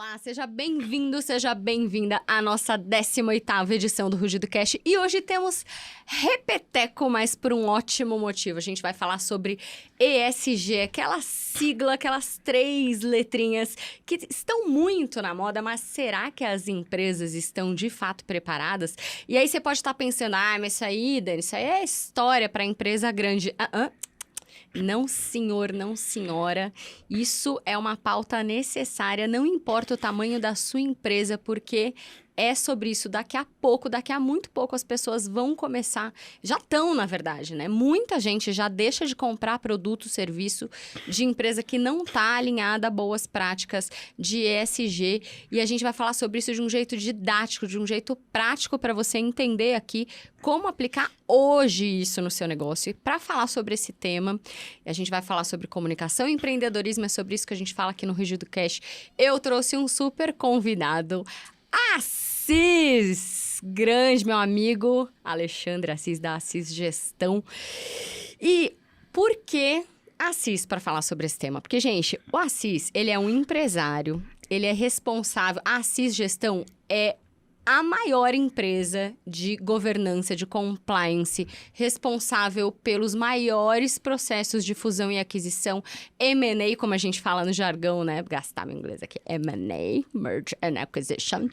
Olá, seja bem-vindo, seja bem-vinda à nossa 18ª edição do Rugido Cast. E hoje temos repeteco, mas por um ótimo motivo. A gente vai falar sobre ESG, aquela sigla, aquelas 3 letrinhas que estão muito na moda, mas será que as empresas estão de fato preparadas? E aí você pode estar pensando, mas isso aí, Dani, isso aí é história para empresa grande. Não, senhor, não, senhora. Isso é uma pauta necessária, não importa o tamanho da sua empresa, porque é sobre isso daqui a muito pouco as pessoas vão começar, já estão, na verdade, né? Muita gente já deixa de comprar produto, serviço de empresa que não está alinhada a boas práticas de ESG. E a gente vai falar sobre isso de um jeito didático, de um jeito prático para você entender aqui como aplicar hoje isso no seu negócio. E para falar sobre esse tema, a gente vai falar sobre comunicação e empreendedorismo, é sobre isso que a gente fala aqui no Rugido Cast. Eu trouxe um super convidado, Assis, grande meu amigo Alexandre Assis, da Assis Gestão. E por que Assis para falar sobre esse tema? Porque, gente, o Assis, ele é um empresário, ele é responsável, a Assis Gestão é a maior empresa de governança, de compliance, responsável pelos maiores processos de fusão e aquisição, M&A, como a gente fala no jargão, né? Gastar meu inglês aqui, M&A, Merge and Acquisition.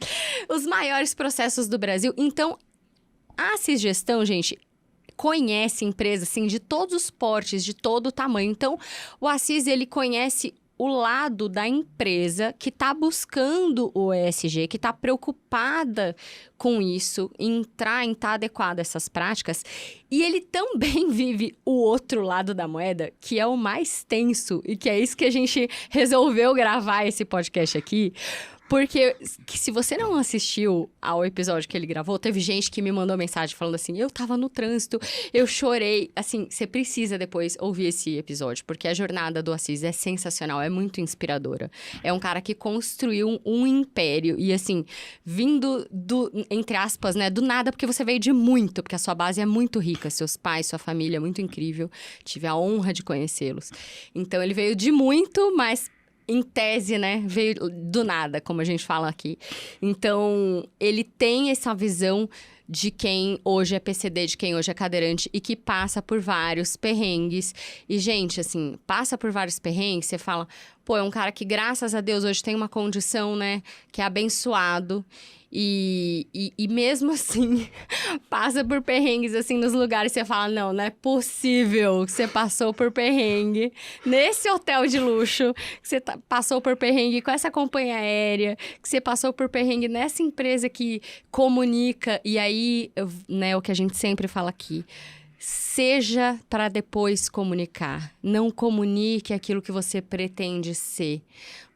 Os maiores processos do Brasil. Então, a Assis Gestão, gente, conhece empresas, assim, de todos os portes, de todo o tamanho. Então, o Assis, ele conhece o lado da empresa que está buscando o ESG, que está preocupada com isso, em estar adequado a essas práticas. E ele também vive o outro lado da moeda, que é o mais tenso, e que é isso que a gente resolveu gravar esse podcast aqui. Porque se você não assistiu ao episódio que ele gravou, teve gente que me mandou mensagem falando assim, eu tava no trânsito, eu chorei. Assim, você precisa depois ouvir esse episódio, porque a jornada do Assis é sensacional, é muito inspiradora. É um cara que construiu um império e assim, vindo do, entre aspas, né, do nada, porque você veio de muito, porque a sua base é muito rica, seus pais, sua família é muito incrível. Tive a honra de conhecê-los. Então, ele veio de muito, mas em tese, né, veio do nada, como a gente fala aqui. Então, ele tem essa visão de quem hoje é PCD, de quem hoje é cadeirante e que passa por vários perrengues. E, gente, assim, passa por vários perrengues, você fala, pô, é um cara que, graças a Deus, hoje tem uma condição, né, que é abençoado. E mesmo assim, passa por perrengues, assim, nos lugares, você fala, não é possível que você passou por perrengue nesse hotel de luxo, que você passou por perrengue com essa companhia aérea, que você passou por perrengue nessa empresa que comunica. E aí, né, o que a gente sempre fala aqui, seja para depois comunicar. Não comunique aquilo que você pretende ser,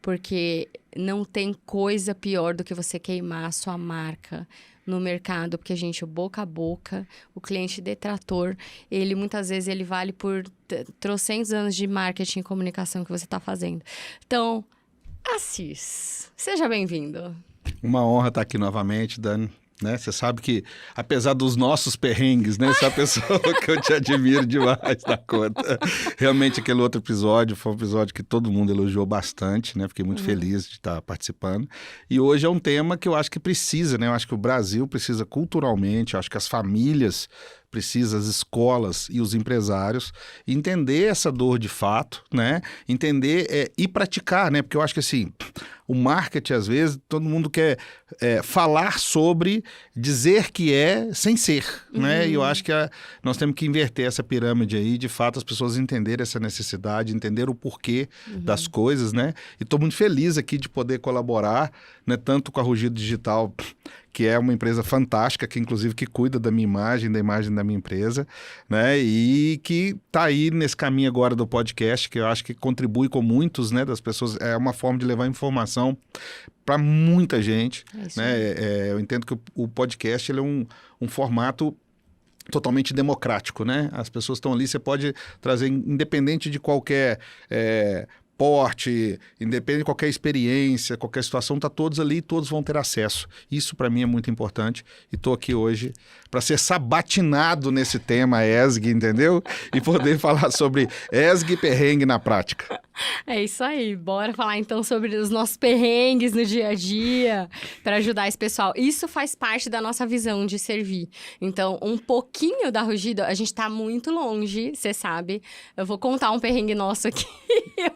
porque não tem coisa pior do que você queimar a sua marca no mercado, porque, gente, o boca a boca, o cliente detrator, ele muitas vezes ele vale por trocentos anos de marketing e comunicação que você está fazendo. Então, Assis, seja bem-vindo. Uma honra estar aqui novamente, Dani. Né? Você sabe que, apesar dos nossos perrengues, né? Você é uma pessoa que eu te admiro demais da conta. Realmente, aquele outro episódio foi um episódio que todo mundo elogiou bastante, né? Fiquei muito feliz de estar participando. E hoje é um tema que eu acho que precisa, né? Eu acho que o Brasil precisa culturalmente, eu acho que as famílias precisam, as escolas e os empresários, entender essa dor de fato, né? Entender e praticar, né? Porque eu acho que, assim, o marketing, às vezes, todo mundo quer falar sobre, dizer que é, sem ser, né? E eu acho que nós temos que inverter essa pirâmide aí, de fato, as pessoas entenderem essa necessidade, entender o porquê das coisas, né? E estou muito feliz aqui de poder colaborar, né? Tanto com a Rugido Digital, que é uma empresa fantástica, que inclusive que cuida da minha imagem, da imagem da minha empresa, né? E que está aí nesse caminho agora do podcast, que eu acho que contribui com muitos, né, das pessoas. É uma forma de levar informação para muita gente, né? Eu entendo que o podcast ele é um formato totalmente democrático, né? As pessoas estão ali, você pode trazer, independente de qualquer porte, independente de qualquer experiência, qualquer situação, tá todos ali e todos vão ter acesso. Isso para mim é muito importante e estou aqui hoje para ser sabatinado nesse tema ESG, entendeu? E poder falar sobre ESG e perrengue na prática. É isso aí, bora falar então sobre os nossos perrengues no dia a dia, para ajudar esse pessoal. Isso faz parte da nossa visão de servir. Então, um pouquinho da Rugido, a gente tá muito longe, você sabe. Eu vou contar um perrengue nosso aqui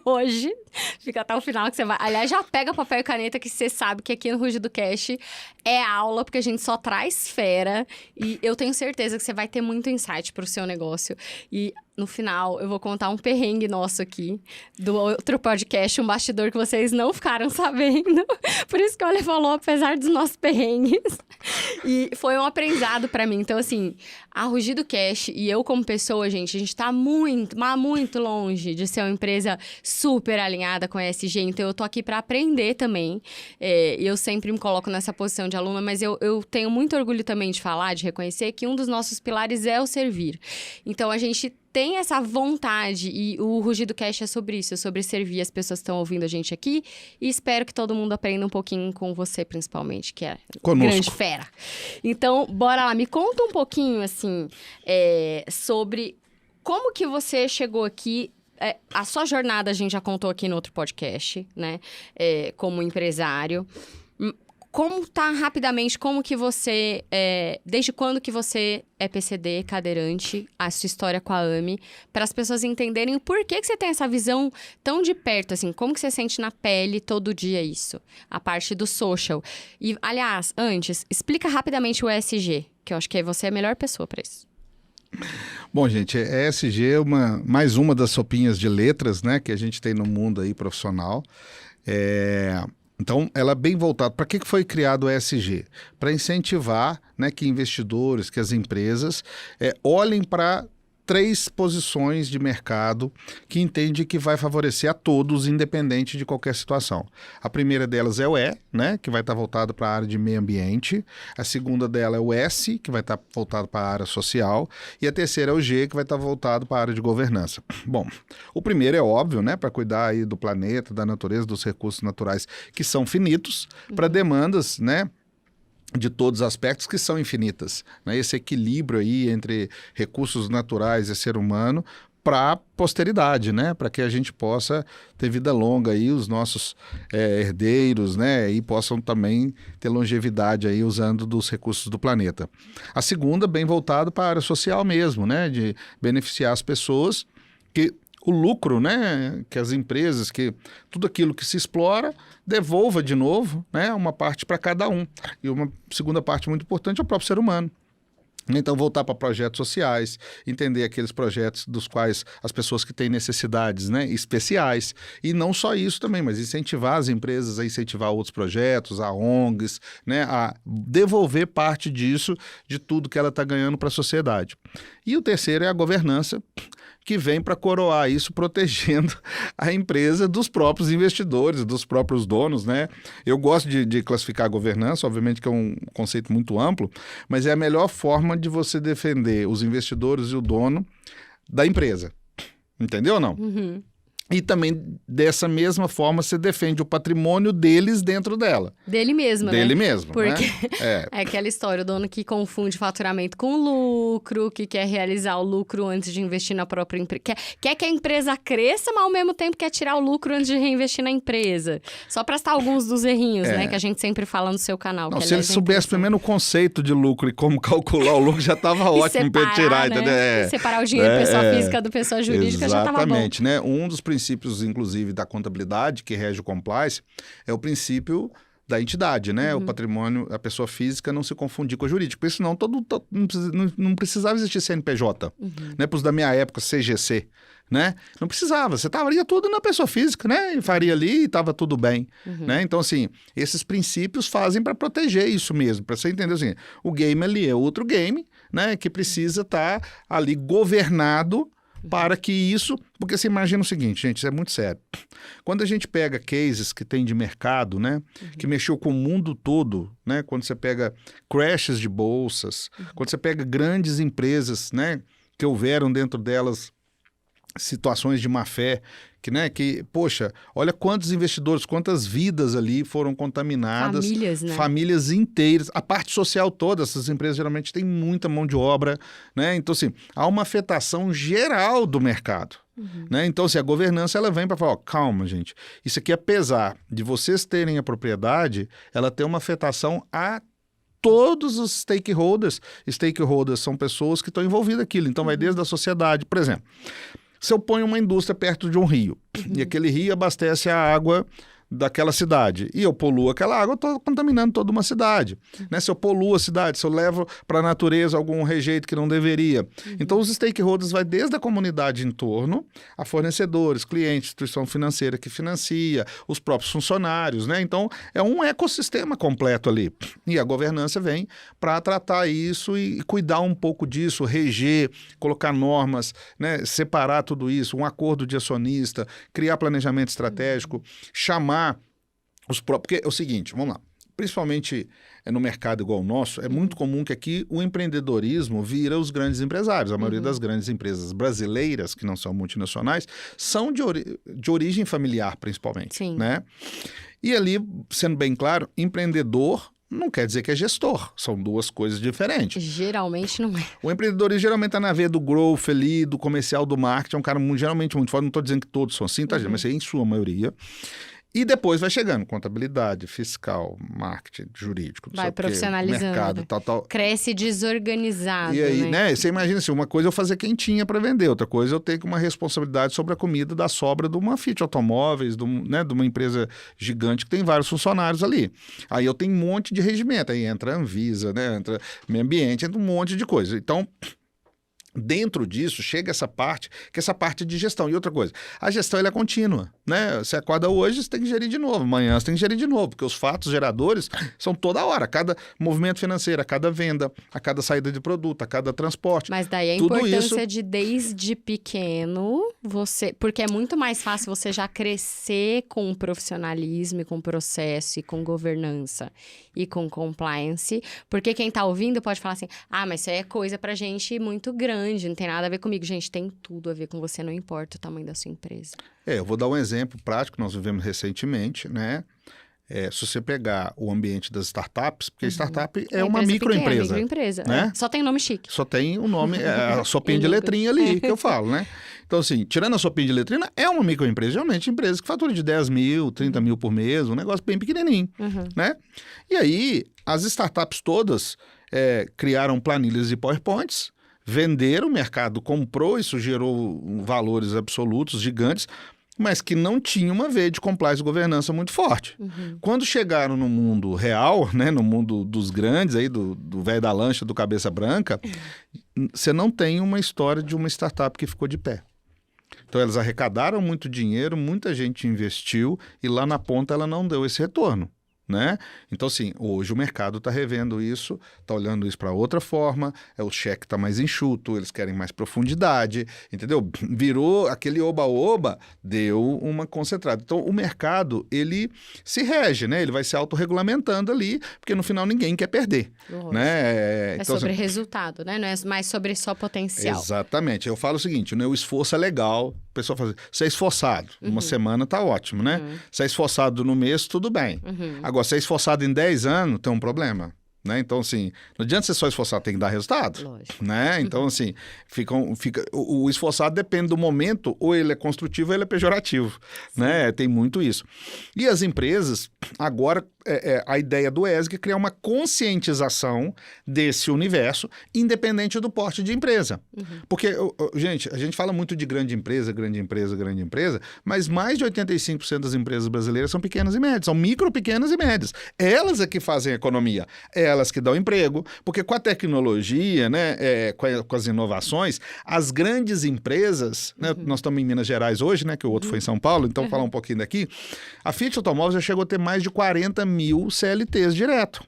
hoje. Fica até o final que você vai... Aliás, já pega papel e caneta que você sabe que aqui no Rugido Cast é aula, porque a gente só traz fera. E eu tenho certeza que você vai ter muito insight pro seu negócio. E no final, eu vou contar um perrengue nosso aqui, do outro podcast, um bastidor que vocês não ficaram sabendo. Por isso que o Ale falou, apesar dos nossos perrengues. E foi um aprendizado pra mim. Então, assim, a Rugido Cast e eu como pessoa, gente, a gente tá muito, mas muito longe de ser uma empresa super alinhada com a ESG. Então, eu tô aqui pra aprender também. E eu sempre me coloco nessa posição de aluna, mas eu tenho muito orgulho também de falar, de reconhecer que um dos nossos pilares é o servir. Então, a gente tem essa vontade, e o Rugido Cast é sobre isso, é sobre servir as pessoas que estão ouvindo a gente aqui, e espero que todo mundo aprenda um pouquinho com você, principalmente, que é Conosco. Grande fera. Então, bora lá, me conta um pouquinho, assim, sobre como que você chegou aqui. A sua jornada a gente já contou aqui no outro podcast, né, como empresário. Como tá rapidamente, como que você, desde quando que você é PCD, cadeirante, a sua história com a AME, para as pessoas entenderem o porquê que você tem essa visão tão de perto, assim, como que você sente na pele todo dia isso, a parte do social. E, aliás, antes, explica rapidamente o ESG, que eu acho que você é a melhor pessoa para isso. Bom, gente, ESG é mais uma das sopinhas de letras, né, que a gente tem no mundo aí profissional. Então, ela é bem voltada. Para que foi criado o ESG? Para incentivar, né, que investidores, que as empresas olhem para 3 posições de mercado que entende que vai favorecer a todos, independente de qualquer situação. A primeira delas é o E, né, que vai estar voltado para a área de meio ambiente. A segunda dela é o S, que vai estar voltado para a área social. E a terceira é o G, que vai estar voltado para a área de governança. Bom, o primeiro é óbvio, né, para cuidar aí do planeta, da natureza, dos recursos naturais que são finitos, para demandas, né, de todos os aspectos que são infinitas, né? Esse equilíbrio aí entre recursos naturais e ser humano para a posteridade, né? Para que a gente possa ter vida longa aí, os nossos herdeiros, né? E possam também ter longevidade aí usando dos recursos do planeta. A segunda, bem voltado para a área social mesmo, né? De beneficiar as pessoas, que o lucro, né, que as empresas, que tudo aquilo que se explora, devolva de novo, né, uma parte para cada um. E uma segunda parte muito importante é o próprio ser humano. Então, voltar para projetos sociais, entender aqueles projetos dos quais as pessoas que têm necessidades, né, especiais. E não só isso também, mas incentivar as empresas a incentivar outros projetos, a ONGs, né, a devolver parte disso, de tudo que ela está ganhando para a sociedade. E o terceiro é a governança, que vem para coroar isso, protegendo a empresa dos próprios investidores, dos próprios donos, né? Eu gosto de classificar a governança, obviamente que é um conceito muito amplo, mas é a melhor forma de você defender os investidores e o dono da empresa. Entendeu ou não? Uhum. E também, dessa mesma forma, você defende o patrimônio deles dentro dela. Dele mesmo, né? Dele mesmo, Porque né? é aquela história, o dono que confunde faturamento com lucro, que quer realizar o lucro antes de investir na própria empresa. Quer que a empresa cresça, mas ao mesmo tempo quer tirar o lucro antes de reinvestir na empresa. Só para citar alguns dos errinhos, né? Que a gente sempre fala no seu canal. Não, se ele soubesse primeiro o conceito de lucro e como calcular o lucro, já estava ótimo para tirar, né? entendeu? Separar o dinheiro pessoa física do pessoa jurídica já estava bom. Exatamente, né? Um dos princípios, inclusive, da contabilidade, que rege o compliance, é o princípio da entidade, né? O patrimônio, a pessoa física não se confundir com a jurídica. Porque senão não precisava existir CNPJ, né? Para os da minha época, CGC, né? Não precisava, você estaria tudo na pessoa física, né? E faria ali e estava tudo bem, né? Então, assim, esses princípios fazem para proteger isso mesmo, para você entender assim, o game ali é outro game, né? Que precisa estar ali governado para que isso... Porque você imagina o seguinte, gente, isso é muito sério. Quando a gente pega cases que tem de mercado, né, que mexeu com o mundo todo, né, quando você pega crashes de bolsas, quando você pega grandes empresas, né, que houveram dentro delas situações de má-fé, poxa, olha quantos investidores, quantas vidas ali foram contaminadas. Famílias, né? Famílias inteiras. A parte social toda, essas empresas geralmente têm muita mão de obra, né? Então, assim, há uma afetação geral do mercado. Né? Então, assim, a governança ela vem para falar, ó, calma, gente, isso aqui, apesar de vocês terem a propriedade, ela tem uma afetação a todos os stakeholders. Stakeholders são pessoas que estão envolvidas naquilo. Então, vai desde a sociedade. Por exemplo, se eu ponho uma indústria perto de um rio, e aquele rio abastece a água daquela cidade, e eu poluo aquela água, eu estou contaminando toda uma cidade. Né? Se eu poluo a cidade, se eu levo para a natureza algum rejeito que não deveria. Então, os stakeholders vai desde a comunidade em torno, a fornecedores, clientes, instituição financeira que financia, os próprios funcionários. Né? Então, é um ecossistema completo ali. E a governança vem para tratar isso e cuidar um pouco disso, reger, colocar normas, né? Separar tudo isso, um acordo de acionista, criar planejamento estratégico, chamar porque é o seguinte, vamos lá, principalmente no mercado igual o nosso, é muito comum que aqui o empreendedorismo vira os grandes empresários. A maioria das grandes empresas brasileiras, que não são multinacionais, são de origem familiar, principalmente. Sim. Né? E ali, sendo bem claro, empreendedor não quer dizer que é gestor, são duas coisas diferentes. Geralmente não é. O empreendedorismo geralmente está na veia do growth ali, do comercial, do marketing, é um cara geralmente muito forte, não estou dizendo que todos são assim, tá, gente? Mas é em sua maioria. E depois vai chegando, contabilidade, fiscal, marketing, jurídico, não vai sei o quê, profissionalizando. mercado, tal. Cresce desorganizado, E aí, né? Você imagina assim, uma coisa é eu fazer quentinha para vender, outra coisa eu tenho uma responsabilidade sobre a comida da sobra de uma Fiat Automóveis, de uma empresa gigante que tem vários funcionários ali. Aí eu tenho um monte de regimento, aí entra a Anvisa, né? Entra meio ambiente, entra um monte de coisa. Então, dentro disso, chega essa parte, que é essa parte de gestão. E outra coisa, a gestão ela é contínua, né? Você acorda hoje, você tem que gerir de novo, amanhã você tem que gerir de novo, porque os fatos geradores são toda hora, a cada movimento financeiro, a cada venda, a cada saída de produto, a cada transporte. Mas daí a tudo importância isso... de desde pequeno, porque é muito mais fácil você já crescer com profissionalismo, e com processo, e com governança, e com compliance, porque quem tá ouvindo pode falar assim, mas isso aí é coisa pra gente muito grande, não tem nada a ver comigo. Gente, tem tudo a ver com você, não importa o tamanho da sua empresa. Eu vou dar um exemplo prático que nós vivemos recentemente, né? Se você pegar o ambiente das startups, porque startup é uma microempresa. Microempresa, né? Só tem nome chique. Só tem o nome, a sopinha de letrinha ali, que eu falo, né? Então, assim, tirando a sopinha de letrinha, é uma microempresa, geralmente empresas que faturam de 10 mil, 30 mil por mês, um negócio bem pequenininho, né? E aí, as startups todas criaram planilhas de PowerPoints, venderam, o mercado comprou, isso gerou valores absolutos gigantes, mas que não tinha uma veia de compliance e governança muito forte. Quando chegaram no mundo real, né, no mundo dos grandes, aí, do velho da lancha, do cabeça branca, você não tem uma história de uma startup que ficou de pé. Então, elas arrecadaram muito dinheiro, muita gente investiu, e lá na ponta ela não deu esse retorno. Né? Então, assim, hoje o mercado está revendo isso, está olhando isso para outra forma, o cheque está mais enxuto, eles querem mais profundidade, entendeu? Virou aquele oba-oba, deu uma concentrada. Então, o mercado, ele se rege, né? Ele vai se autorregulamentando ali, porque no final ninguém quer perder. Né? Então, sobre resultado, né? Não é mais sobre só potencial. Exatamente. Eu falo o seguinte, né? O esforço é legal, o pessoal fala, você é esforçado, uma semana tá ótimo, né? Você é esforçado no mês, tudo bem. Agora, você é esforçado em 10 anos, tem um problema. Né? Então, assim, não adianta ser só esforçado, tem que dar resultado. Lógico. Né? Então, assim, o esforçado depende do momento, ou ele é construtivo ou ele é pejorativo. Né? Tem muito isso. E as empresas, agora, a ideia do ESG é criar uma conscientização desse universo, independente do porte de empresa. Porque, gente, a gente fala muito de grande empresa, mas mais de 85% das empresas brasileiras são pequenas e médias, são micro, pequenas e médias. Elas é que fazem a economia, elas que dão emprego, porque com a tecnologia, né, com as inovações, as grandes empresas, né, nós estamos em Minas Gerais hoje, né, que o outro foi em São Paulo, então falar um pouquinho daqui, a Fiat Automóveis já chegou a ter mais de 40 mil CLTs direto.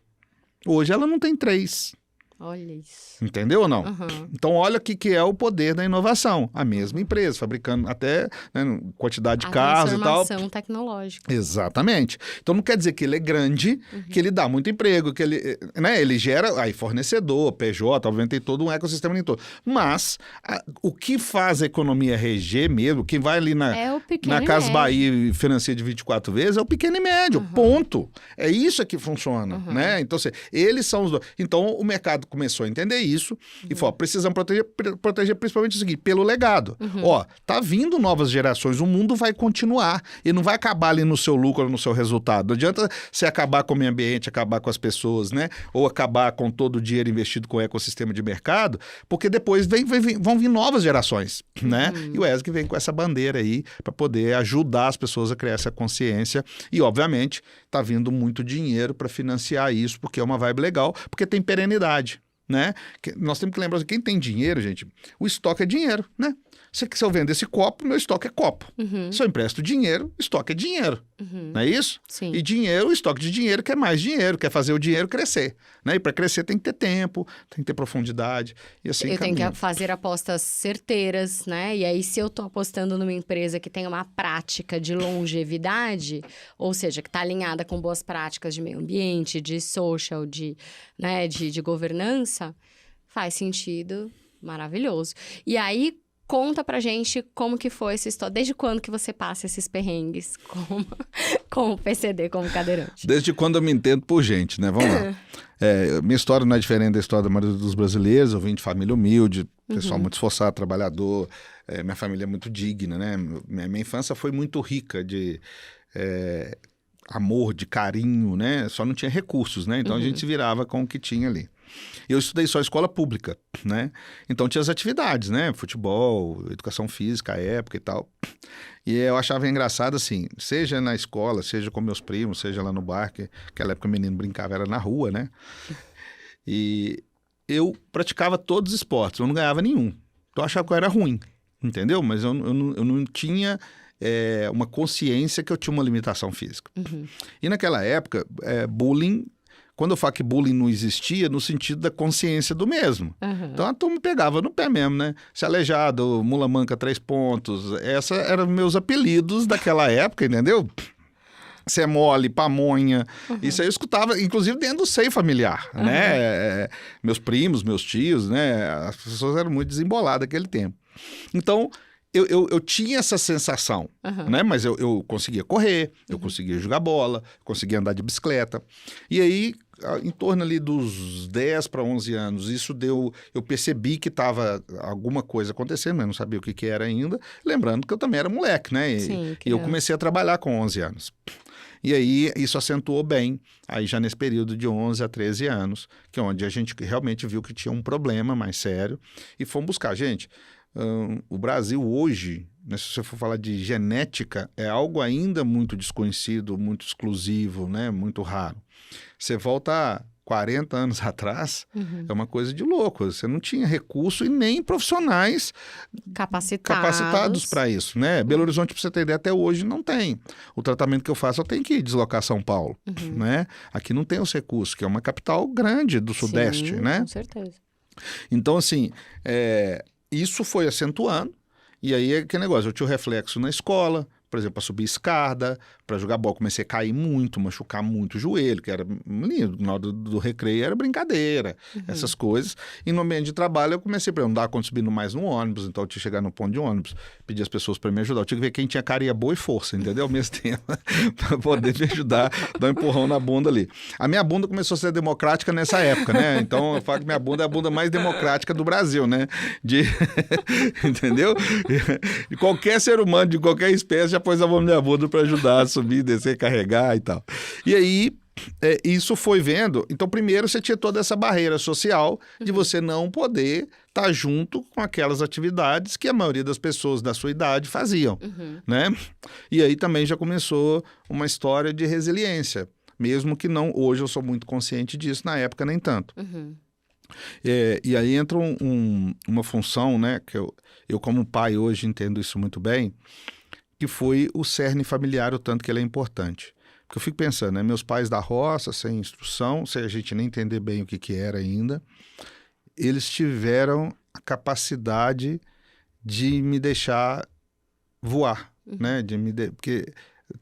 Hoje ela não tem 3. Olha isso. Entendeu ou não? Uhum. Então, olha o que é o poder da inovação. A mesma empresa, fabricando até, né, quantidade de carros e tal. Transformação tecnológica. Exatamente. Então, não quer dizer que ele é grande, que ele dá muito emprego, que ele, né, ele gera aí fornecedor, PJ, obviamente tem todo um ecossistema em todo. Mas o que faz a economia reger mesmo, quem vai ali É o pequeno na e Casa médio. Bahia e financia de 24 vezes, é o pequeno e médio, ponto. É isso que funciona, né? Então, assim, eles são os dois. Então, o mercado começou a entender isso e falou, precisamos proteger principalmente o seguinte, pelo legado. Ó, tá vindo novas gerações, o mundo vai continuar e não vai acabar ali no seu lucro, no seu resultado. Não adianta você acabar com o meio ambiente, acabar com as pessoas, né? Ou acabar com todo o dinheiro investido com o ecossistema de mercado, porque depois vão vir novas gerações, né? E o ESG vem com essa bandeira aí para poder ajudar as pessoas a criar essa consciência e, obviamente, tá vindo muito dinheiro para financiar isso, porque é uma vibe legal, porque tem perenidade. Né? Nós temos que lembrar, quem tem dinheiro, gente, o estoque é dinheiro, né? Se eu vendo esse copo, meu estoque é copo. Se eu empresto dinheiro, estoque é dinheiro. Não é isso? Sim. E dinheiro, o estoque de dinheiro quer mais dinheiro, quer fazer o dinheiro crescer. Né? E para crescer tem que ter tempo, tem que ter profundidade. E assim Eu tenho caminha. que fazer apostas certeiras, né? E aí, se eu tô apostando numa empresa que tem uma prática de longevidade, ou seja, que está alinhada com boas práticas de meio ambiente, de social, de governança, faz sentido, maravilhoso. E aí, conta pra gente como que foi essa história. Desde quando que você passa esses perrengues como PCD, como cadeirante? Desde quando eu me entendo por gente, né? Vamos lá. Minha história não é diferente da história da maioria dos brasileiros. Eu vim de família humilde, pessoal muito esforçado, trabalhador. Minha família é muito digna, né? Minha infância foi muito rica de amor, de carinho, né? Só não tinha recursos, né? Então a gente se virava com o que tinha ali. Eu estudei só escola pública, né? Então tinha as atividades, né? Futebol, educação física, à época e tal. E eu achava engraçado assim, seja na escola, seja com meus primos, seja lá no bar, que naquela época o menino brincava, era na rua, né? E eu praticava todos os esportes, eu não ganhava nenhum. Então eu achava que eu era ruim, entendeu? Mas eu não tinha uma consciência que eu tinha uma limitação física. E naquela época, bullying... Quando eu falo que bullying não existia, no sentido da consciência do mesmo. Então a turma pegava no pé mesmo, né? Se aleijado, mula manca 3 pontos. Esses eram meus apelidos daquela época, entendeu? Você é mole, pamonha. Isso aí eu escutava, inclusive dentro do seio familiar, né? Meus primos, meus tios, né? As pessoas eram muito desemboladas naquele tempo. Então... Eu tinha essa sensação, né? Mas eu conseguia correr, eu conseguia jogar bola, conseguia andar de bicicleta. E aí, em torno ali dos 10 para 11 anos, eu percebi que estava alguma coisa acontecendo, mas não sabia o que era ainda. Lembrando que eu também era moleque, né? Sim, e eu comecei a trabalhar com 11 anos. E aí, isso acentuou bem, aí já nesse período de 11 a 13 anos, que é onde a gente realmente viu que tinha um problema mais sério. E fomos buscar, gente... o Brasil hoje, né, se você for falar de genética, é algo ainda muito desconhecido, muito exclusivo, né, muito raro. Você volta 40 anos atrás, é uma coisa de louco. Você não tinha recurso e nem profissionais capacitados para isso, né? Belo Horizonte, para você ter ideia, até hoje não tem. O tratamento que eu faço, eu tenho que deslocar São Paulo, né? Aqui não tem os recursos, que é uma capital grande do Sudeste, né? Com certeza. Então, assim, isso foi acentuando, e aí é aquele negócio, eu tinha o reflexo na escola, por exemplo, para subir escada, para jogar bola, comecei a cair muito, machucar muito o joelho, que era lindo, na hora do recreio era brincadeira, essas coisas. E no ambiente de trabalho eu comecei, por exemplo, não dava conta subindo mais no ônibus, então eu tinha que chegar no ponto de ônibus, pedir as pessoas para me ajudar. Eu tinha que ver quem tinha carinha boa e força, entendeu? Ao mesmo tempo, para poder me ajudar, dar um empurrão na bunda ali. A minha bunda começou a ser democrática nessa época, né? Então eu falo que minha bunda é a bunda mais democrática do Brasil, né? Entendeu? E qualquer ser humano de qualquer espécie já pôs a mão na minha bunda para ajudar a subir, descer, carregar e tal. E aí, isso foi vendo... Então, primeiro, você tinha toda essa barreira social de você não poder estar junto com aquelas atividades que a maioria das pessoas da sua idade faziam, né? E aí também já começou uma história de resiliência. Mesmo que não... Hoje eu sou muito consciente disso, na época nem tanto. E aí entra uma função, né? Que eu como pai hoje entendo isso muito bem, que foi o cerne familiar, o tanto que ele é importante. Porque eu fico pensando, né? Meus pais da roça, sem instrução, sem a gente nem entender bem o que era ainda, eles tiveram a capacidade de me deixar voar, né? Porque,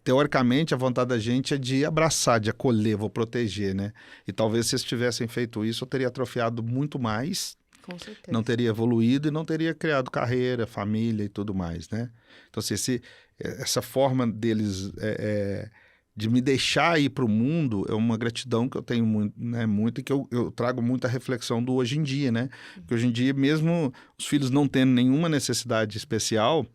teoricamente, a vontade da gente é de abraçar, de acolher, vou proteger, né? E talvez se eles tivessem feito isso, eu teria atrofiado muito mais, Com certeza. não teria evoluído e não teria criado carreira, família e tudo mais, né? Então, assim, essa forma deles de me deixar ir para o mundo é uma gratidão que eu tenho muito, né? Muito, e que eu trago muita reflexão do hoje em dia, né? Porque hoje em dia, mesmo os filhos não tendo nenhuma necessidade especial,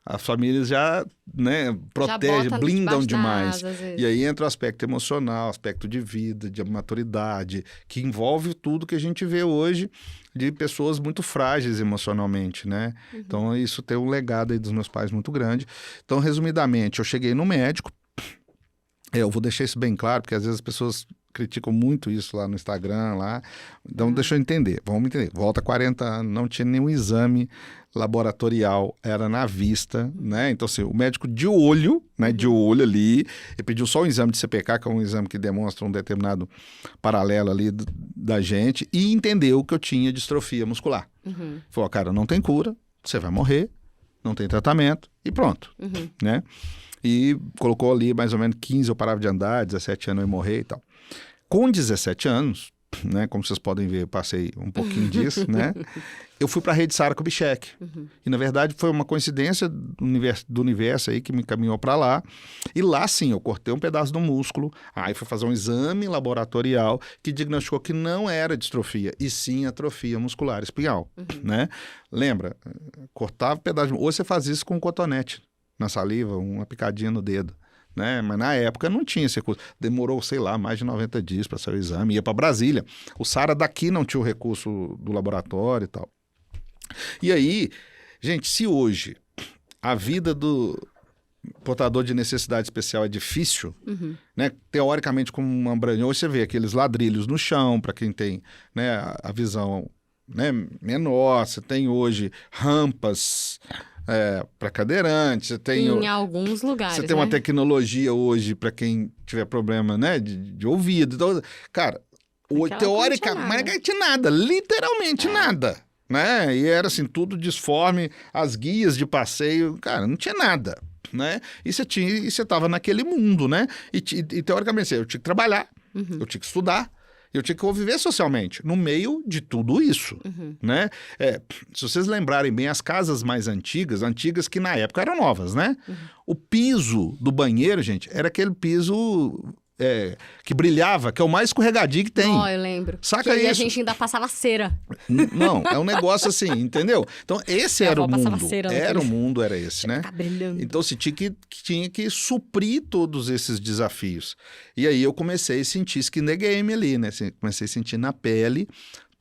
as famílias já, né, protegem, blindam demais. E aí entra o aspecto emocional, aspecto de vida, de maturidade, que envolve tudo que a gente vê hoje de pessoas muito frágeis emocionalmente, né? Então, isso tem um legado aí dos meus pais muito grande. Então, resumidamente, eu cheguei no médico. Eu vou deixar isso bem claro, porque às vezes as pessoas criticam muito isso lá no Instagram, lá. Então, deixa eu entender. Vamos entender. Volta 40 anos, não tinha nenhum exame laboratorial, era na vista, né? Então, assim, o médico de olho, né? De olho ali, ele pediu só um exame de CPK, que é um exame que demonstra um determinado paralelo ali da gente, e entendeu que eu tinha distrofia muscular. Falou, cara, não tem cura, você vai morrer, não tem tratamento, e pronto, né? E colocou ali mais ou menos 15, eu parava de andar, 17 anos eu ia morrer e tal. Com 17 anos, né, como vocês podem ver, eu passei um pouquinho disso, né? Eu fui para a rede Sara Kubitschek. E, na verdade, foi uma coincidência do universo aí que me encaminhou para lá. E lá, sim, eu cortei um pedaço do músculo. Aí fui fazer um exame laboratorial que diagnosticou que não era distrofia, e sim atrofia muscular espinhal, né? Lembra, cortava um pedaço. Hoje você faz isso com um cotonete na saliva, uma picadinha no dedo, né? Mas na época não tinha esse recurso. Demorou, sei lá, mais de 90 dias para sair o exame. Ia para Brasília. O Sara daqui não tinha o recurso do laboratório e tal. E aí, gente, se hoje a vida do portador de necessidade especial é difícil, né? Teoricamente, como uma branhão, você vê aqueles ladrilhos no chão, para quem tem, né, a visão, né, menor. Você tem hoje rampas para cadeirante, você tem... Em alguns lugares, você tem uma tecnologia hoje para quem tiver problema, né, de ouvido. Então, cara, teoricamente, mas não tinha nada, literalmente nada, né? E era assim, tudo disforme, as guias de passeio, cara, não tinha nada, né? E você estava naquele mundo, né? E teoricamente, eu tinha que trabalhar, eu tinha que estudar, eu tinha que conviver socialmente no meio de tudo isso, né? Se vocês lembrarem bem, as casas mais antigas que na época eram novas, né? O piso do banheiro, gente, era aquele piso que brilhava, que é o mais escorregadio que tem. Eu lembro. Saca isso? E a gente ainda passava cera. Não, é um negócio assim, entendeu? Então, esse era o mundo. Cera o mundo, era esse, né? Tá brilhando. Então, você tinha que suprir todos esses desafios. E aí eu comecei a sentir skin the game ali, né? Comecei a sentir na pele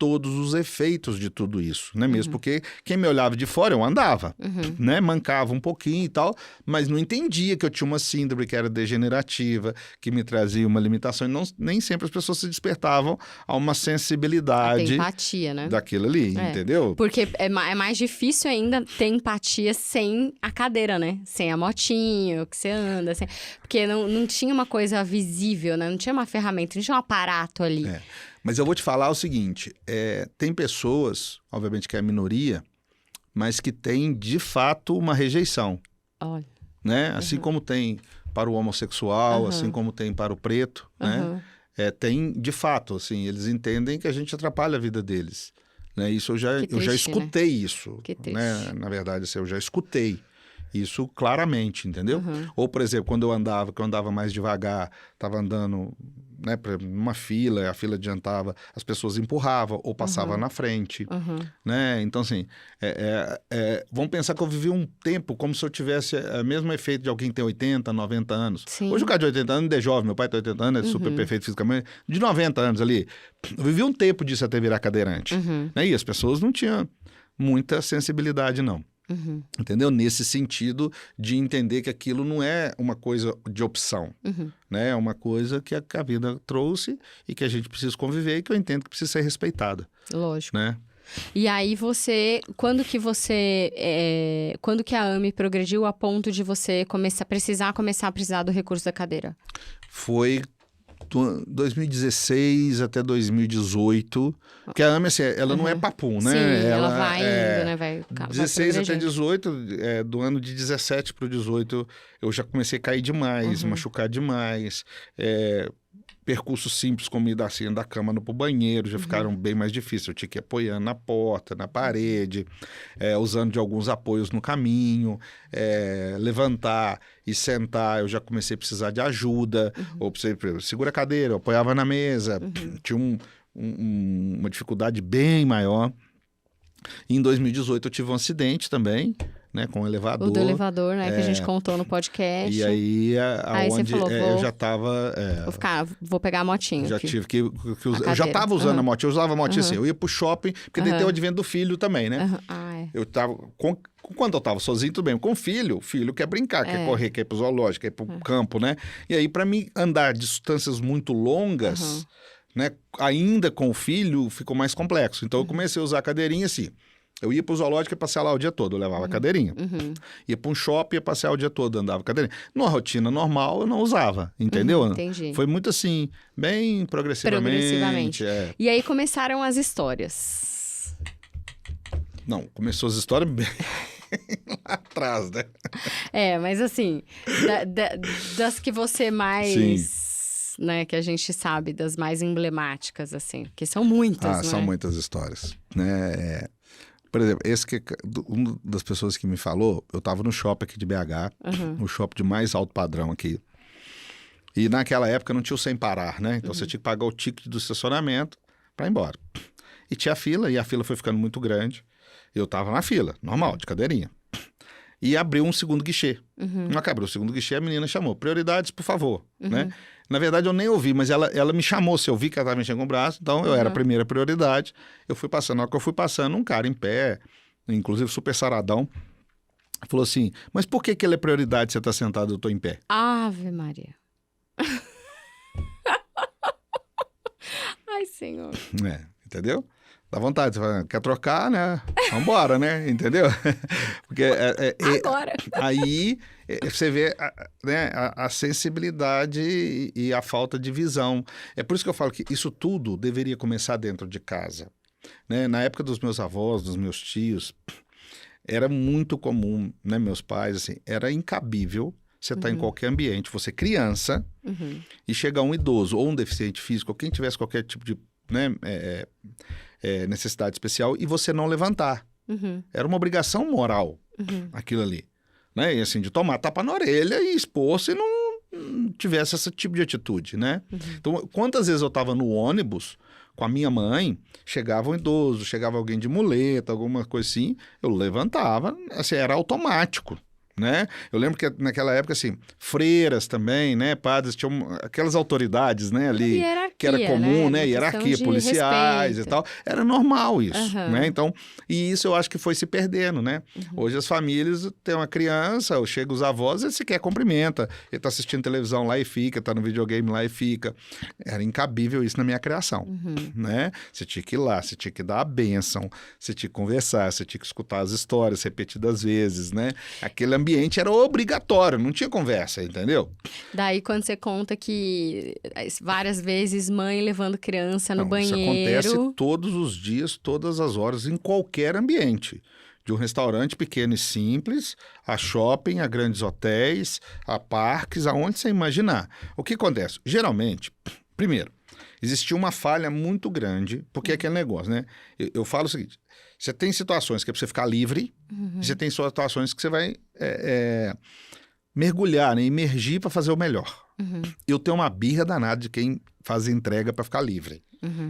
todos os efeitos de tudo isso, né? Mesmo porque quem me olhava de fora, eu andava, né? Mancava um pouquinho e tal, mas não entendia que eu tinha uma síndrome que era degenerativa, que me trazia uma limitação, e nem sempre as pessoas se despertavam a uma sensibilidade... Tem empatia, né? Daquilo ali, entendeu? Porque é mais difícil ainda ter empatia sem a cadeira, né? Sem a motinho que você anda, porque não tinha uma coisa visível, né? Não tinha uma ferramenta, não tinha um aparato ali. Mas eu vou te falar o seguinte, tem pessoas, obviamente que é a minoria, mas que tem, de fato, uma rejeição. Olha. Né? Assim como tem para o homossexual, assim como tem para o preto, né? Tem, de fato, assim, eles entendem que a gente atrapalha a vida deles. Né? Isso eu já escutei, né? Isso. Que triste. Né? Na verdade, assim, eu já escutei isso claramente, entendeu? Ou, por exemplo, quando eu andava mais devagar, estava andando, né, numa fila, a fila adiantava, as pessoas empurravam ou passavam na frente, né? Então, assim, vamos pensar que eu vivi um tempo como se eu tivesse o mesmo efeito de alguém que tem 80, 90 anos. Sim. Hoje o cara de 80 anos é jovem, meu pai tem 80 anos, é super perfeito fisicamente, de 90 anos ali. Eu vivi um tempo disso até virar cadeirante, né? E as pessoas não tinham muita sensibilidade, não. Entendeu? Nesse sentido de entender que aquilo não é uma coisa de opção, né? É uma coisa que a vida trouxe e que a gente precisa conviver e que eu entendo que precisa ser respeitada. Lógico. Né? E aí quando que a AME progrediu a ponto de você começar a precisar do recurso da cadeira? Foi 2016 até 2018, porque a AME, assim, ela não é papum, né? Sim, ela vai indo, né? Vai 16 até 18, do ano de 17 para o 18, eu já comecei a cair demais, machucar demais, percursos simples como ir da cama no banheiro já ficaram bem mais difíceis. Eu tinha que ir apoiando na porta, na parede, usando de alguns apoios no caminho, levantar e sentar. Eu já comecei a precisar de ajuda. Ou segura a cadeira, eu apoiava na mesa. Tinha uma dificuldade bem maior. E em 2018 eu tive um acidente também, né, com um elevador. O do elevador, né, que a gente contou no podcast. E aí, você falou, eu já estava... vou pegar a motinha. Já tive que eu já estava usando a motinha, eu usava a motinha assim, eu ia pro shopping, porque daí tem o advento do filho também, né? Eu tava... Quando eu tava sozinho, tudo bem. Com o filho quer brincar, quer correr, quer ir pro zoológico, quer ir pro campo, né? E aí, para mim, andar distâncias muito longas... Né? Ainda com o filho, ficou mais complexo. Então, eu comecei a usar a cadeirinha assim. Eu ia para o zoológico e passear lá o dia todo, eu levava a cadeirinha. Ia para um shopping e passear o dia todo, andava a cadeirinha. Numa rotina normal, eu não usava, entendeu? Entendi. Foi muito assim, bem progressivamente. E aí começaram as histórias. Não, começou as histórias bem... lá atrás, né? Mas assim, das que você mais... Sim. Né, que a gente sabe, das mais emblemáticas, assim, que são muitas, né? São muitas histórias, né? Por exemplo, uma das pessoas que me falou, eu estava no shopping aqui de BH, o shopping de mais alto padrão aqui, e naquela época não tinha o sem parar, né? Então você tinha que pagar o ticket do estacionamento para ir embora. E tinha fila, e a fila foi ficando muito grande, eu estava na fila, normal, de cadeirinha. E abriu um segundo guichê. Não abriu o segundo guichê, a menina chamou, prioridades, por favor, né? Na verdade, eu nem ouvi, mas ela me chamou, se eu vi que ela estava mexendo com o braço, então eu era a primeira prioridade. Eu fui passando, na hora que eu fui passando, um cara em pé, inclusive super saradão, falou assim, mas por que ele é prioridade se você está sentado e eu estou em pé? Ave Maria. Ai, Senhor. Entendeu? Dá vontade, você fala, quer trocar, né? Vambora, né? Entendeu? Porque agora. Aí você vê né, a sensibilidade e a falta de visão. É por isso que eu falo que isso tudo deveria começar dentro de casa. Né? Na época dos meus avós, dos meus tios, era muito comum, né? Meus pais, assim, era incabível você estar em qualquer ambiente, você criança, e chegar um idoso ou um deficiente físico, ou quem tivesse qualquer tipo de né, necessidade especial, e você não levantar. Era uma obrigação moral, aquilo ali. Né? E assim, de tomar tapa na orelha e expor se não tivesse esse tipo de atitude, né? Então, quantas vezes eu estava no ônibus com a minha mãe, chegava um idoso, chegava alguém de muleta, alguma coisa assim, eu levantava, assim, era automático. Né? Eu lembro que naquela época, assim, freiras também, né? Padres, tinham aquelas autoridades, né? Ali, que era comum, né? Hierarquia, policiais respeito. E tal. Era normal isso, né? Então, e isso eu acho que foi se perdendo, né? Hoje as famílias têm uma criança, chega os avós, ele sequer cumprimenta. Ele tá assistindo televisão lá e fica, tá no videogame lá e fica. Era incabível isso na minha criação, né? Você tinha que ir lá, você tinha que dar a bênção, você tinha que conversar, você tinha que escutar as histórias repetidas vezes, né? Aquele ambiente era obrigatório, não tinha conversa, entendeu? Daí quando você conta que várias vezes mãe levando criança no banheiro... Isso acontece todos os dias, todas as horas, em qualquer ambiente. De um restaurante pequeno e simples, a shopping, a grandes hotéis, a parques, aonde você imaginar. O que acontece? Geralmente, primeiro, existia uma falha muito grande, porque é aquele negócio, né? Eu falo o seguinte, você tem situações que é para você ficar livre, e você tem situações que você vai mergulhar, né? Emergir para fazer o melhor. Eu tenho uma birra danada de quem faz entrega para ficar livre.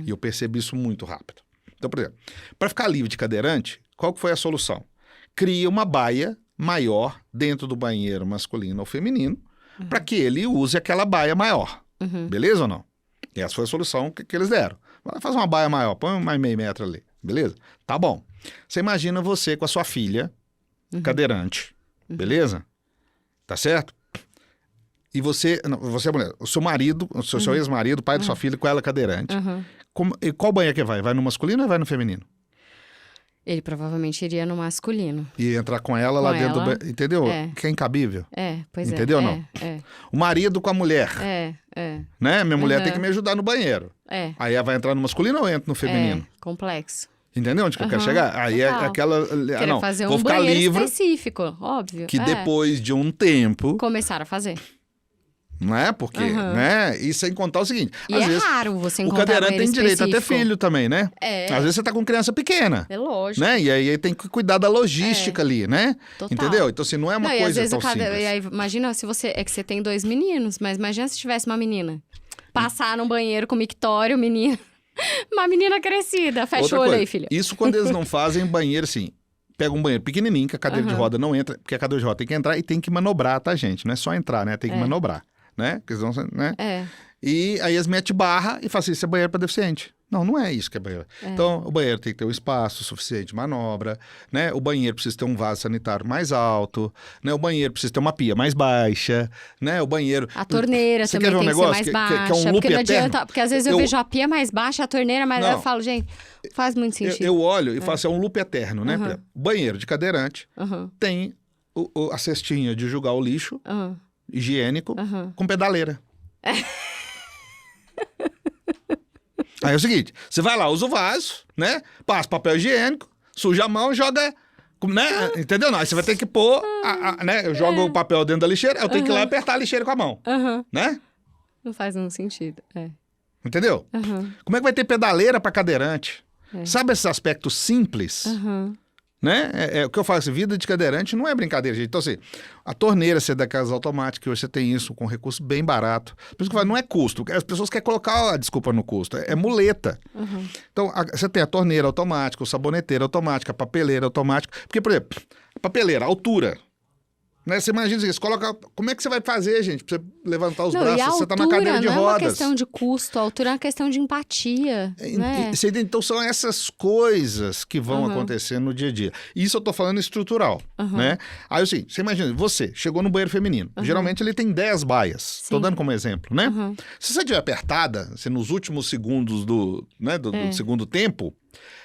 E eu percebi isso muito rápido. Então, por exemplo, para ficar livre de cadeirante, qual que foi a solução? Cria uma baia maior dentro do banheiro masculino ou feminino, para que ele use aquela baia maior. Beleza ou não? E essa foi a solução que eles deram. Faz uma baia maior, põe mais meio metro ali. Beleza? Tá bom. Você imagina você com a sua filha, cadeirante. Beleza? Tá certo? E você é mulher, o seu marido, o seu ex-marido, pai da sua filha, com ela cadeirante. E qual banheiro que vai? Vai no masculino ou vai no feminino? Ele provavelmente iria no masculino. E entrar com ela lá Com dentro ela, do... Entendeu? é. Que é incabível. Pois Entendeu é. ou não? É, O marido com a mulher, é. né? Minha mulher Uhum. tem que me ajudar no banheiro. É. Aí ela vai entrar no masculino ou entra no feminino? Complexo. Entendeu onde que eu quero Aham, chegar? Aí é total. aquela... Queria não, fazer vou um ficar banheiro livre, específico, óbvio. que depois de um tempo, Começaram a fazer. não é? Porque, Aham. né? E sem contar o seguinte, E às é vezes raro você o encontrar cadeirante banheiro tem direito a ter específico. filho também, né? É. Às vezes você tá com criança pequena. É lógico. Né? E aí tem que cuidar da logística ali, né? Total. Entendeu? Então, assim, não é uma Não, e às coisa vezes tão o cada... simples. e aí, imagina se você... É que você tem 2 meninos, mas imagina se tivesse uma menina. Passar num banheiro com mictório, menina... Uma menina crescida. Fecha Outra o olho coisa, aí, filha. isso quando eles não fazem banheiro, assim, pega um banheiro pequenininho, que a cadeira de Aham. roda não entra, porque a cadeira de roda tem que entrar e tem que manobrar, tá, gente? Não é só entrar, né? Tem que manobrar, né? Porque senão, né? É. E aí eles metem barra e falam assim, isso é banheiro para deficiente. Não, não é isso que é banheiro. Então, o banheiro tem que ter um espaço suficiente de manobra, né? O banheiro precisa ter um vaso sanitário mais alto, né? O banheiro precisa ter uma pia mais baixa, né? O banheiro... A torneira Você também quer ver um tem que ser negócio mais que baixa. é um loop porque não eterno? adianta... Porque às vezes eu vejo a pia mais baixa, a torneira mais... Não. Eu falo, gente, faz muito sentido. Eu olho e faço, é um loop eterno, né? Aham. Por exemplo, banheiro de cadeirante Aham, tem a cestinha de jogar o lixo aham, higiênico aham. com pedaleira. Aí é o seguinte, você vai lá, usa o vaso, né? Passa papel higiênico, suja a mão, joga, né? Entendeu? Não, aí você vai ter que pôr, né? Eu jogo o papel dentro da lixeira, eu tenho que ir lá e apertar a lixeira com a mão, Aham. né? Não faz nenhum sentido. É. Entendeu? Aham, Como é que vai ter pedaleira para cadeirante? Sabe esses aspectos simples? aham. Né? É o que eu falo, assim, vida de cadeirante não é brincadeira, gente. Então, assim, a torneira ser daquelas automáticas, que hoje você tem isso com recurso bem barato. Por isso que eu falo, não é custo. As pessoas querem colocar a desculpa no custo. É muleta. Então, você tem a torneira automática, o saboneteiro automático, a papeleira automática. Porque, por exemplo, a papeleira, a altura. Né? Você imagina isso, coloca... Como é que você vai fazer, gente, pra você levantar os Não, braços? e a Você tá na altura cadeira de não é rodas. uma questão de custo, a altura é uma questão de empatia, né? Então são essas coisas que vão acontecer no dia a dia. Isso eu tô falando estrutural, né? Aí assim, você imagina, você chegou no banheiro feminino. Geralmente ele tem 10 baias. Tô dando como exemplo, né? Se você estiver apertada, se nos últimos segundos do segundo tempo,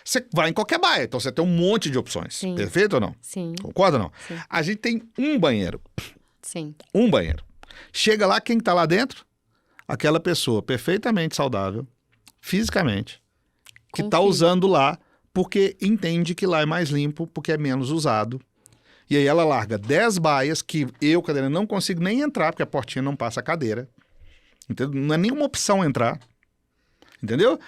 você vai em qualquer baia. Então você tem um monte de opções. Sim. Perfeito ou não? Sim, Concorda ou não? Sim. A gente tem um banheiro. sim. Um banheiro. Chega lá, quem tá lá dentro? Aquela pessoa perfeitamente saudável, fisicamente, que tá Confio. usando lá porque entende que lá é mais limpo, porque é menos usado. E aí ela larga 10 baias que eu, cadeira, não consigo nem entrar, porque a portinha não passa a cadeira. Entendeu? Não é nenhuma opção entrar. Entendeu?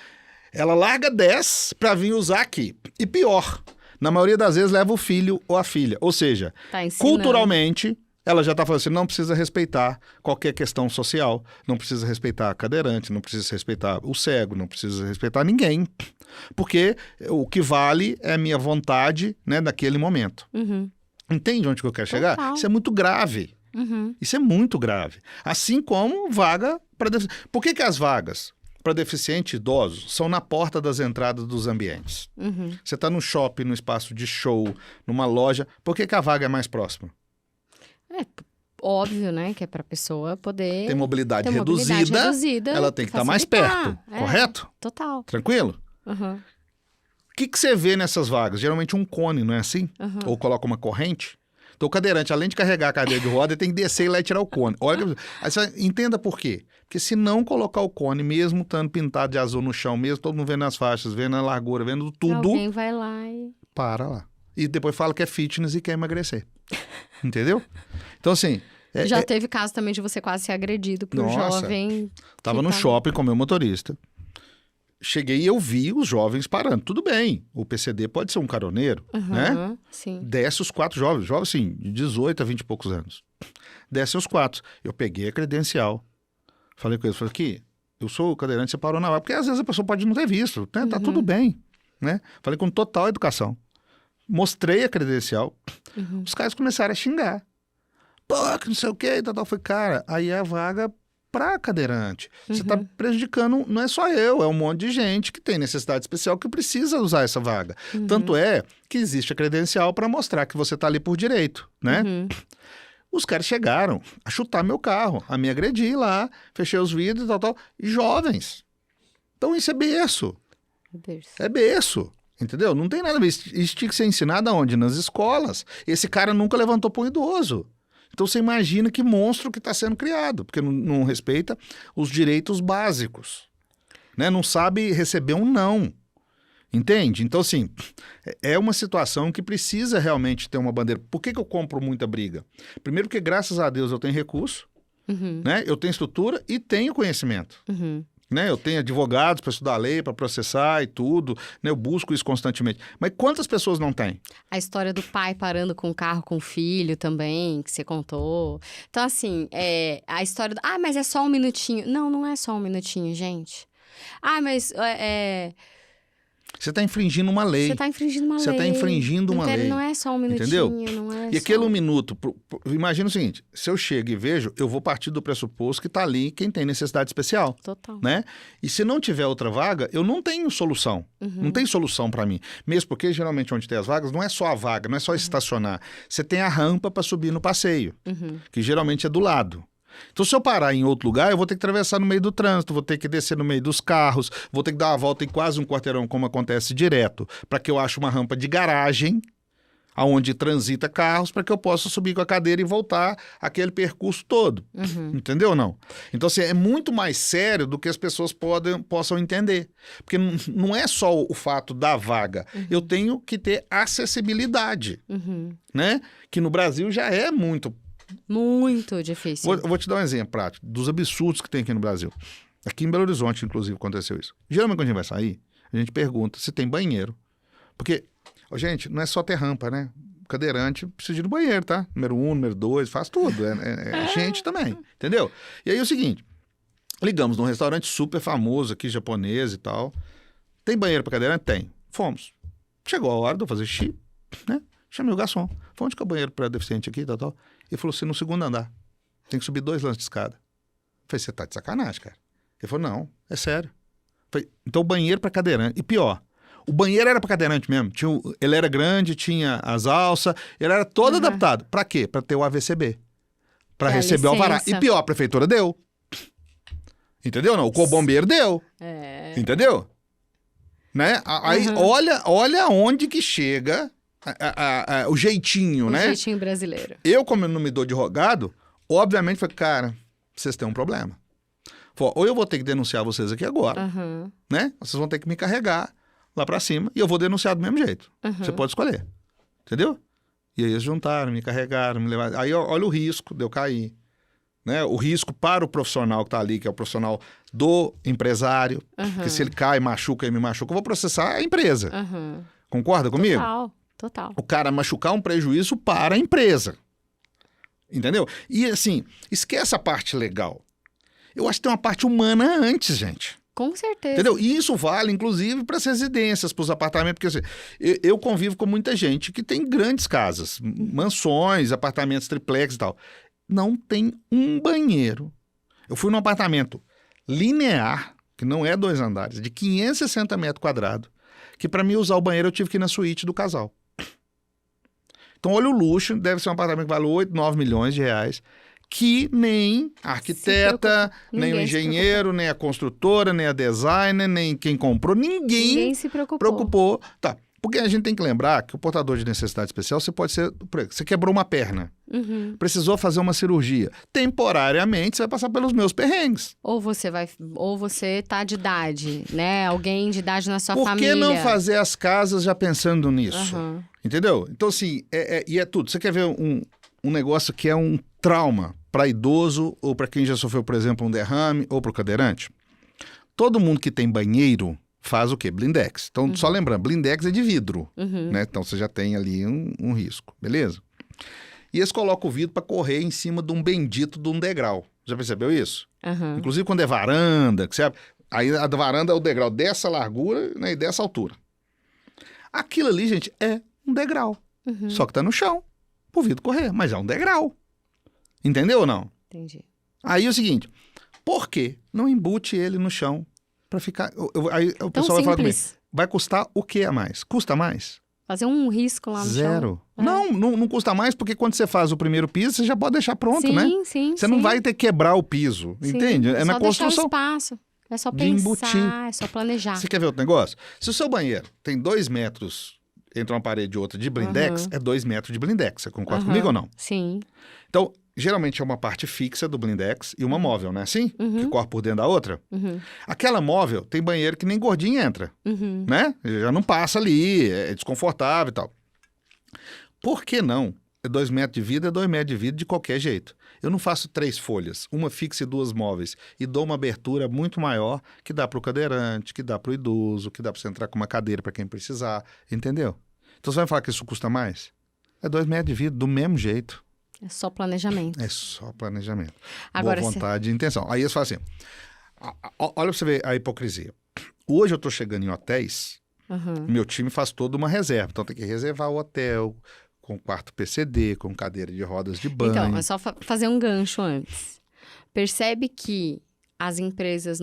Ela larga 10 para vir usar aqui. E pior, na maioria das vezes leva o filho ou a filha. Ou seja, Tá ensinando. culturalmente, ela já está falando assim, não precisa respeitar qualquer questão social, não precisa respeitar a cadeirante, não precisa respeitar o cego, não precisa respeitar ninguém. Porque o que vale é a minha vontade, né, naquele momento. Uhum, Entende onde que eu quero chegar? Total. Isso é muito grave. uhum. Isso é muito grave. Assim como vaga para deficiente. Por que as vagas para deficiente idosos são na porta das entradas dos ambientes? Uhum. Você está no shopping, no espaço de show, numa loja. Por que a vaga é mais próxima? Óbvio, né? Que é pra pessoa poder... Tem mobilidade, ter mobilidade reduzida, reduzida, ela tem que estar mais facilitar. perto, correto? Total. Tranquilo? Uhum. O que você vê nessas vagas? Geralmente um cone, não é assim? Ou coloca uma corrente. Então o cadeirante, além de carregar a cadeira de roda, ele tem que descer e lá e tirar o cone. Olha, aí você entenda por quê. Porque se não colocar o cone, mesmo estando pintado de azul no chão, mesmo todo mundo vendo as faixas, vendo a largura, vendo tudo, Alguém vai lá e... para lá. E depois fala que é fitness e quer emagrecer. Entendeu? Então assim... Já teve caso também de você quase ser agredido por um Nossa. jovem... Tava que no shopping com o meu motorista. Cheguei e eu vi os jovens parando. Tudo bem, o PCD pode ser um caroneiro, né? Aham, sim. Desce os 4 jovens, assim, de 18 a 20 e poucos anos. Desce os 4. Eu peguei a credencial. Falei com eles, falei, aqui, eu sou o cadeirante, você parou na hora. Porque às vezes a pessoa pode não ter visto, né? Tá tudo bem, né? Falei com total educação. Mostrei a credencial. Os caras começaram a xingar. Pô, que não sei o quê, e tal. Falei, cara, aí é a vaga para cadeirante. Você está prejudicando, não é só eu, é um monte de gente que tem necessidade especial que precisa usar essa vaga. Tanto é que existe a credencial para mostrar que você está ali por direito, né? Os caras chegaram a chutar meu carro, a me agredir lá, fechei os vidros e tal. Jovens. Então isso é berço. Meu Deus. É berço. Entendeu? Não tem nada a ver. Isso tinha que ser ensinado aonde? Nas escolas. Esse cara nunca levantou para um idoso. Então você imagina que monstro que está sendo criado, porque não respeita os direitos básicos. Né? Não sabe receber um não. Entende? Então, assim, é uma situação que precisa realmente ter uma bandeira. Por que eu compro muita briga? Primeiro porque, graças a Deus, eu tenho recurso, né? Eu tenho estrutura e tenho conhecimento. Né? Eu tenho advogados para estudar a lei, para processar e tudo. Né? Eu busco isso constantemente. Mas quantas pessoas não têm? A história do pai parando com o carro com o filho também, que você contou. Então, assim, a história do... Ah, mas é só um minutinho. Não, não é só um minutinho, gente. Ah, mas... Você está infringindo uma lei. Você está infringindo uma lei. Você está infringindo uma lei. Não é só um minutinho, entendeu? Não é e só... aquele 1 minuto, imagina o seguinte, se eu chego e vejo, eu vou partir do pressuposto que está ali quem tem necessidade especial. Total. Né? E se não tiver outra vaga, eu não tenho solução. Não tem solução para mim. Mesmo porque, geralmente, onde tem as vagas, não é só a vaga, não é só estacionar. Você tem a rampa para subir no passeio, que geralmente é do lado. Então, se eu parar em outro lugar, eu vou ter que atravessar no meio do trânsito, vou ter que descer no meio dos carros, vou ter que dar uma volta em quase um quarteirão, como acontece direto, para que eu ache uma rampa de garagem, aonde transita carros, para que eu possa subir com a cadeira e voltar aquele percurso todo. Entendeu ou não? Então, assim, é muito mais sério do que as pessoas possam entender. Porque não é só o fato da vaga. Eu tenho que ter acessibilidade, né? Que no Brasil já é muito difícil. Eu vou te dar um exemplo prático dos absurdos que tem aqui no Brasil. Aqui em Belo Horizonte, inclusive, aconteceu isso. Geralmente, quando a gente vai sair, a gente pergunta se tem banheiro. Porque, gente, não é só ter rampa, né? Cadeirante precisa ir no banheiro, tá? Número 1, número 2, faz tudo. É gente também, entendeu? E aí é o seguinte, ligamos num restaurante super famoso aqui, japonês e tal. Tem banheiro para cadeirante? Tem. Fomos. Chegou a hora de eu fazer xixi, né? Chamei o garçom. Falei, onde que é o banheiro para deficiente aqui, tal. Ele falou assim, no segundo andar. Tem que subir 2 lances de escada. Eu falei, você tá de sacanagem, cara. Ele falou, não, é sério. Eu falei, então o banheiro para cadeirante. E pior, o banheiro era para cadeirante mesmo. Ele era grande, tinha as alças, ele era todo adaptado. Para quê? Para ter o AVCB. Para receber o alvará. E pior, a prefeitura deu. Entendeu? Não, o cobombeiro deu. Entendeu? Né? Aí, olha onde que chega... o jeitinho, né? O jeitinho brasileiro. Eu, como eu não me dou de rogado, obviamente falei, cara, vocês têm um problema. Falei, ou eu vou ter que denunciar vocês aqui agora, né? Vocês vão ter que me carregar lá pra cima e eu vou denunciar do mesmo jeito. Você pode escolher. Entendeu? E aí eles juntaram, me carregaram, me levaram. Aí olha o risco de eu cair. Né? O risco para o profissional que tá ali, que é o profissional do empresário, que se ele cai, machuca e me machuca, eu vou processar a empresa. Concorda comigo? Total. O cara machucar um prejuízo para a empresa. Entendeu? E assim, esquece a parte legal. Eu acho que tem uma parte humana antes, gente. Com certeza. Entendeu? E isso vale, inclusive, para as residências, para os apartamentos. Porque assim, eu convivo com muita gente que tem grandes casas, mansões, apartamentos triplex e tal. Não tem um banheiro. Eu fui num apartamento linear, que não é 2 andares, de 560 metros quadrados, que para mim usar o banheiro eu tive que ir na suíte do casal. Então, olha o luxo, deve ser um apartamento que vale 8, 9 milhões de reais, que nem a arquiteta, nem o engenheiro, nem a construtora, nem a designer, nem quem comprou, ninguém se preocupou. Tá, porque a gente tem que lembrar que o portador de necessidade especial, você pode ser... Você quebrou uma perna, precisou fazer uma cirurgia. Temporariamente, você vai passar pelos meus perrengues. Ou você tá de idade, né? Alguém de idade na sua família. Por que não fazer as casas já pensando nisso? Entendeu? Então, assim, e é tudo. Você quer ver um negócio que é um trauma para idoso ou para quem já sofreu, por exemplo, um derrame ou para o cadeirante? Todo mundo que tem banheiro faz o quê? Blindex. Então, só lembrando, blindex é de vidro, né? Então, você já tem ali um risco, beleza? E eles colocam o vidro para correr em cima de um bendito de um degrau. Já percebeu isso? Inclusive, quando é varanda, que você... aí a varanda é o degrau dessa largura, né, e dessa altura. Aquilo ali, gente, é um degrau. Só que tá no chão, pro vidro correr, mas é um degrau. Entendeu ou não? Entendi. Aí é o seguinte, por que não embute ele no chão para ficar... Aí o Tão pessoal vai falar comigo, simples. vai custar o que a mais? Custa mais? Fazer um risco lá no chão. Zero. Não custa mais, porque quando você faz o primeiro piso, você já pode deixar pronto, né? Sim. Você não vai ter que quebrar o piso, entende? É só na construção. Deixar o espaço. É só de embutir. pensar, é só planejar. Você quer ver outro negócio? Se o seu banheiro tem 2 metros entre uma parede e outra de blindex, é 2 metros de blindex. Você concorda comigo ou não? Sim. Então, geralmente é uma parte fixa do blindex e uma móvel, não é assim? Que corre por dentro da outra. Aquela móvel tem banheiro que nem gordinho entra, né? Já não passa ali, é desconfortável e tal. Por que não? É 2 metros de vidro, é 2 metros de vidro de qualquer jeito. Eu não faço 3 folhas, uma fixa e 2 móveis, e dou uma abertura muito maior que dá para o cadeirante, que dá para o idoso, que dá para você entrar com uma cadeira para quem precisar, entendeu? Então você vai falar que isso custa mais? É 2 metros de vidro, do mesmo jeito. É só planejamento. É só planejamento. Agora, boa vontade e intenção. Aí eles falam assim, olha para você ver a hipocrisia. Hoje eu estou chegando em hotéis, meu time faz toda uma reserva, então tem que reservar o hotel com quarto PCD, com cadeira de rodas de banho. Então, é só fazer um gancho antes. Percebe que as empresas,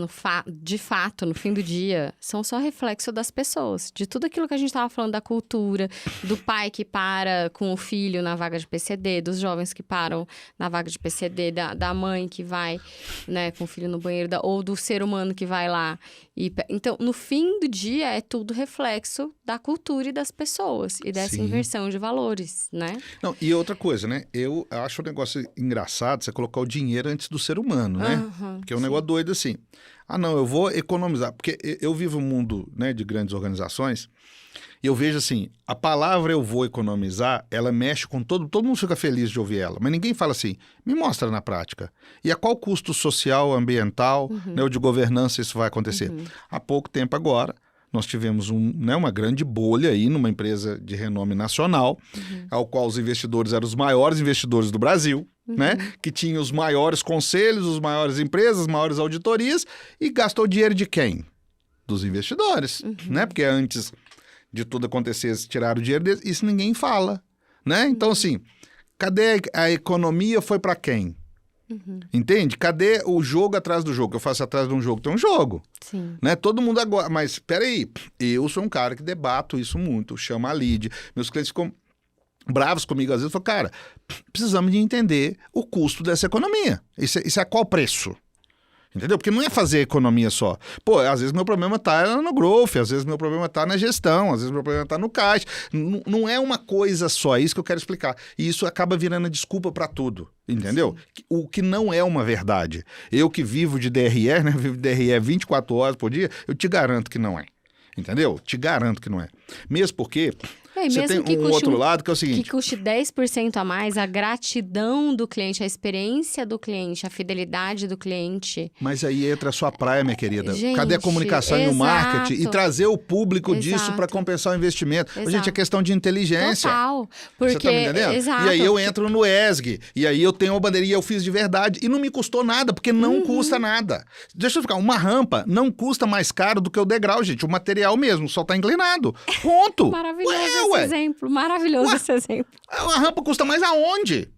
de fato, no fim do dia, são só reflexo das pessoas. De tudo aquilo que a gente estava falando da cultura, do pai que para com o filho na vaga de PCD, dos jovens que param na vaga de PCD, da mãe que vai, né, com o filho no banheiro, ou do ser humano que vai lá. Então, no fim do dia, é tudo reflexo da cultura e das pessoas. E dessa inversão de valores, né? Não, e outra coisa, né? Eu acho um negócio engraçado você colocar o dinheiro antes do ser humano, né? Porque é um negócio doido assim. Ah, não, eu vou economizar. Porque eu vivo um mundo, né, de grandes organizações e eu vejo assim, a palavra eu vou economizar, ela mexe com todo mundo fica feliz de ouvir ela, mas ninguém fala assim, me mostra na prática. E a qual custo social, ambiental, né, ou de governança isso vai acontecer? Há pouco tempo agora, nós tivemos uma grande bolha aí numa empresa de renome nacional, ao qual os investidores eram os maiores investidores do Brasil, né? Que tinha os maiores conselhos, as maiores empresas, as maiores auditorias, e gastou dinheiro de quem? Dos investidores, né? Porque antes de tudo acontecer, eles tiraram o dinheiro deles, isso ninguém fala, né? Então, assim, cadê a economia foi para quem? Entende? Cadê o jogo atrás do jogo? Eu faço atrás de um jogo, tem um jogo. Sim. Né? Todo mundo agora... Mas, peraí, eu sou um cara que debato isso muito, chama a lead. Meus clientes ficam bravos comigo às vezes, falam, cara, precisamos de entender o custo dessa economia. Isso é qual preço? Entendeu? Porque não é fazer economia só. Pô, às vezes meu problema tá no growth, às vezes meu problema tá na gestão, às vezes meu problema tá no caixa. Não é uma coisa só, é isso que eu quero explicar. E isso acaba virando desculpa para tudo, entendeu? O que não é uma verdade. Eu que vivo de DRE, né? Vivo de DRE 24 horas por dia, eu te garanto que não é. Entendeu? Te garanto que não é. Mesmo porque... Você tem um outro lado que é o seguinte... Que custe 10% a mais, a gratidão do cliente, a experiência do cliente, a fidelidade do cliente. Mas aí entra a sua praia, minha querida. Gente, cadê a comunicação e o marketing? E trazer o público disso para compensar o investimento. Gente, é questão de inteligência. Total. Porque... Você tá me entendendo? Exato. E aí eu entro no ESG. E aí eu tenho uma bandeirinha, eu fiz de verdade. E não me custou nada, porque não custa nada. Deixa eu ficar, uma rampa não custa mais caro do que o degrau, gente. O material mesmo, só tá inclinado. Ponto. Maravilhoso esse exemplo. Maravilhoso esse exemplo. A rampa custa mais aonde?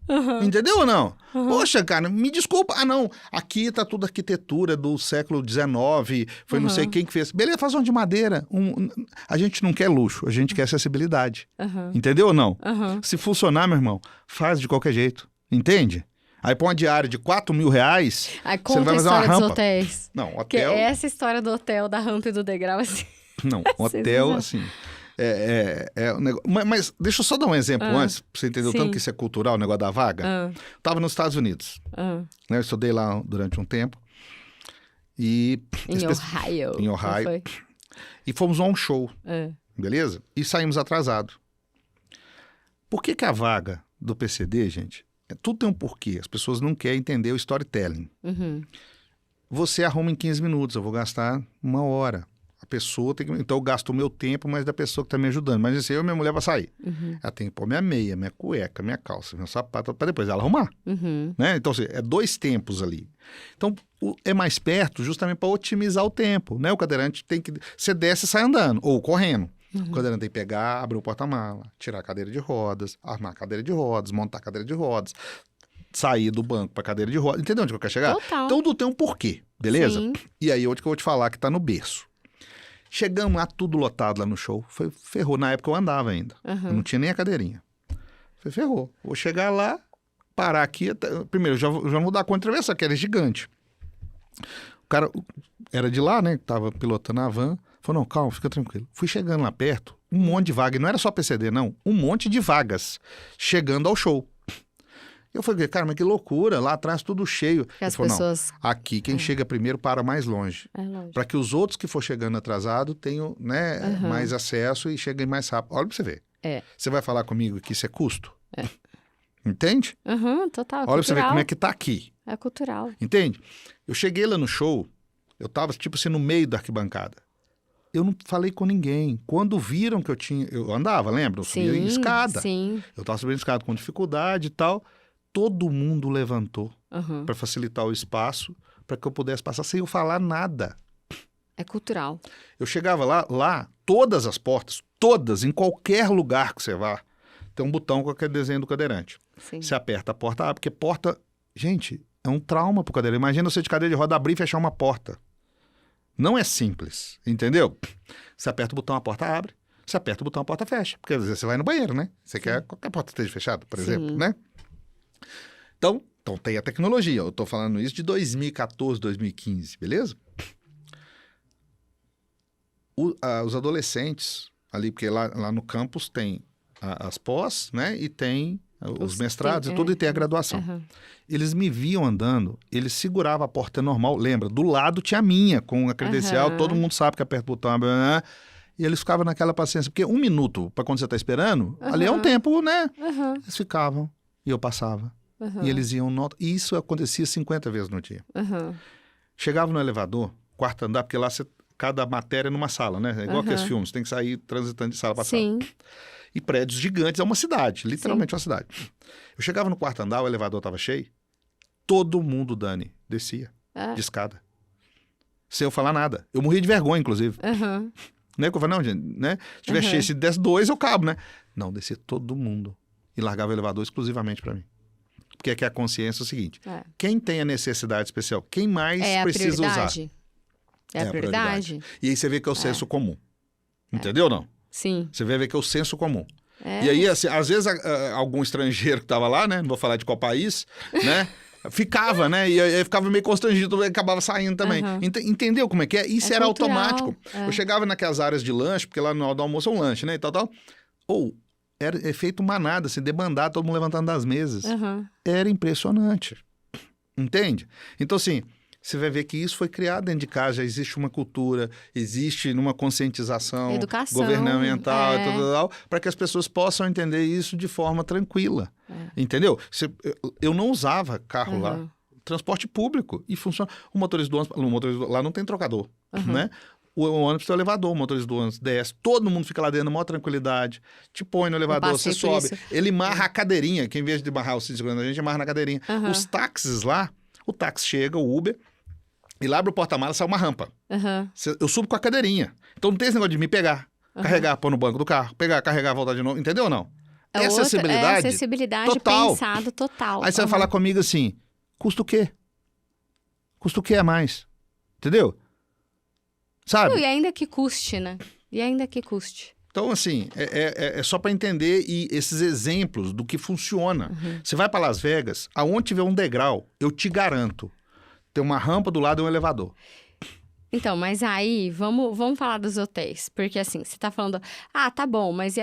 Entendeu ou não? Poxa, cara, me desculpa. Ah, não. Aqui tá tudo arquitetura do século XIX. Foi não sei quem que fez. Beleza, faz uma de madeira. A gente não quer luxo, a gente quer acessibilidade. Entendeu ou não? Se funcionar, meu irmão, faz de qualquer jeito. Entende? Aí põe uma diária de R$4.000, aí você não vai fazer uma rampa. Dos hotéis. Não, hotel... Que é essa história do hotel, da rampa e do degrau, assim. Não, hotel, assim... Mas deixa eu só dar um exemplo antes, pra você entender o tanto que isso é cultural, o negócio da vaga. Tava nos Estados Unidos. Né, eu estudei lá durante um tempo. E... Em Ohio. E fomos a um show, beleza? E saímos atrasados. Por que a vaga do PCD, gente, tudo tem um porquê. As pessoas não querem entender o storytelling. Você arruma em 15 minutos, eu vou gastar 1 hora. A pessoa tem que... Então eu gasto o meu tempo, mas da pessoa que está me ajudando. Mas assim, eu e minha mulher vai sair. Ela tem que pôr minha meia, minha cueca, minha calça, meu sapato, para depois ela arrumar. Né? Então, assim, é 2 tempos ali. Então, é mais perto justamente para otimizar o tempo. Né? O cadeirante tem que... Você desce e sai andando, ou correndo. O cadeirante tem que pegar, abrir o porta-mala, tirar a cadeira de rodas, armar a cadeira de rodas, montar a cadeira de rodas, sair do banco para a cadeira de rodas. Entendeu onde eu quero chegar? Total. Então, tudo tem um porquê, beleza? Sim. E aí, onde que eu vou te falar que está no berço. Chegamos lá, tudo lotado lá no show. Ferrou. Na época eu andava ainda. Eu não tinha nem a cadeirinha. Ferrou. Vou chegar lá, parar aqui. Primeiro, já não vou dar conta de atravessar, que era gigante. O cara era de lá, né? Que tava pilotando a van. Falou, não, calma, fica tranquilo. Fui chegando lá perto, um monte de vaga. E não era só PCD, não. Um monte de vagas chegando ao show. Eu falei, cara, mas que loucura. Lá atrás tudo cheio. Porque as Ele falou, pessoas... não, aqui quem chega primeiro para mais longe. É longe. Para que os outros que for chegando atrasado tenham, né, mais acesso e cheguem mais rápido. Olha pra você ver. Você vai falar comigo que isso é custo? Entende? Total. Olha pra você ver como é que tá aqui. É cultural. Entende? Eu cheguei lá no show, eu tava tipo assim no meio da arquibancada. Eu não falei com ninguém. Quando viram que eu andava, lembra? Eu subia em escada. Sim. Eu tava subindo escada com dificuldade e tal. Todo mundo levantou para facilitar o espaço, para que eu pudesse passar sem eu falar nada. É cultural. Eu chegava lá, todas as portas, todas, em qualquer lugar que você vá, tem um botão com aquele desenho do cadeirante. Sim. Você aperta a porta, abre, porque porta, gente, é um trauma pro cadeirante. Imagina você de cadeira de roda abrir e fechar uma porta. Não é simples, entendeu? Você aperta o botão, a porta abre. Você aperta o botão, a porta fecha. Porque às vezes você vai no banheiro, né? Você quer que qualquer porta esteja fechada, por exemplo, né? Então tem a tecnologia. Eu tô falando isso de 2014, 2015, beleza? Os adolescentes ali, porque lá no campus tem as pós, né? E tem os mestrados e tudo, e tem a graduação. Eles me viam andando, eles seguravam a porta normal, lembra? Do lado tinha a minha, com a credencial, todo mundo sabe que aperta o botão, e eles ficavam naquela paciência, porque 1 minuto, para quando você tá esperando, ali é um tempo, né? Eles ficavam, e eu passava, e eles iam, e isso acontecia 50 vezes no dia. Chegava no elevador, quarto andar, porque lá cada matéria é numa sala, né? É igual aqueles filmes, tem que sair transitando de sala para sala. E prédios gigantes, é uma cidade, literalmente uma cidade. Eu chegava no quarto andar, o elevador estava cheio, todo mundo, Dani, descia de escada. Sem eu falar nada. Eu morri de vergonha, inclusive. Né? Eu falei, não, gente, né? Se tiver cheio, se desse 2, eu cabo, né? Não, descia todo mundo e largava o elevador exclusivamente para mim. Porque aqui a consciência é o seguinte, quem tem a necessidade especial, quem mais precisa usar? É a prioridade. E aí você vê que é o senso comum. Entendeu ou não? Sim. Você vê que é o senso comum. E aí, assim, às vezes, algum estrangeiro que estava lá, né? Não vou falar de qual país, né? Ficava, né? E aí ficava meio constrangido e acabava saindo também. Entendeu como é que é? Isso era cultural, automático. Eu chegava naquelas áreas de lanche, porque lá no hora do almoço é um lanche, né? E tal. Ou era feito manada, assim, debandado, todo mundo levantando das mesas. Era impressionante. Entende? Então, assim, você vai ver que isso foi criado dentro de casa, já existe uma cultura, existe uma conscientização governamental e tal, para que as pessoas possam entender isso de forma tranquila. Entendeu? Eu não usava carro lá, transporte público, e funciona. O motorista do ônibus, lá não tem trocador, né? O ônibus tem o elevador, o motorista do ônibus desce, todo mundo fica lá dentro, maior tranquilidade, te põe no elevador, você sobe, ele marra a cadeirinha, que em vez de marrar o cinto de segurança, a gente marra na cadeirinha. Os táxis lá, o táxi chega, o Uber, e lá abre o porta-malas, sai uma rampa. Eu subo com a cadeirinha. Então não tem esse negócio de me pegar, carregar, pôr no banco do carro, pegar, carregar, voltar de novo. Entendeu ou não? Acessibilidade. Acessibilidade total. Pensado total. Aí você vai falar comigo assim, custa o quê? Custa o quê a mais? Entendeu? Sabe? Não, e ainda que custe, né? E ainda que custe. Então, assim, é só para entender e esses exemplos do que funciona. Você vai para Las Vegas, aonde tiver um degrau, eu te garanto, tem uma rampa do lado e um elevador. Então, mas aí, vamos falar dos hotéis. Porque assim, você tá falando, tá bom, mas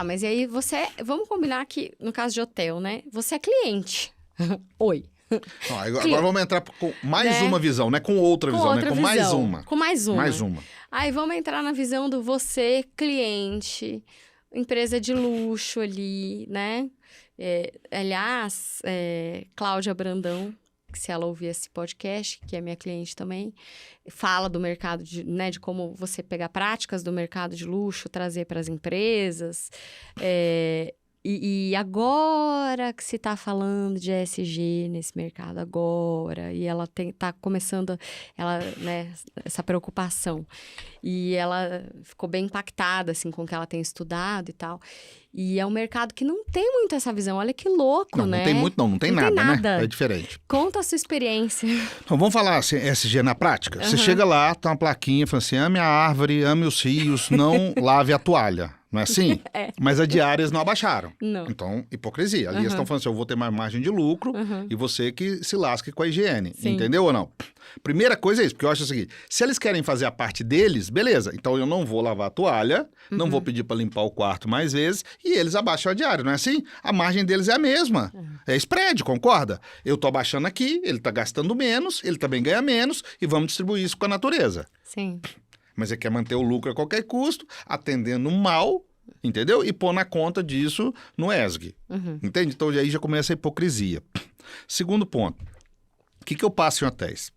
mas e aí você... Vamos combinar que, no caso de hotel, né? Você é cliente. Oi. Não, agora vamos entrar com mais uma visão, não é com outra visão, né? Com mais uma. Com mais uma. Mais uma. Aí vamos entrar na visão do você, cliente, empresa de luxo ali, né? Aliás, Cláudia Brandão, que se ela ouvir esse podcast, que é minha cliente também, fala do mercado, de como você pegar práticas do mercado de luxo, trazer para as empresas. E agora que se está falando de ESG nesse mercado, agora, e ela está começando né, essa preocupação. E ela ficou bem impactada assim, com o que ela tem estudado e tal. E é um mercado que não tem muito essa visão. Olha que louco, não, né? Não tem muito, não tem nada, né? É diferente. Conta a sua experiência. Então, vamos falar assim, ESG na prática? Você chega lá, tá uma plaquinha, fala assim, ame a árvore, ame os rios, não lave a toalha. Não é assim? Mas a diárias não abaixaram. Não. Então, hipocrisia. Ali eles estão falando assim, eu vou ter mais margem de lucro e você que se lasque com a higiene. Sim. Entendeu ou não? Primeira coisa é isso, porque eu acho o seguinte, se eles querem fazer a parte deles, beleza, então eu não vou lavar a toalha, não vou pedir para limpar o quarto mais vezes, e eles abaixam a diária, não é assim? A margem deles é a mesma, é spread, concorda? Eu tô abaixando aqui, ele tá gastando menos, ele também ganha menos, e vamos distribuir isso com a natureza. Sim. Mas você quer manter o lucro a qualquer custo, atendendo mal, entendeu? E pôr na conta disso no ESG, entende? Então aí já começa a hipocrisia. Segundo ponto, o que eu passo em hotéis?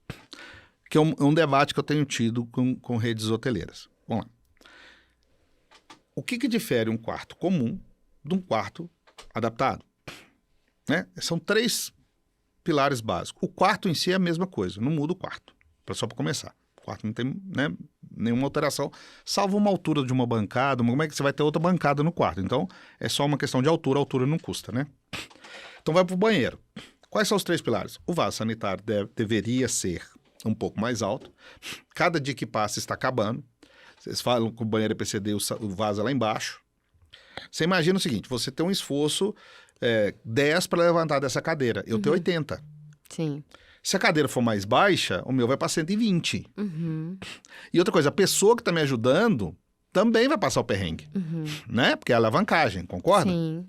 Que é um debate que eu tenho tido com redes hoteleiras. Vamos lá. O que difere um quarto comum de um quarto adaptado? Né? São 3 pilares básicos. O quarto em si é a mesma coisa, não muda o quarto, só para começar. O quarto não tem, né, nenhuma alteração, salvo uma altura de uma bancada. Como é que você vai ter outra bancada no quarto? Então, é só uma questão de altura, a altura não custa, né? Então, vai para o banheiro. Quais são os 3 pilares? O vaso sanitário deveria ser um pouco mais alto. Cada dia que passa está acabando. Vocês falam que o banheiro é PCD, o vaso é lá embaixo. Você imagina o seguinte, você tem um esforço 10 para levantar dessa cadeira. Eu tenho 80. Sim. Se a cadeira for mais baixa, o meu vai para 120. E outra coisa, a pessoa que está me ajudando também vai passar o perrengue. Né? Porque é a alavancagem, concorda? Sim.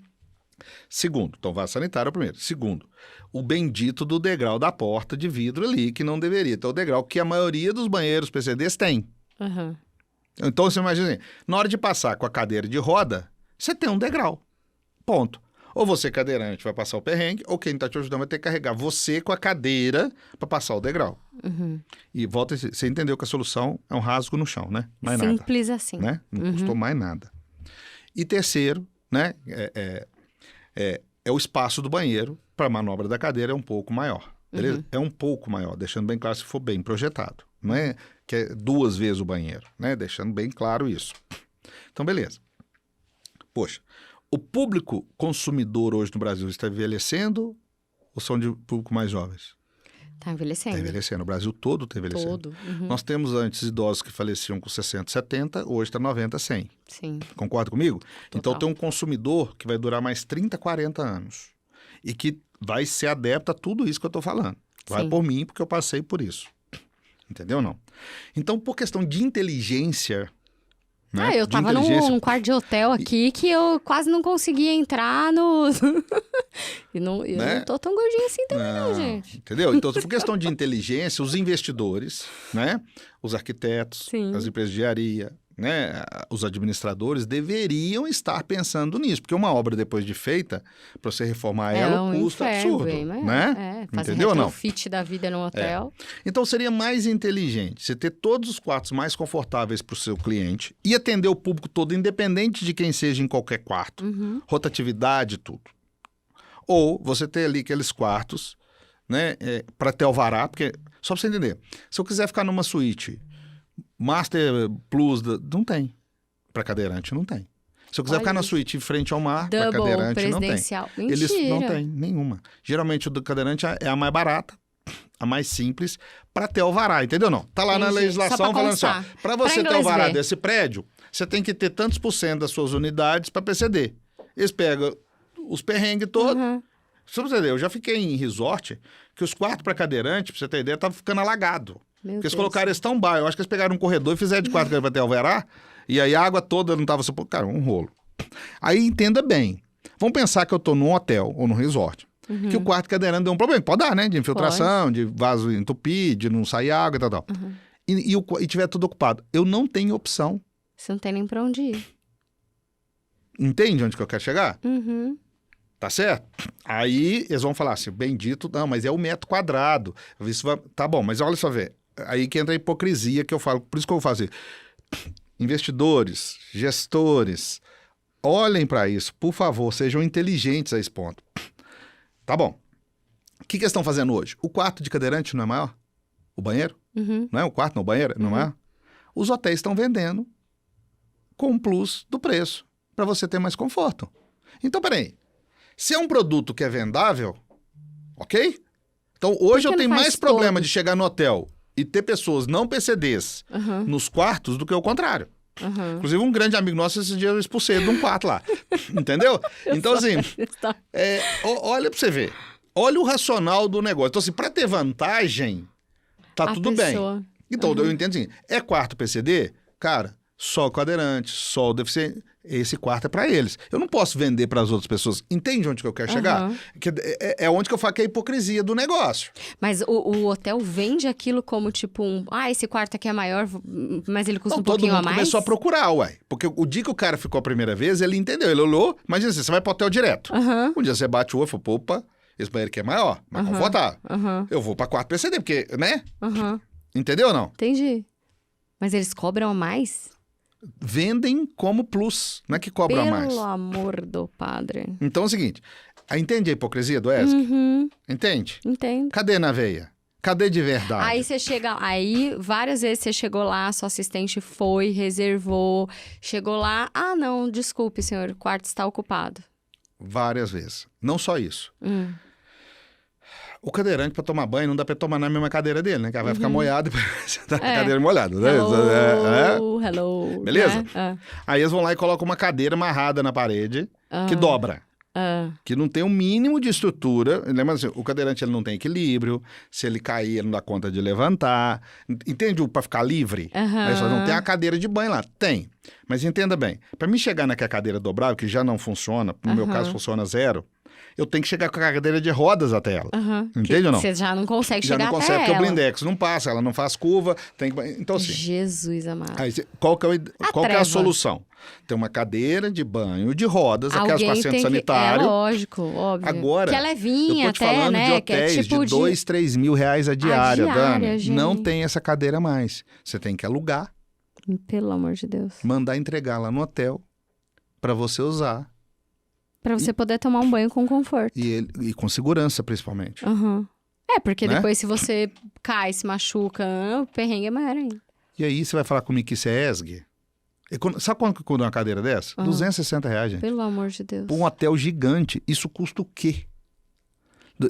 Segundo, então vaso sanitário é o primeiro. Segundo, o bendito do degrau da porta de vidro ali, que não deveria ter o degrau, que a maioria dos banheiros PCDs tem. Então você imagina assim, na hora de passar com a cadeira de roda, você tem um degrau. Ponto. Ou você, cadeirante, vai passar o perrengue, ou quem está te ajudando vai ter que carregar você com a cadeira para passar o degrau. E volta, você entendeu que a solução é um rasgo no chão, né? Mais nada. Simples assim. Né? Não custou mais nada. E terceiro, né? É o espaço do banheiro para a manobra da cadeira é um pouco maior. Beleza? É um pouco maior, deixando bem claro se for bem projetado. Não é que é 2 vezes o banheiro, né? Deixando bem claro isso. Então, beleza. Poxa, o público consumidor hoje no Brasil está envelhecendo ou são de público mais jovens? Está envelhecendo. Está envelhecendo. O Brasil todo está envelhecendo. Todo. Nós temos antes idosos que faleciam com 60, 70, hoje está 90, 100. Sim. Concorda comigo? Total. Então tem um consumidor que vai durar mais 30, 40 anos. E que vai ser adepto a tudo isso que eu estou falando. Vai Sim. por mim porque eu passei por isso. Entendeu ou não? Então, por questão de inteligência... Né? Eu de tava inteligência, num quarto de hotel aqui que eu quase não conseguia entrar no... eu não tô tão gordinha assim também não, gente. Entendeu? Então, por questão de inteligência, os investidores, né? Os arquitetos, Sim. as empresas de engenharia, né? Os administradores deveriam estar pensando nisso, porque uma obra depois de feita, para você reformar ela, o custo é absurdo, né? Fazer Entendeu ou não? retrofit da vida no hotel. Então, seria mais inteligente você ter todos os quartos mais confortáveis para o seu cliente e atender o público todo, independente de quem seja em qualquer quarto. Rotatividade, tudo. Ou você ter ali aqueles quartos, né, para ter alvará, porque, só para você entender, se eu quiser ficar numa suíte, Master Plus, não tem. Para cadeirante, não tem. Se eu quiser ficar na suíte em frente ao mar, para cadeirante, não tem. Mentira. Eles não têm nenhuma. Geralmente, o do cadeirante é a mais barata, a mais simples, para ter alvará, entendeu? Não. Tá lá na legislação falando assim, para você ter alvará desse prédio, você tem que ter tantos % das suas unidades para PCD. Eles pegam os perrengues todos. Só pra você entender, eu já fiquei em resort que os quartos para cadeirante, pra você ter ideia, estavam ficando alagados. Porque eles colocaram eles tão baixo. Eu acho que eles pegaram um corredor e fizeram de quarto para ter alvará, e aí a água toda não estava... Cara, um rolo. Aí entenda bem. Vamos pensar que eu estou num hotel ou num resort, que o quarto cadeirante deu um problema. Pode dar, né? De infiltração, de vaso entupir, de não sair água e tal. E tiver tudo ocupado. Eu não tenho opção. Você não tem nem para onde ir. Entende onde que eu quero chegar? Tá certo? Aí eles vão falar assim, bendito, não, mas é o metro quadrado. Isso vai... Tá bom, mas olha só, ver. Aí que entra a hipocrisia que eu falo. Por isso que eu vou fazer. Investidores, gestores, olhem para isso, por favor, sejam inteligentes a esse ponto. Tá bom. O que eles estão fazendo hoje? O quarto de cadeirante não é maior? O banheiro? Não é o quarto, não, o banheiro? Não é? Os hotéis estão vendendo com um plus do preço, para você ter mais conforto. Então, peraí. Se é um produto que é vendável, ok? Então, hoje eu tenho mais problema de chegar no hotel e ter pessoas não PCDs nos quartos do que o contrário. Inclusive, um grande amigo nosso, esse dia eu expulsei de um quarto lá. Entendeu? Então, assim, olha pra você ver. Olha o racional do negócio. Então, assim, para ter vantagem, tá a tudo pessoa. bem. Então, eu entendo assim, é quarto PCD? Cara, só o cadeirante, só o deficiente, esse quarto é para eles. Eu não posso vender para as outras pessoas. Entende onde que eu quero chegar? Que é onde que eu falo que é a hipocrisia do negócio. Mas o hotel vende aquilo como tipo esse quarto aqui é maior, mas ele custa um pouquinho a mais? Todo mundo começou a procurar, uai. Porque o dia que o cara ficou a primeira vez, ele entendeu, ele olhou, imagina assim, você vai pro hotel direto. Um dia você bate o olho e fala, opa, esse banheiro aqui é maior, mais confortável. Eu vou pra quarto PCD, porque, né? Entendeu ou não? Entendi. Mas eles cobram a mais? Vendem como plus, não é que cobram a mais. Pelo amor do padre. Então é o seguinte, entende a hipocrisia do ESC? Entende? Entendo. Cadê na veia? Cadê de verdade? Aí você chega, várias vezes você chegou lá, sua assistente foi, reservou, chegou lá, não, desculpe senhor, o quarto está ocupado. Várias vezes. Não só isso. O cadeirante, para tomar banho, não dá para tomar na mesma cadeira dele, né? Que vai ficar molhado e você tá com a cadeira molhada. Né? Hello. Beleza? Né? Aí eles vão lá e colocam uma cadeira amarrada na parede que dobra. Que não tem um mínimo de estrutura. Lembra assim, o cadeirante ele não tem equilíbrio. Se ele cair, ele não dá conta de levantar. Entende? Para ficar livre. Aí só não tem a cadeira de banho lá. Tem. Mas entenda bem. Para mim chegar naquela cadeira dobrável, que já não funciona, no meu caso funciona 0, eu tenho que chegar com a cadeira de rodas até ela. Entende ou não? Você já não consegue chegar até ela. Já não consegue, porque o blindex não passa, ela não faz curva. Então assim... Jesus amado. Aí, qual que é a solução? Tem uma cadeira de banho de rodas, aquelas com assento sanitário. É lógico, óbvio. Agora, que é levinha eu tô te falando até, de né? hotéis que é tipo de 2, 3 mil reais a diária, Dani. gente. Não tem essa cadeira mais. Você tem que alugar. Pelo amor de Deus. Mandar entregar lá no hotel para você usar. Pra você poder tomar um banho com conforto. E com segurança, principalmente. Porque depois se você cai, se machuca, o perrengue é maior ainda. E aí você vai falar comigo que isso é ESG? Sabe quanto que custa uma cadeira dessa? 260 reais, gente. Pelo amor de Deus. Pra um hotel gigante, isso custa o quê?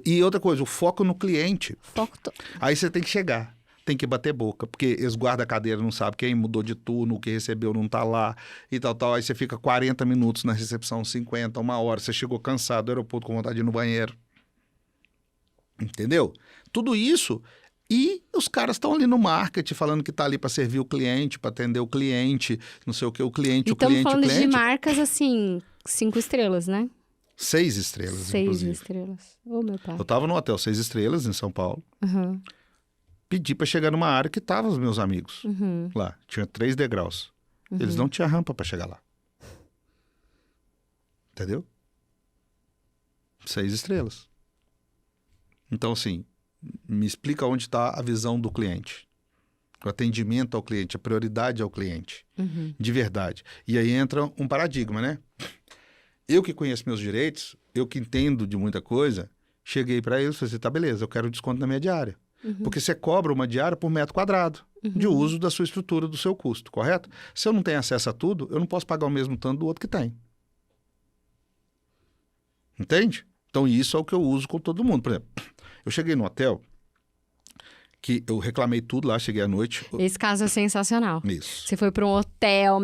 E outra coisa, o foco no cliente. Aí você tem que chegar. Tem que bater boca, porque eles guardam a cadeira, não sabe quem mudou de turno, o que recebeu não tá lá e tal. Aí você fica 40 minutos na recepção, 50, 1 hora. Você chegou cansado do aeroporto com vontade de ir no banheiro. Entendeu? Tudo isso. E os caras estão ali no marketing falando que tá ali para servir o cliente, para atender o cliente, não sei o que, o cliente, o cliente, o cliente. Estamos falando de marcas assim, 5 estrelas, né? 6 estrelas, 6 inclusive. estrelas. Ô, meu pai. Eu tava no hotel 6 estrelas em São Paulo. Pedi para chegar numa área que estavam os meus amigos lá. Tinha 3 degraus. Eles não tinham rampa para chegar lá. Entendeu? 6 estrelas. Então, assim, me explica onde está a visão do cliente. O atendimento ao cliente, a prioridade ao cliente. De verdade. E aí entra um paradigma, né? Eu que conheço meus direitos, eu que entendo de muita coisa, cheguei para eles e falei assim, tá, beleza, eu quero desconto na minha diária. Porque você cobra uma diária por metro quadrado de uso da sua estrutura, do seu custo, correto? Se eu não tenho acesso a tudo, eu não posso pagar o mesmo tanto do outro que tem. Entende? Então isso é o que eu uso com todo mundo. Por exemplo, eu cheguei no hotel, que eu reclamei tudo lá, cheguei à noite. Esse caso é sensacional. Isso. Você foi para um hotel,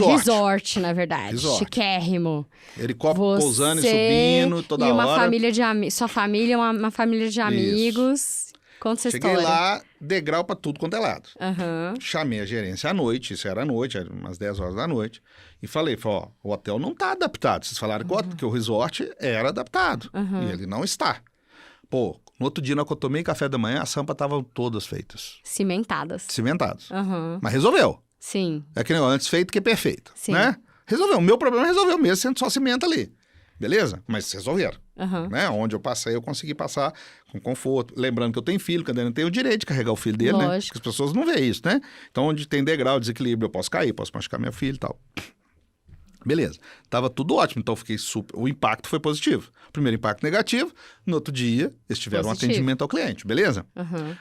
resort, na verdade. Chiquérrimo. Helicóptero pousando e subindo toda hora. E uma família de amigos. Sua família, uma família de amigos. Conta essa história. Cheguei lá, degrau pra tudo quanto é lado. Chamei a gerência à noite, isso era à noite, era umas 10 horas da noite, e falei, ó, o hotel não tá adaptado. Vocês falaram que o resort era adaptado, e ele não está. Pô, no outro dia, na hora que eu tomei café da manhã, as rampas estavam todas feitas. Cimentadas. Mas resolveu. Sim. É que negócio, antes feito que perfeito, Sim. né? Resolveu. O meu problema resolveu mesmo, sendo só cimento ali. Beleza? Mas resolveram. Né? Onde eu passei, eu consegui passar com conforto. Lembrando que eu tenho filho, que eu tenho o direito de carregar o filho dele, né? Porque as pessoas não veem isso, né? Então, onde tem degrau, desequilíbrio, eu posso cair, posso machucar meu filho e tal. Beleza. Tava tudo ótimo, então fiquei super... O impacto foi positivo. Primeiro impacto negativo, no outro dia, eles tiveram um atendimento ao cliente, beleza?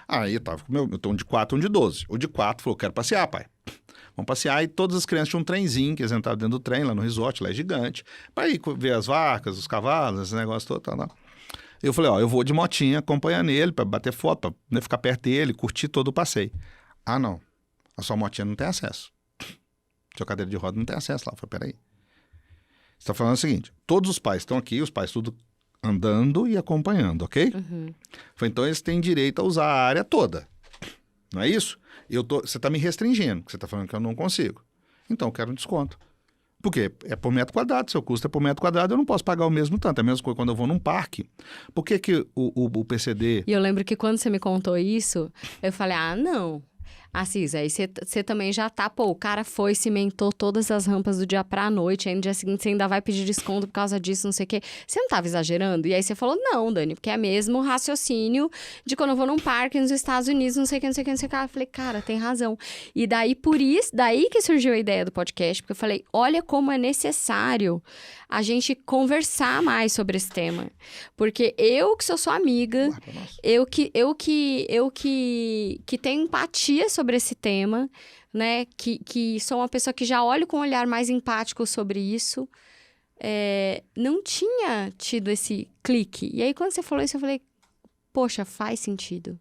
Aí eu tava com eu tenho um de 4 e um de 12. O de 4 falou, quero passear, pai. Vamos passear, e todas as crianças tinham um trenzinho, que eles entravam dentro do trem, lá no resort, lá é gigante, para ir ver as vacas, os cavalos, esse negócio todo, tal. Eu falei, eu vou de motinha, acompanhando ele, para bater foto, para ficar perto dele, curtir todo o passeio. Ah, não, a sua motinha não tem acesso. Sua cadeira de roda não tem acesso lá. Eu falei, peraí. Você está falando o seguinte, todos os pais estão aqui, os pais tudo andando e acompanhando, ok? Falei, então eles têm direito a usar a área toda. Não é isso? Você está me restringindo, você está falando que eu não consigo. Então, eu quero um desconto. Por quê? É por metro quadrado, seu custo é por metro quadrado, eu não posso pagar o mesmo tanto. É a mesma coisa quando eu vou num parque. Por que que o PCD... E eu lembro que quando você me contou isso, eu falei, não... Assis, aí você também já tá, o cara foi, cimentou todas as rampas do dia pra noite, aí no dia seguinte você ainda vai pedir desconto por causa disso, não sei o quê. Você não tava exagerando? E aí você falou, não, Dani, porque é mesmo o raciocínio de quando eu vou num parque nos Estados Unidos, não sei o que, não sei o que, não sei o que. Eu falei, cara, tem razão. E daí, por isso, daí que surgiu a ideia do podcast, porque eu falei, olha como é necessário a gente conversar mais sobre esse tema. Porque eu, que sou sua amiga, eu que tenho empatia sobre esse tema, né? Que sou uma pessoa que já olho com um olhar mais empático sobre isso. Não tinha tido esse clique. E aí, quando você falou isso, eu falei, poxa, faz sentido.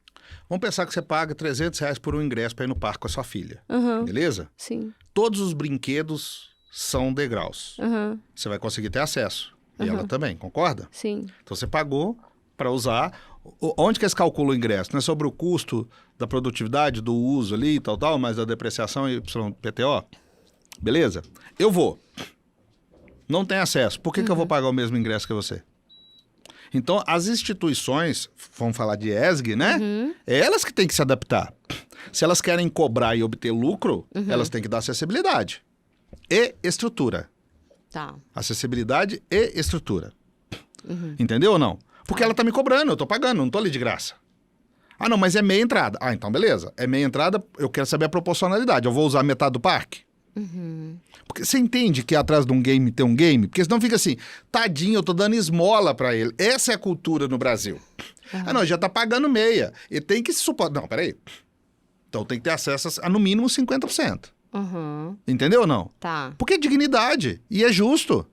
Vamos pensar que você paga R$300 por um ingresso para ir no parque com a sua filha. Beleza? Sim. Todos os brinquedos são degraus. Você vai conseguir ter acesso. E ela também, concorda? Sim. Então, você pagou para usar. Onde que eles calculam o ingresso? Não é sobre o custo da produtividade, do uso ali e tal, mas da depreciação e YPTO? Beleza? Eu vou. Não tem acesso. Por que que eu vou pagar o mesmo ingresso que você? Então, as instituições, vamos falar de ESG, né? É elas que têm que se adaptar. Se elas querem cobrar e obter lucro, elas têm que dar acessibilidade e estrutura. Tá. Acessibilidade e estrutura. Entendeu ou não? Porque ela tá me cobrando, eu tô pagando, não tô ali de graça. Ah, não, mas é meia entrada. Ah, então beleza. É meia entrada, eu quero saber a proporcionalidade. Eu vou usar metade do parque? Porque você entende que atrás de um game tem um game? Porque senão fica assim, tadinho, eu tô dando esmola pra ele. Essa é a cultura no Brasil. Ah, não, já tá pagando meia. E tem que se suportar. Não, peraí. Então tem que ter acesso a no mínimo 50%. Entendeu ou não? Tá. Porque é dignidade. E é justo.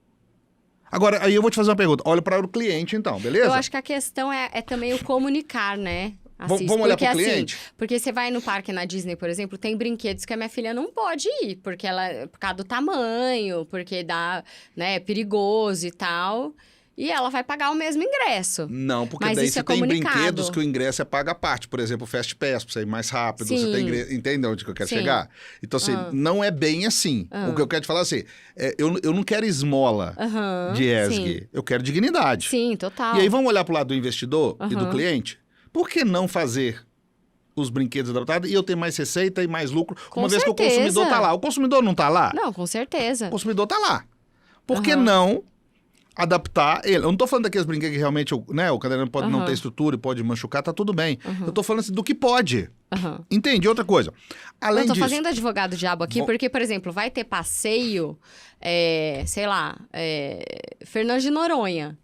Agora, aí eu vou te fazer uma pergunta. Olha para o cliente, então, beleza? Eu acho que a questão é também o comunicar, né? Assis, vamos olhar para o assim, cliente? Porque você vai no parque na Disney, por exemplo, tem brinquedos que a minha filha não pode ir, porque por causa do tamanho, porque é perigoso e tal. E ela vai pagar o mesmo ingresso. Não, porque Mas daí isso você é tem comunicado. brinquedos que o ingresso é paga à parte. Por exemplo, o Fast Pass, para você ir mais rápido. Sim. Você tem entende onde que eu quero Sim. chegar? Então, assim, não é bem assim. O que eu quero te falar assim, eu não quero esmola de ESG. Sim. Eu quero dignidade. Sim, total. E aí, vamos olhar para o lado do investidor e do cliente? Por que não fazer os brinquedos adaptados e eu ter mais receita e mais lucro, Com vez que o certeza. consumidor está lá? O consumidor não está lá? Não, com certeza. O consumidor está lá. Por que não adaptar ele? Eu não estou falando daqueles brinquedos que realmente o cadeirante pode não ter estrutura e pode machucar, tá tudo bem. Eu estou falando assim, do que pode. Entende? Outra coisa. Além Eu tô disso... fazendo advogado diabo aqui, porque, por exemplo, vai ter passeio, sei lá, Fernando de Noronha,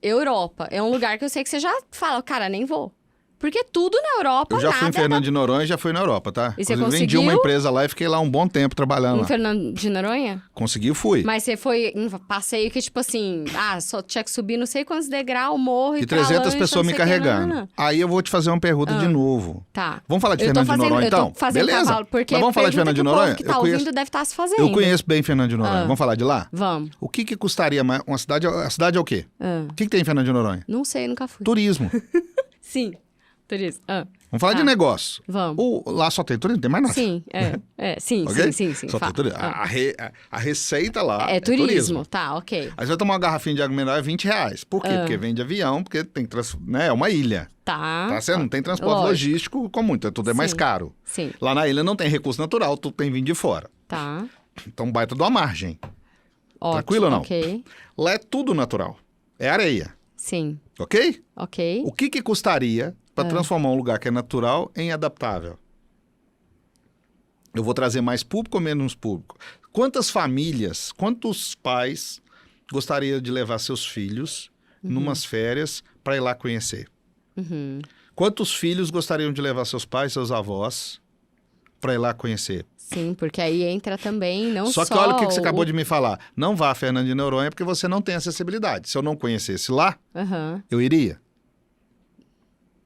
Europa. É um lugar que eu sei que você já fala, cara, nem vou. Porque tudo na Europa, Eu já nada fui em Fernando de Noronha e já fui na Europa, tá? E você Inclusive, vendi conseguiu? uma empresa lá e fiquei lá um bom tempo trabalhando em lá. Fernando de Noronha? Consegui, fui. Mas você foi em passeio que, tipo assim, só tinha que subir não sei quantos degraus, morro E pra 300 lancha, pessoas não me sei o que, carregando. nanana. Aí eu vou te fazer uma pergunta de novo. Tá. Vamos falar de Eu tô Fernando de Noronha, eu então? tô fazendo Beleza. cavalo, porque Mas vamos falar de pergunta Fernando de que o Noronha? povo que tá ouvindo deve estar se fazendo. Eu conheço bem Fernando de Noronha. Vamos falar de lá? Vamos. O que custaria mais? Uma cidade... A cidade é o quê? O que tem em Fernando de Noronha? Não sei, nunca fui. Turismo. Sim, turismo. Vamos falar de negócio. Vamos. Lá só tem turismo, não tem mais nada. Sim, sim, Ok? sim. Só tem turismo. A receita lá É turismo, tá, ok. Aí você vai tomar uma garrafinha de água mineral é R$20. Por quê? Porque vem de avião, porque tem que é uma ilha. Tá. Certo? Não tem transporte logístico comum, então tudo é mais caro. Sim. Lá na ilha não tem recurso natural, tudo tem vindo de fora. Tá. Então baita de uma margem. Ótimo, Tranquilo ou não? ok. Lá é tudo natural. É areia. Sim, Ok? ok. O que custaria para transformar um lugar que é natural em adaptável? Eu vou trazer mais público ou menos público? Quantas famílias, quantos pais gostariam de levar seus filhos numas férias para ir lá conhecer? Quantos filhos gostariam de levar seus pais, seus avós para ir lá conhecer? Sim, porque aí entra também não só... Só que olha o que você acabou de me falar. Não vá a Fernando de Noronha porque você não tem acessibilidade. Se eu não conhecesse lá, eu iria?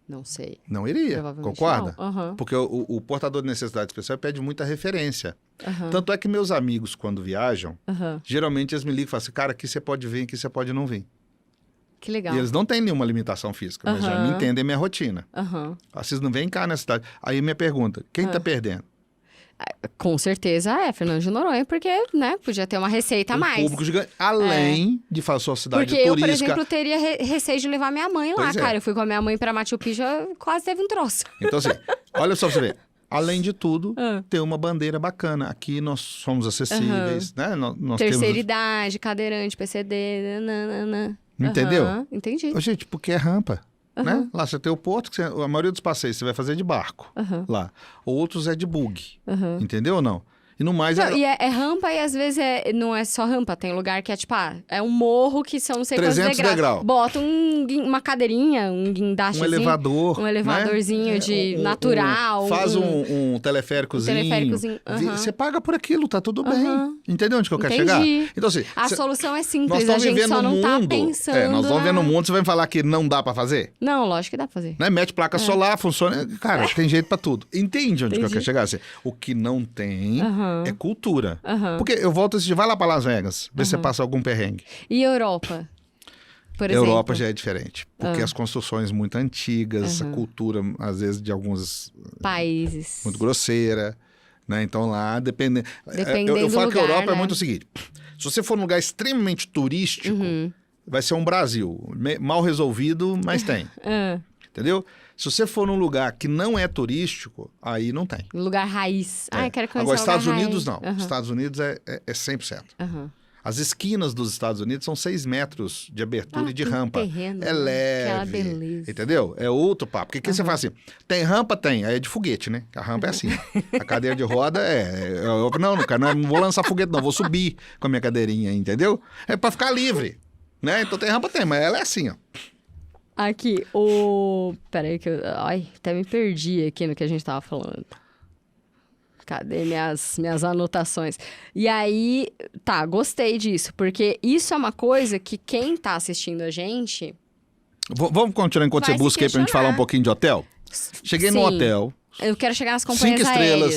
Não sei. Não iria, Provavelmente concorda? não. Porque o portador de necessidade especial pede muita referência. Tanto é que meus amigos, quando viajam, geralmente eles me ligam e falam assim, cara, aqui você pode vir, aqui você pode não vir. Que legal. E eles não têm nenhuma limitação física, mas já me entendem minha rotina. Vocês não vêm cá nessa cidade. Aí minha pergunta, quem tá perdendo? Com certeza Fernando de Noronha, porque, né, podia ter uma receita a mais. Público gigante, além de fazer sua cidade porque turística. Porque eu, por exemplo, teria receio de levar minha mãe lá, cara. Eu fui com a minha mãe pra Machu Picchu, quase teve um troço. Então, assim, olha só pra você ver. Além de tudo, tem uma bandeira bacana. Aqui nós somos acessíveis, né? Nós Terceira temos... idade, cadeirante, PCD, nananana. Entendeu? Entendi. Gente, porque é rampa. Né? Lá você tem o porto, que a maioria dos passeios você vai fazer de barco lá. Outros é de bug. Entendeu ou não? E no mais... Não, e é rampa e às vezes não é só rampa. Tem lugar que é tipo, é um morro que são não sei quantos 300 degraus. Bota uma cadeirinha, um guindastezinho. Um elevador. Um elevadorzinho, né? De natural. Faz um teleféricozinho. Você paga por aquilo, tá tudo bem. Entendeu onde que eu quero chegar? Então, assim... A solução é simples, a gente só não tá pensando... nós estamos vivendo um mundo, você vai me falar que não dá pra fazer? Não, lógico que dá pra fazer. Né? Mete placa solar, funciona... Cara, tem jeito pra tudo. Entende onde que eu quero chegar? Assim, o que não tem... é cultura. Porque eu volto esse dia, vai lá pra Las Vegas, ver se você passa algum perrengue. E Europa, por exemplo? Europa já é diferente. Porque as construções muito antigas, a cultura, às vezes, de alguns... países. Muito grosseira, né? Então lá, dependendo eu falo do que a lugar, Europa né? é muito o seguinte, se você for num lugar extremamente turístico, vai ser um Brasil. Mal resolvido, mas tem. Entendeu? Se você for num lugar que não é turístico, aí não tem. Lugar raiz. Quero conhecer Agora, Estados lugar Unidos raiz. não. Estados Unidos é 100%. As esquinas dos Estados Unidos são 6 metros de abertura e de rampa. Terreno, é leve. Aquela beleza. Entendeu? É outro papo. Porque aqui você fala assim, tem rampa? Tem. Aí é de foguete, né? A rampa é assim. A cadeira de roda não, cara, não vou lançar foguete não, vou subir com a minha cadeirinha, entendeu? É pra ficar livre. Né? Então tem rampa? Tem, mas ela é assim, ó. Aqui, Peraí que eu... Ai, até me perdi aqui no que a gente tava falando. Cadê minhas anotações? E aí, tá, gostei disso. Porque isso é uma coisa que quem tá assistindo a gente... Vamos continuar enquanto você busca aí pra gente falar um pouquinho de hotel? Cheguei no hotel... Eu quero chegar nas companhias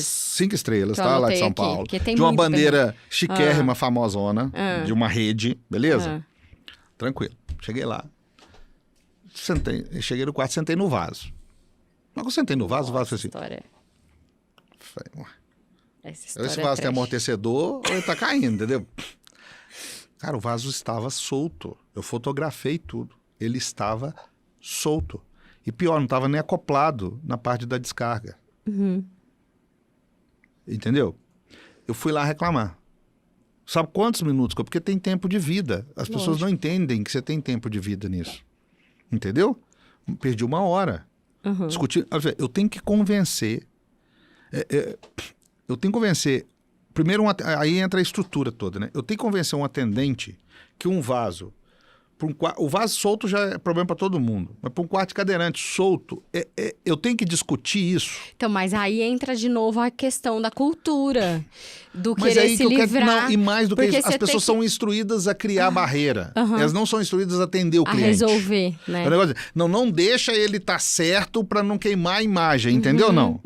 5 estrelas, tá? Lá de São Paulo. De uma bandeira chiquérrima, famosona, de uma rede, beleza? Tranquilo. Cheguei lá. Cheguei no quarto, sentei no vaso. Mas quando eu sentei no vaso, o vaso foi assim. Esse vaso tem amortecedor ou ele tá caindo, entendeu? Cara, o vaso estava solto. Eu fotografei tudo. Ele estava solto. E pior, não estava nem acoplado na parte da descarga. Entendeu? Eu fui lá reclamar. Sabe quantos minutos? Porque tem tempo de vida. As pessoas não entendem que você tem tempo de vida nisso. Entendeu? Perdi 1 hora. Discutir. Eu tenho que convencer. Eu tenho que convencer. Primeiro, aí entra a estrutura toda, né? Eu tenho que convencer um atendente que um vaso. O vaso solto já é problema para todo mundo. Mas para um quarto de cadeirante solto, eu tenho que discutir isso. Então, mas aí entra de novo a questão da cultura, do mas querer se livrar. E mais do que isso, as pessoas são instruídas a criar barreira. Elas não são instruídas a atender o cliente. A resolver, né? O negócio, não deixa ele estar certo para não queimar a imagem, entendeu? Não.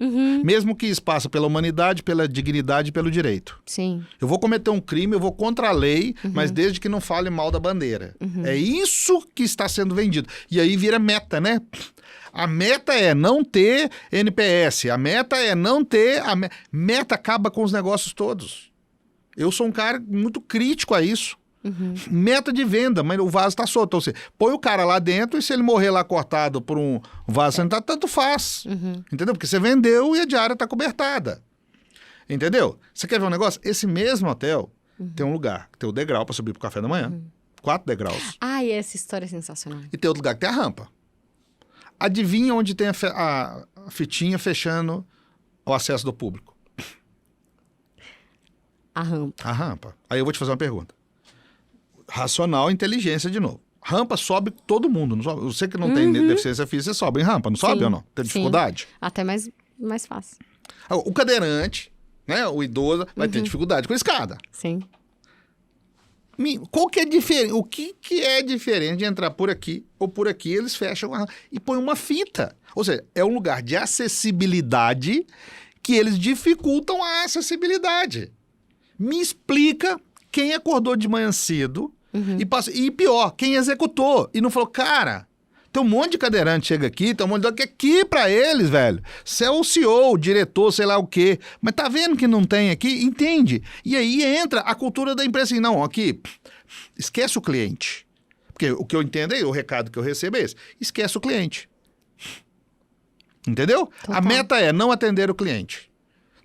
Mesmo que isso passe pela humanidade, pela dignidade e pelo direito. Sim. Eu vou cometer um crime, eu vou contra a lei, mas desde que não fale mal da bandeira. É isso que está sendo vendido. E aí vira meta, né? A meta é não ter NPS. A meta é não ter... Meta acaba com os negócios todos. Eu sou um cara muito crítico a isso. Meta de venda, mas o vaso está solto. Então, você põe o cara lá dentro e se ele morrer lá cortado por um vaso sanitário, tanto faz. Entendeu? Porque você vendeu e a diária está cobertada. Entendeu? Você quer ver um negócio? Esse mesmo hotel tem um lugar que tem o degrau para subir pro café da manhã. 4 degraus. Ai, essa história é sensacional. E tem outro lugar que tem a rampa. Adivinha onde tem a fitinha fechando o acesso do público? A rampa. A rampa. Aí eu vou te fazer uma pergunta. Racional, inteligência de novo. Rampa sobe todo mundo, não sobe? Você que não tem deficiência física, você sobe em rampa, não sobe ou não? Tem dificuldade? Até mais fácil. O cadeirante, né, o idoso, vai ter dificuldade com a escada. Sim. Qual que é diferente? O que é diferente de entrar por aqui ou por aqui? Eles fecham e põem uma fita. Ou seja, é um lugar de acessibilidade que eles dificultam a acessibilidade. Me explica quem acordou de manhã cedo E pior, quem executou e não falou, cara, tem um monte de cadeirante chega aqui, tem um monte de que aqui pra eles, velho. Você é o CEO, o diretor, sei lá o quê. Mas tá vendo que não tem aqui? Entende? E aí entra a cultura da empresa assim, não, aqui, esquece o cliente. Porque o que eu entendo aí, o recado que eu recebo é esse. Esquece o cliente. Entendeu? Total. A meta é não atender o cliente.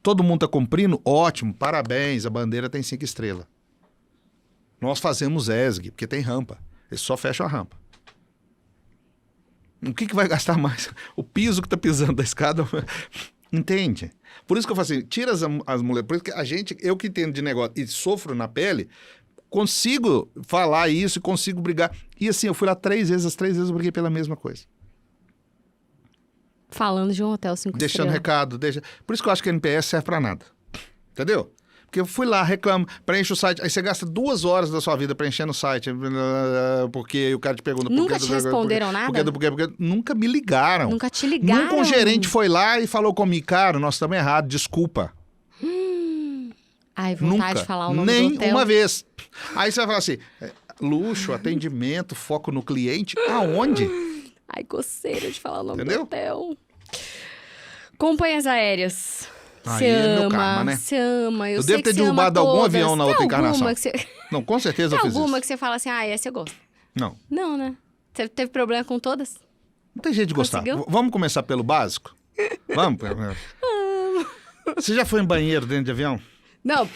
Todo mundo tá cumprindo? Ótimo, parabéns, a bandeira tem 5 estrelas. Nós fazemos ESG, porque tem rampa. Eles só fecham a rampa. O que vai gastar mais? O piso que tá pisando da escada. Entende? Por isso que eu falo assim, tira as mulheres. Por isso que eu que entendo de negócio e sofro na pele, consigo falar isso e consigo brigar. E assim, eu fui lá 3 vezes, as 3 vezes eu briguei pela mesma coisa. Falando de um hotel 5 Deixando recado, Por isso que eu acho que a NPS serve pra nada. Entendeu? Porque eu fui lá, reclamo, preenche o site, aí você gasta 2 horas da sua vida preenchendo o site, porque o cara te pergunta... Nunca te responderam nada? Porque nunca me ligaram. Nunca te ligaram? Nunca um gerente foi lá e falou comigo, cara, nós estamos errados, desculpa. Ai, vontade de falar o nome nem do hotel. uma vez. Aí você vai falar assim, luxo, atendimento, foco no cliente, aonde? Ai, coceira de falar o nome Entendeu? do hotel. Companhias aéreas. Aí Você é meu ama, karma, né? você ama. Eu sei devo que ter você ama derrubado algum todas. avião na outra Tem encarnação. alguma que você... Não, com certeza Tem eu fiz alguma isso. que você fala assim, essa você gosta? Não. Não, né? Você teve problema com todas? Não tem jeito de gostar. Conseguiu? Vamos começar pelo básico? Vamos? Você já foi em banheiro dentro de avião? Não,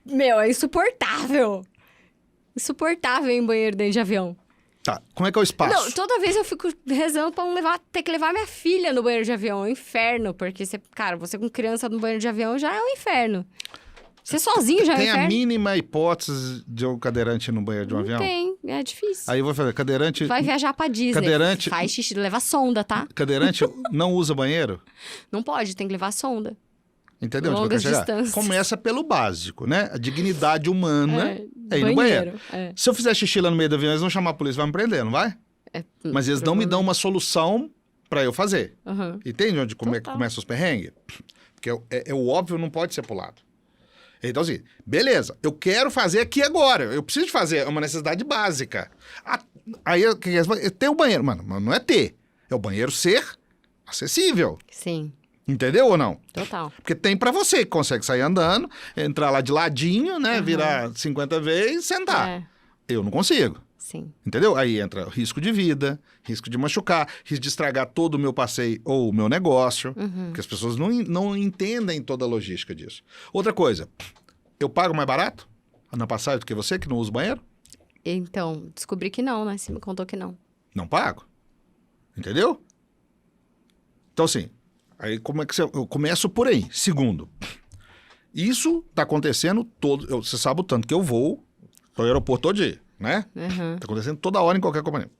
meu, é insuportável. Insuportável ir em banheiro dentro de avião. Tá, como é que é o espaço? Não, toda vez eu fico rezando pra não ter que levar minha filha no banheiro de avião. É um inferno, porque você com criança no banheiro de avião já é um inferno. Você sozinho já é um Tem inferno. a mínima hipótese de um cadeirante no banheiro de um avião? Tem, é difícil. Aí eu vou fazer, cadeirante... Vai viajar pra Disney. Cadeirante- Faz xixi, leva sonda, tá? Cadeirante não usa banheiro? Não pode, tem que levar sonda. Entendeu? onde eu Longas quero chegar? distâncias. Começa pelo básico, né? A dignidade humana é ir no banheiro, banheiro. é. Se eu fizer xixi lá no meio do avião, eles vão chamar a polícia, vai me prender, não vai? Mas eles não me dão uma solução pra eu fazer. Uhum. Entende onde como é que Total. começa os perrengues? Porque o óbvio não pode ser pulado. Então, assim, beleza, eu quero fazer aqui agora. Eu preciso fazer, é uma necessidade básica. Aí, ter o banheiro, mano, não é ter. É o banheiro ser acessível. Sim, Entendeu ou não? total. Porque tem pra você que consegue sair andando, entrar lá de ladinho, né? Virar 50 vezes e sentar. É, Eu não consigo. sim. Entendeu? Aí entra risco de vida, risco de machucar, risco de estragar todo o meu passeio ou o meu negócio, porque as pessoas não entendem toda a logística disso. Outra coisa, eu pago mais barato na passagem do que você, que não usa o banheiro? Então, descobri que não, né? Você me contou que não. Não pago. Entendeu? Então, assim, aí como é que eu começo por aí. Segundo, isso tá acontecendo você sabe o tanto que eu vou pro aeroporto todo dia, né? Uhum. Tá acontecendo toda hora em qualquer companhia.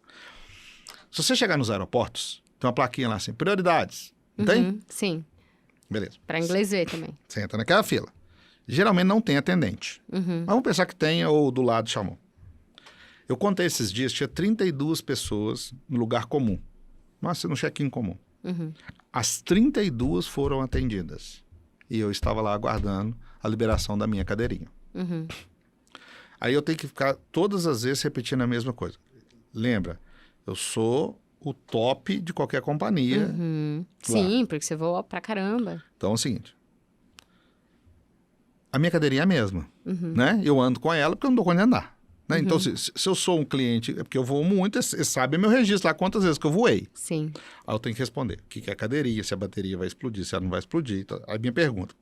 Se você chegar nos aeroportos, tem uma plaquinha lá assim, prioridades. Não tem? Uhum, sim, Beleza. pra inglês ver também. Você entra naquela fila. Geralmente não tem atendente. Uhum. Mas vamos pensar que tenha ou do lado chamou. Eu contei esses dias, tinha 32 pessoas no lugar comum. Nossa, no check-in comum. Uhum. As 32 foram atendidas. E eu estava lá aguardando a liberação da minha cadeirinha. Uhum. Aí eu tenho que ficar todas as vezes repetindo a mesma coisa. Lembra, eu sou o top de qualquer companhia. Uhum. Sim, porque você voa pra caramba. Então é o seguinte. A minha cadeirinha é a mesma, né? Eu ando com ela porque eu não dou conta de andar. Né? Então, se eu sou um cliente, é porque eu voo muito, você sabe meu registro lá, quantas vezes que eu voei. Sim. Aí eu tenho que responder. O que é a cadeirinha, se a bateria vai explodir, se ela não vai explodir. Então, aí minha pergunta.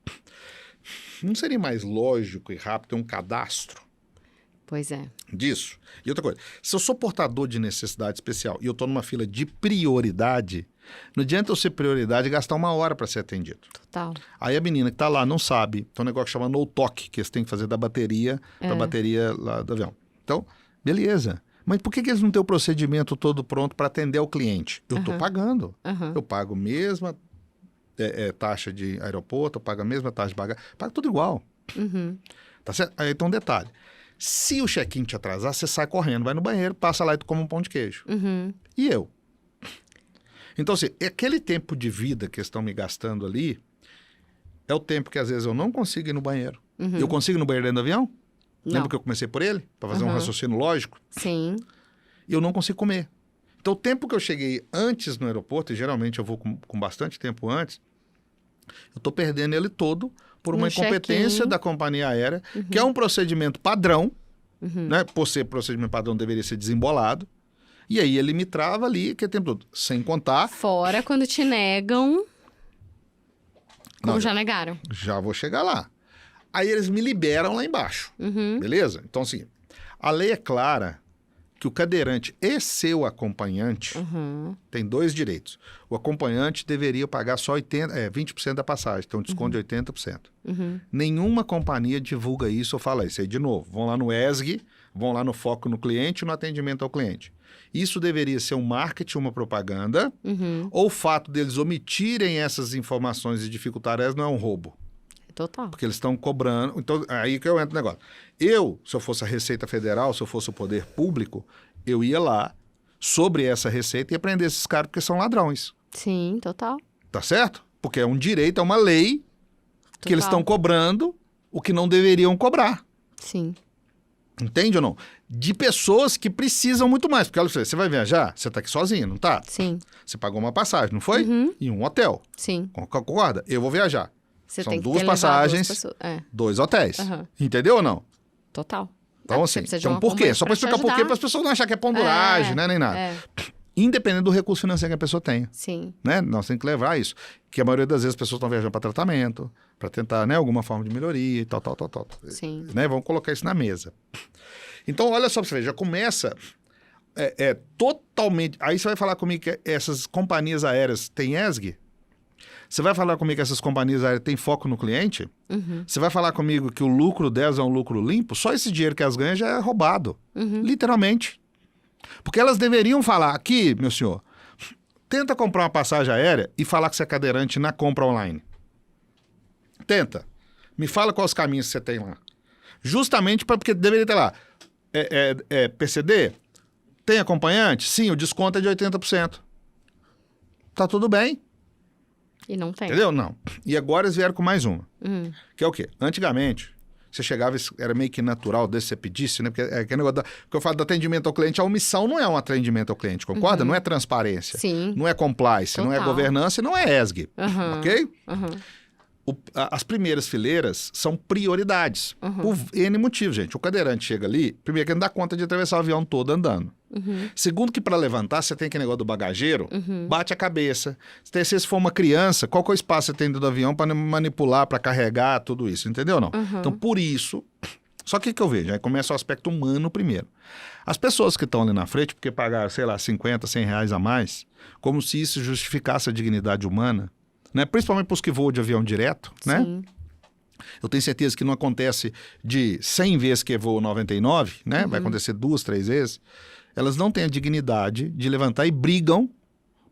Não seria mais lógico e rápido ter um cadastro Pois é. disso? E outra coisa, se eu sou portador de necessidade especial e eu estou numa fila de prioridade, não adianta eu ser prioridade e gastar 1 hora para ser atendido. Total. Aí a menina que está lá não sabe. Tem um negócio que chama no-talk, que eles têm que fazer da bateria, da bateria lá do avião. Então, beleza. Mas por que eles não têm o procedimento todo pronto para atender o cliente? Eu estou pagando. Eu pago a mesma taxa de aeroporto, eu pago a mesma taxa de bagagem, pago tudo igual. Tá certo? Aí então um detalhe. Se o check-in te atrasar, você sai correndo, vai no banheiro, passa lá e tu come um pão de queijo. E eu? Então, assim, aquele tempo de vida que estão me gastando ali é o tempo que às vezes eu não consigo ir no banheiro. Eu consigo ir no banheiro dentro do avião? Lembra que eu comecei por ele? Para fazer um raciocínio lógico? Sim. E eu não consigo comer. Então, o tempo que eu cheguei antes no aeroporto, e geralmente eu vou com bastante tempo antes, eu estou perdendo ele todo por uma incompetência da companhia aérea, que é um procedimento padrão, né? Por ser procedimento padrão, deveria ser desembolado. E aí ele me trava ali, que é tempo todo. Sem contar... Fora quando te negam, como já negaram. Já vou chegar lá. Aí eles me liberam lá embaixo, beleza? Então, assim, a lei é clara que o cadeirante e seu acompanhante têm 2 direitos. O acompanhante deveria pagar só 20% da passagem, então desconto de 80%. Nenhuma companhia divulga isso ou fala isso. Aí, de novo, vão lá no ESG, vão lá no foco no cliente e no atendimento ao cliente. Isso deveria ser um marketing, uma propaganda, ou o fato deles omitirem essas informações e dificultarem elas não é um roubo. Total. Porque eles estão cobrando. Então, aí que eu entro no negócio. Eu, se eu fosse a Receita Federal, se eu fosse o poder público, eu ia lá sobre essa receita e prender esses caras porque são ladrões. Sim, total. Tá certo? Porque é um direito, é uma lei que eles estão cobrando o que não deveriam cobrar. Sim. Entende ou não? De pessoas que precisam muito mais. Porque olha, você vai viajar, você tá aqui sozinho, não tá? Sim. Você pagou uma passagem, não foi? E um hotel. Sim. Concorda? Eu vou viajar. Você São tem que 2 ter passagens, levado 2 pessoas. 2 hotéis. Entendeu ou não? Total. Então, assim, então por quê? Só para explicar por quê, para as pessoas não acharem que é ponduragem, né, nem nada. Independente do recurso financeiro que a pessoa tenha. Sim. Né? Nós temos que levar isso. Que a maioria das vezes as pessoas estão viajando para tratamento, para tentar, né, alguma forma de melhoria e tal. Sim. Né? Vamos colocar isso na mesa. Então, olha só para você ver, já começa totalmente... Aí você vai falar comigo que essas companhias aéreas têm ESG? Você vai falar comigo que essas companhias aéreas têm foco no cliente? Você vai falar comigo que o lucro delas é um lucro limpo? Só esse dinheiro que elas ganham já é roubado. Literalmente. Porque elas deveriam falar, aqui, meu senhor, tenta comprar uma passagem aérea e falar que você é cadeirante na compra online. Tenta. Me fala quais os caminhos que você tem lá. Justamente porque deveria ter lá. PCD? Tem acompanhante? Sim, o desconto é de 80%. Tá tudo bem. E não tem. Entendeu? Não. E agora eles vieram com mais uma. Que é o quê? Antigamente, você chegava, era meio que natural desde que você pedisse, né? Porque é aquele negócio que eu falo do atendimento ao cliente, a omissão não é um atendimento ao cliente, concorda? Não é transparência. Sim. Não é compliance, Total. não é governança, não é ESG. Ok? As primeiras fileiras são prioridades. Por N motivos, gente. O cadeirante chega ali, primeiro que ele não dá conta de atravessar o avião todo andando. Segundo que para levantar, você tem aquele negócio do bagageiro, bate a cabeça. Se for uma criança, qual que é o espaço que você tem dentro do avião para manipular, para carregar, tudo isso, entendeu ou não? Então, por isso... Só que o que eu vejo? Aí começa o aspecto humano primeiro. As pessoas que estão ali na frente, porque pagaram, sei lá, 50, 100 reais a mais, como se isso justificasse a dignidade humana, né? Principalmente para os que voam de avião direto, né? Sim. Eu tenho certeza que não acontece de 100 vezes que voa 99, né? Vai acontecer 2, 3 vezes. Elas não têm a dignidade de levantar e brigam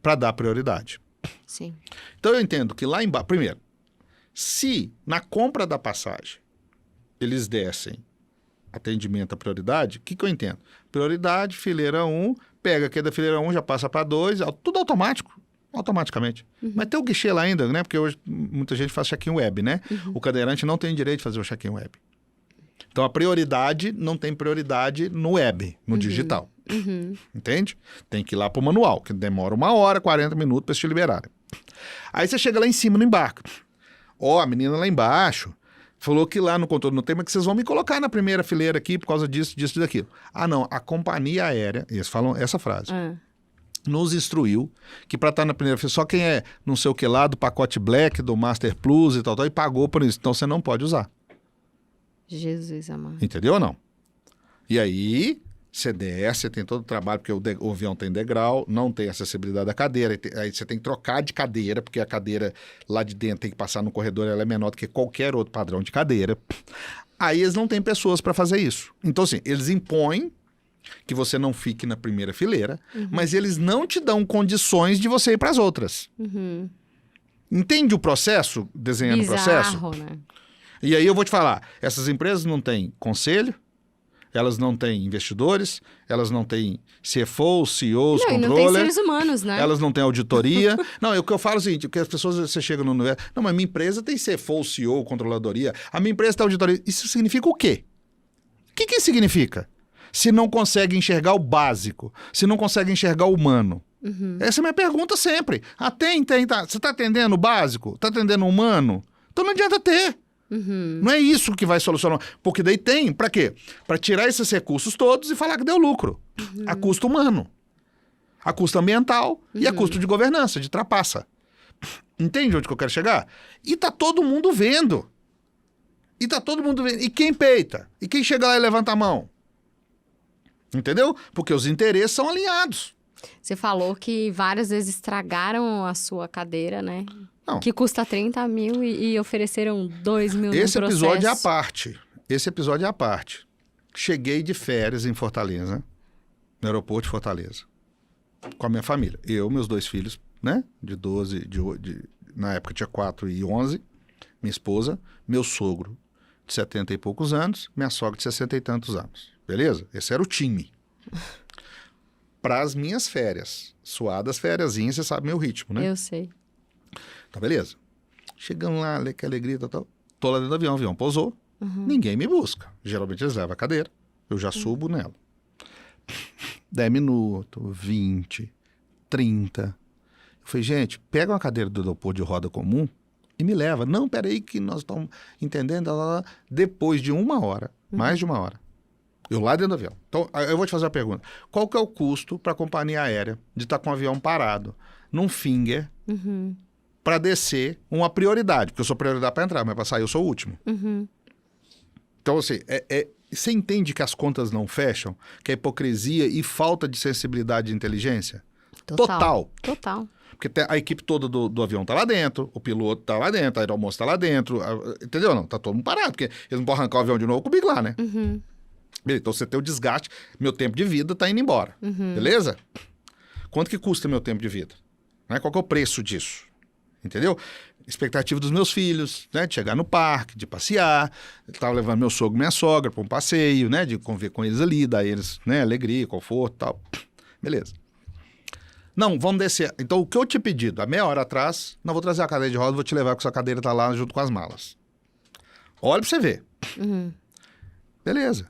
para dar prioridade. Sim. Então eu entendo que lá embaixo... Primeiro, se na compra da passagem eles dessem atendimento à prioridade, o que eu entendo? Prioridade, fileira 1, pega aqui da fileira 1, já passa para 2, tudo automático. Automaticamente. Mas tem o guichê lá ainda, né? Porque hoje muita gente faz check-in web, né? O cadeirante não tem direito de fazer o check-in web. Então, a prioridade não tem prioridade no web, no digital. Entende? Tem que ir lá pro manual, que demora 1 hora, 40 minutos para te liberarem. Aí você chega lá em cima no embarque. A menina lá embaixo falou que lá no controle no tema que vocês vão me colocar na primeira fileira aqui por causa disso e daquilo. Não. A companhia aérea, eles falam essa frase. Nos instruiu que para estar na primeira fileira, só quem é não sei o que lá, do pacote Black, do Master Plus e tal, e pagou por isso. Então você não pode usar. Jesus amado. Entendeu ou não? E aí, você desce, você tem todo o trabalho, porque o avião tem degrau, não tem acessibilidade à cadeira, aí você tem que trocar de cadeira, porque a cadeira lá de dentro tem que passar no corredor, ela é menor do que qualquer outro padrão de cadeira. Aí eles não têm pessoas para fazer isso. Então, assim, eles impõem que você não fique na primeira fileira, mas eles não te dão condições de você ir para as outras. Entende o processo, desenhando o processo? Né? E aí eu vou te falar, essas empresas não têm conselho, elas não têm investidores, elas não têm CFOs, CEOs, controller. Não tem seres humanos, né? Elas não têm auditoria. Não, o que eu falo é o seguinte, que as pessoas, você chega no universo, não, mas minha empresa tem CFO, CEO, controladoria, a minha empresa tem auditoria. Isso significa o quê? que isso significa? Se não consegue enxergar o básico, se não consegue enxergar o humano. Essa é a minha pergunta sempre. Tem. Tá. Você está atendendo o básico? Está atendendo o humano? Então não adianta ter. Não é isso que vai solucionar. Porque daí tem, para quê? Para tirar esses recursos todos e falar que deu lucro. A custo humano, a custo ambiental e a custo de governança, de trapaça. Entende onde que eu quero chegar? E tá todo mundo vendo. E quem peita? E quem chega lá e levanta a mão? Entendeu? Porque os interesses são alinhados. Você falou que várias vezes estragaram a sua cadeira, né? Não. Que custa 30 mil e ofereceram 2 mil no Esse processo. episódio é a parte. Cheguei de férias em Fortaleza, no aeroporto de Fortaleza, com a minha família. Eu, meus 2 filhos, né? De 12, na época tinha 4 e 11. Minha esposa, meu sogro de 70 e poucos anos, minha sogra de 60 e tantos anos. Beleza? Esse era o time. Para as minhas férias. Suadas fériasinhas, você sabe meu ritmo, né? Eu sei. Tá, beleza. Chegamos lá, que alegria, tal. Tô lá dentro do avião, o avião pousou. Ninguém me busca. Geralmente eles levam a cadeira, eu já subo nela. 10 minutos, 20, 30. Eu falei, gente, pega uma cadeira do aeroporto de roda comum e me leva. Não, peraí que nós estamos entendendo. Depois de 1 hora, mais de 1 hora, eu lá dentro do avião. Então, eu vou te fazer uma pergunta. Qual que é o custo para a companhia aérea de estar com o avião parado num finger para descer uma prioridade? Porque eu sou prioridade para entrar, mas para sair eu sou o último. Então, assim, você entende que as contas não fecham? Que é hipocrisia e falta de sensibilidade e inteligência? Total. Porque a equipe toda do avião tá lá dentro, o piloto tá lá dentro, a aeromoça tá lá dentro, entendeu? Não, tá todo mundo parado, porque eles não podem arrancar o avião de novo comigo lá, né? Beleza, então você tem o desgaste, meu tempo de vida tá indo embora, beleza? Quanto que custa meu tempo de vida? Né? Qual que é o preço disso? Entendeu? Expectativa dos meus filhos, né? De chegar no parque, de passear, tava levando meu sogro e minha sogra para um passeio, né? De conviver com eles ali, dar eles, né? Alegria, conforto e tal. Beleza. Não, vamos descer. Então, o que eu te pedido, há meia hora atrás, não vou trazer a cadeira de roda, vou te levar, porque sua cadeira tá lá junto com as malas. Olha pra você ver. Beleza.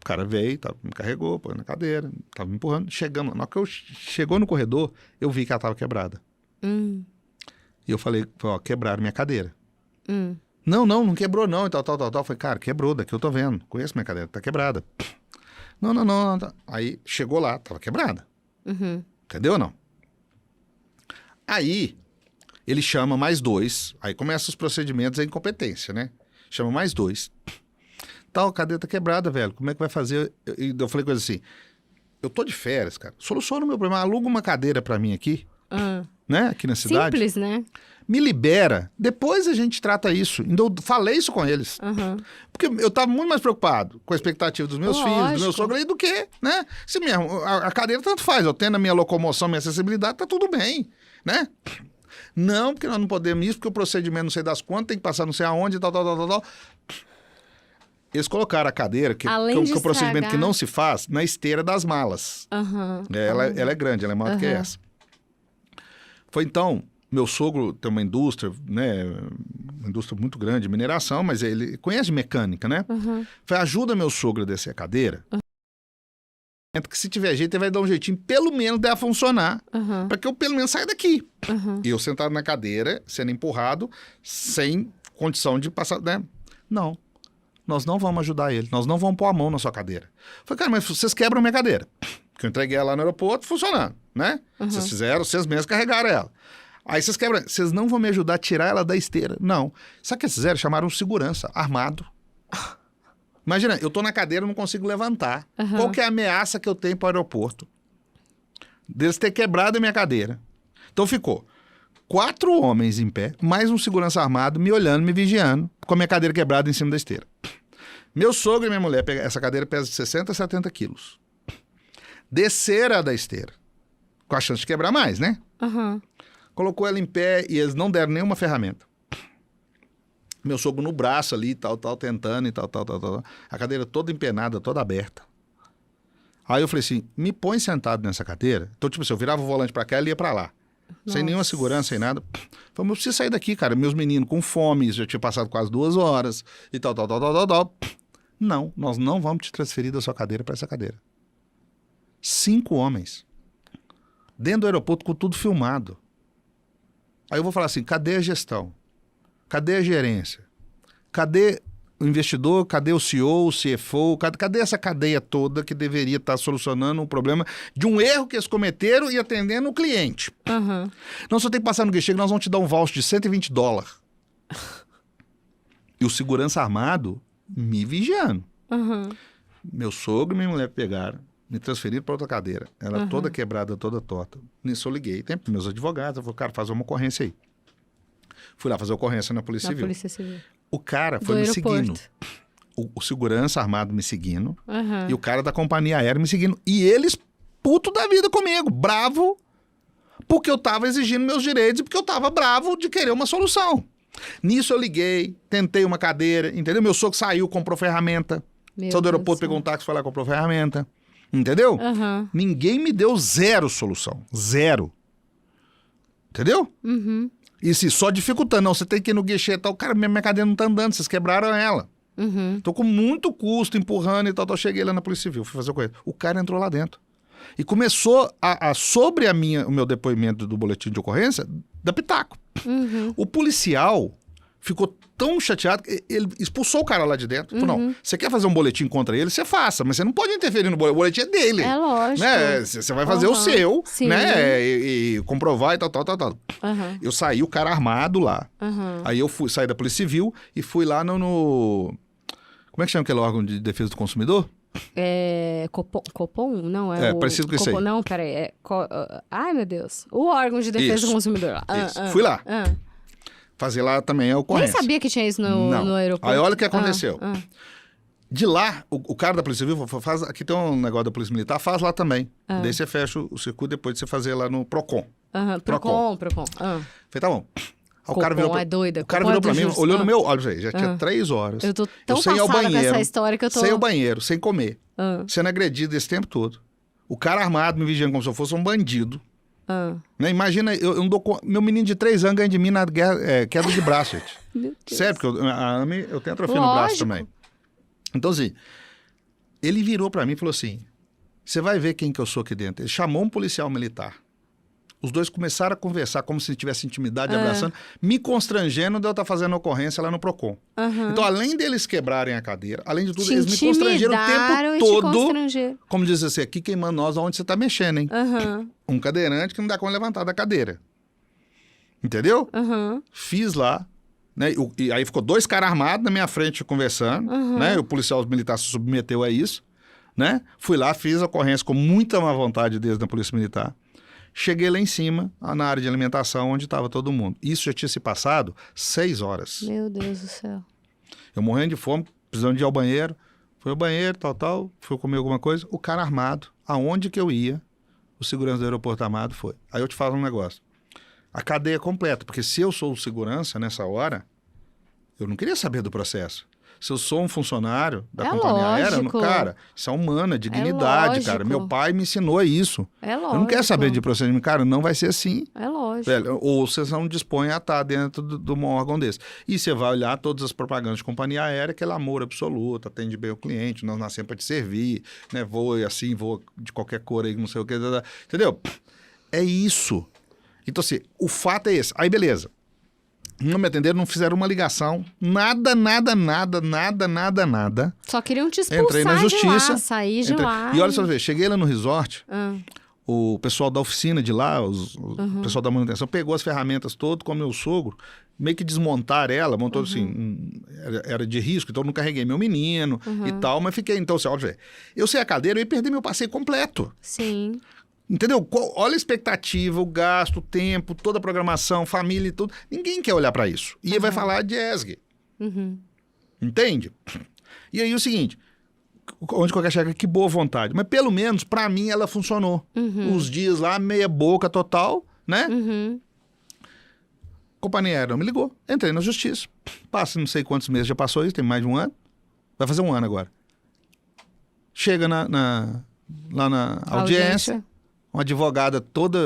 O cara veio, me carregou, pôs na cadeira, tava me empurrando. Chegamos, na hora que chegou no corredor, eu vi que ela tava quebrada. E eu falei, ó, quebraram minha cadeira. Não quebrou não, e tal. Eu falei, cara, quebrou, daqui eu tô vendo. Conheço minha cadeira, tá quebrada. Não. Aí, chegou lá, tava quebrada. Entendeu ou não? Aí, ele chama mais 2. Aí começam os procedimentos, a incompetência, né? Chama mais 2. Tal, a cadeira tá quebrada, velho. Como é que vai fazer? Eu falei coisa assim, eu tô de férias, cara. Soluciona o meu problema. Aluga uma cadeira pra mim aqui, né? Aqui na cidade. Simples, né? Me libera. Depois a gente trata isso. Ainda eu falei isso com eles. Porque eu tava muito mais preocupado com a expectativa dos meus filhos, do meu sogro aí, do que, né? Se a cadeira tanto faz. Eu tendo a minha locomoção, minha acessibilidade, tá tudo bem, né? Não, porque nós não podemos isso, porque o procedimento não sei das quantas, tem que passar não sei aonde, tal. Eles colocaram a cadeira, que o procedimento que não se faz, na esteira das malas. Ela é grande, ela é maior do que essa. Foi então, meu sogro tem uma indústria, né? Uma indústria muito grande de mineração, mas ele conhece mecânica, né? Foi, ajuda meu sogro a descer a cadeira. Que se tiver jeito, ele vai dar um jeitinho, pelo menos, dela funcionar, para que eu pelo menos saia daqui. E eu sentado na cadeira, sendo empurrado, sem condição de passar, né? Não. Nós não vamos ajudar ele, nós não vamos pôr a mão na sua cadeira. Eu falei, cara, mas vocês quebram minha cadeira. Que eu entreguei ela lá no aeroporto, funcionando, né? Vocês fizeram, vocês mesmos carregaram ela. Aí vocês quebram, vocês não vão me ajudar a tirar ela da esteira. Não. Sabe o que eles fizeram? Chamaram um segurança, armado. Imagina, eu tô na cadeira e não consigo levantar. Qual que é a ameaça que eu tenho para o aeroporto? Deles ter quebrado a minha cadeira. Então ficou 4 homens em pé, mais um segurança armado, me olhando, me vigiando, com a minha cadeira quebrada em cima da esteira. Meu sogro e minha mulher, essa cadeira pesa de 60 a 70 quilos. Desceram da esteira, com a chance de quebrar mais, né? Colocou ela em pé e eles não deram nenhuma ferramenta. Meu sogro no braço ali, tal, tentando e tal. A cadeira toda empenada, toda aberta. Aí eu falei assim, me põe sentado nessa cadeira. Então, tipo assim, eu virava o volante pra cá e ele ia pra lá. Sem nenhuma segurança, sem nada. Falei, eu preciso sair daqui, cara. Meus meninos com fome, já tinha passado quase 2 horas e tal. Não, nós não vamos te transferir da sua cadeira para essa cadeira. 5 homens. Dentro do aeroporto com tudo filmado. Aí eu vou falar assim, cadê a gestão? Cadê a gerência? Cadê o investidor? Cadê o CEO, o CFO? Cadê essa cadeia toda que deveria estar solucionando um problema de um erro que eles cometeram e atendendo o cliente? Uhum. Não, só tem que passar no guichê que nós vamos te dar um voucher de $120. E o segurança armado me vigiando. Uhum. Meu sogro e minha mulher pegaram, me transferiram para outra cadeira. Ela toda quebrada, toda torta. Nisso eu liguei. Tem meus advogados. Eu falei, cara, faz uma ocorrência aí. Fui lá fazer ocorrência na Polícia Civil. Polícia Civil. O cara foi Do me aeroporto. seguindo. O segurança armado me seguindo. Uhum. E o cara da companhia aérea me seguindo. E eles, puto da vida comigo, bravo, porque eu tava exigindo meus direitos e porque eu tava bravo de querer uma solução. Nisso eu liguei, tentei uma cadeira, entendeu? Meu sogro saiu, comprou ferramenta. Saiu do aeroporto, pegou um táxi, foi lá, comprou ferramenta. Entendeu? Uhum. Ninguém me deu 0 solução. 0. Entendeu? Uhum. E se só dificultando, não, você tem que ir no guichê e tal. Cara, minha cadeira não tá andando, vocês quebraram ela. Uhum. Tô com muito custo empurrando e tal. Cheguei lá na Polícia Civil, fui fazer coisa. O cara entrou lá dentro. E começou sobre o meu depoimento do boletim de ocorrência, da pitaco. Uhum. O policial ficou tão chateado que ele expulsou o cara lá de dentro. Falou, não, você quer fazer um boletim contra ele, você faça, mas você não pode interferir no boletim. O boletim é dele. É lógico. Né? Você vai fazer o seu, Sim. né? E comprovar e tal. Uhum. Eu saí, o cara armado lá. Uhum. Aí eu saí da Polícia Civil e fui lá no... Como é que chama aquele órgão de defesa do consumidor? Copom? Não, é o... parecido com isso aí. Não, peraí. Ai, meu Deus. O órgão de defesa Isso. do consumidor. Isso. Fui lá. Fazer lá também é Nem ocorrência. sabia que tinha isso no aeroporto. Aí olha o que aconteceu. De lá, o cara da Polícia Civil faz... Aqui tem um negócio da Polícia Militar, faz lá também. Daí você fecha o circuito depois de você fazer lá no Procon. Procon. Falei, tá bom. Aí Copom o cara virou é doida. O cara Copom virou é pra do mim, justo. olhou no meu... Olha pra você, já tinha 3 horas. Eu tô tão sem ir ao passada com banheiro, essa história que eu tô... sem ir ao banheiro, sem comer. Sendo agredido esse tempo todo. O cara armado me vigiando como se eu fosse um bandido. Né? Imagina, eu não dou meu menino de 3 anos ganha de mim na queda de braço, gente. Meu Deus. Sério, porque a Ame, eu tenho atrofia no braço também. Então, assim, ele virou pra mim e falou assim, você vai ver quem que eu sou aqui dentro. Ele chamou um policial militar. Os dois começaram a conversar como se tivesse intimidade, abraçando, me constrangendo de eu estar fazendo ocorrência lá no Procon. Então, além deles quebrarem a cadeira, além de tudo, eles me constrangeram o tempo todo. Como diz assim, aqui queimando nós, aonde você tá mexendo, hein? Um cadeirante que não dá como levantar da cadeira. Entendeu? Fiz lá, né? E aí ficou 2 caras armados na minha frente conversando, né? E o policial militar se submeteu a isso, né? Fui lá, fiz a ocorrência com muita má vontade deles na Polícia Militar. Cheguei lá em cima, na área de alimentação, onde estava todo mundo. Isso já tinha se passado 6 horas. Meu Deus do céu. Eu morrendo de fome, precisando de ir ao banheiro. Fui ao banheiro, tal, fui comer alguma coisa. O cara armado, aonde que eu ia, o segurança do aeroporto armado foi. Aí eu te falo um negócio. A cadeia completa, porque se eu sou o segurança nessa hora, eu não queria saber do processo. Se eu sou um funcionário da companhia aérea, cara, isso é humano, é dignidade, cara. Meu pai me ensinou isso. É lógico. Eu não quero saber de procedimento, cara, não vai ser assim. É lógico. Velho, ou você não dispõe a estar dentro de um órgão desse. E você vai olhar todas as propagandas de companhia aérea, aquele amor absoluto, atende bem o cliente, nós nascemos para te servir, né? Voa assim, voa de qualquer cor aí, não sei o que, entendeu? É isso. Então, assim, o fato é esse. Aí, beleza. Não me atenderam, não fizeram uma ligação, nada. Só queriam te expulsar. Entrei na justiça. De lá, sair de lá. E olha só, cheguei lá no resort, o pessoal da oficina de lá, o pessoal da manutenção, pegou as ferramentas todas com o meu sogro, meio que desmontaram ela, montou assim, era de risco, então eu não carreguei meu menino e tal, mas fiquei, então, assim, olha, eu sei a cadeira, eu ia perder meu passeio completo. Sim. Entendeu? Olha a expectativa, o gasto, o tempo, toda a programação, família e tudo. Ninguém quer olhar para isso. E aí vai falar de ESG. Entende? E aí o seguinte, onde qualquer chega, que boa vontade. Mas pelo menos, para mim, ela funcionou. Os dias lá, meia boca total, né? Companhia aérea não me ligou. Entrei na justiça. Passa não sei quantos meses, já passou isso, tem mais de 1 ano. Vai fazer 1 ano agora. Chega lá na audiência. Uma advogada toda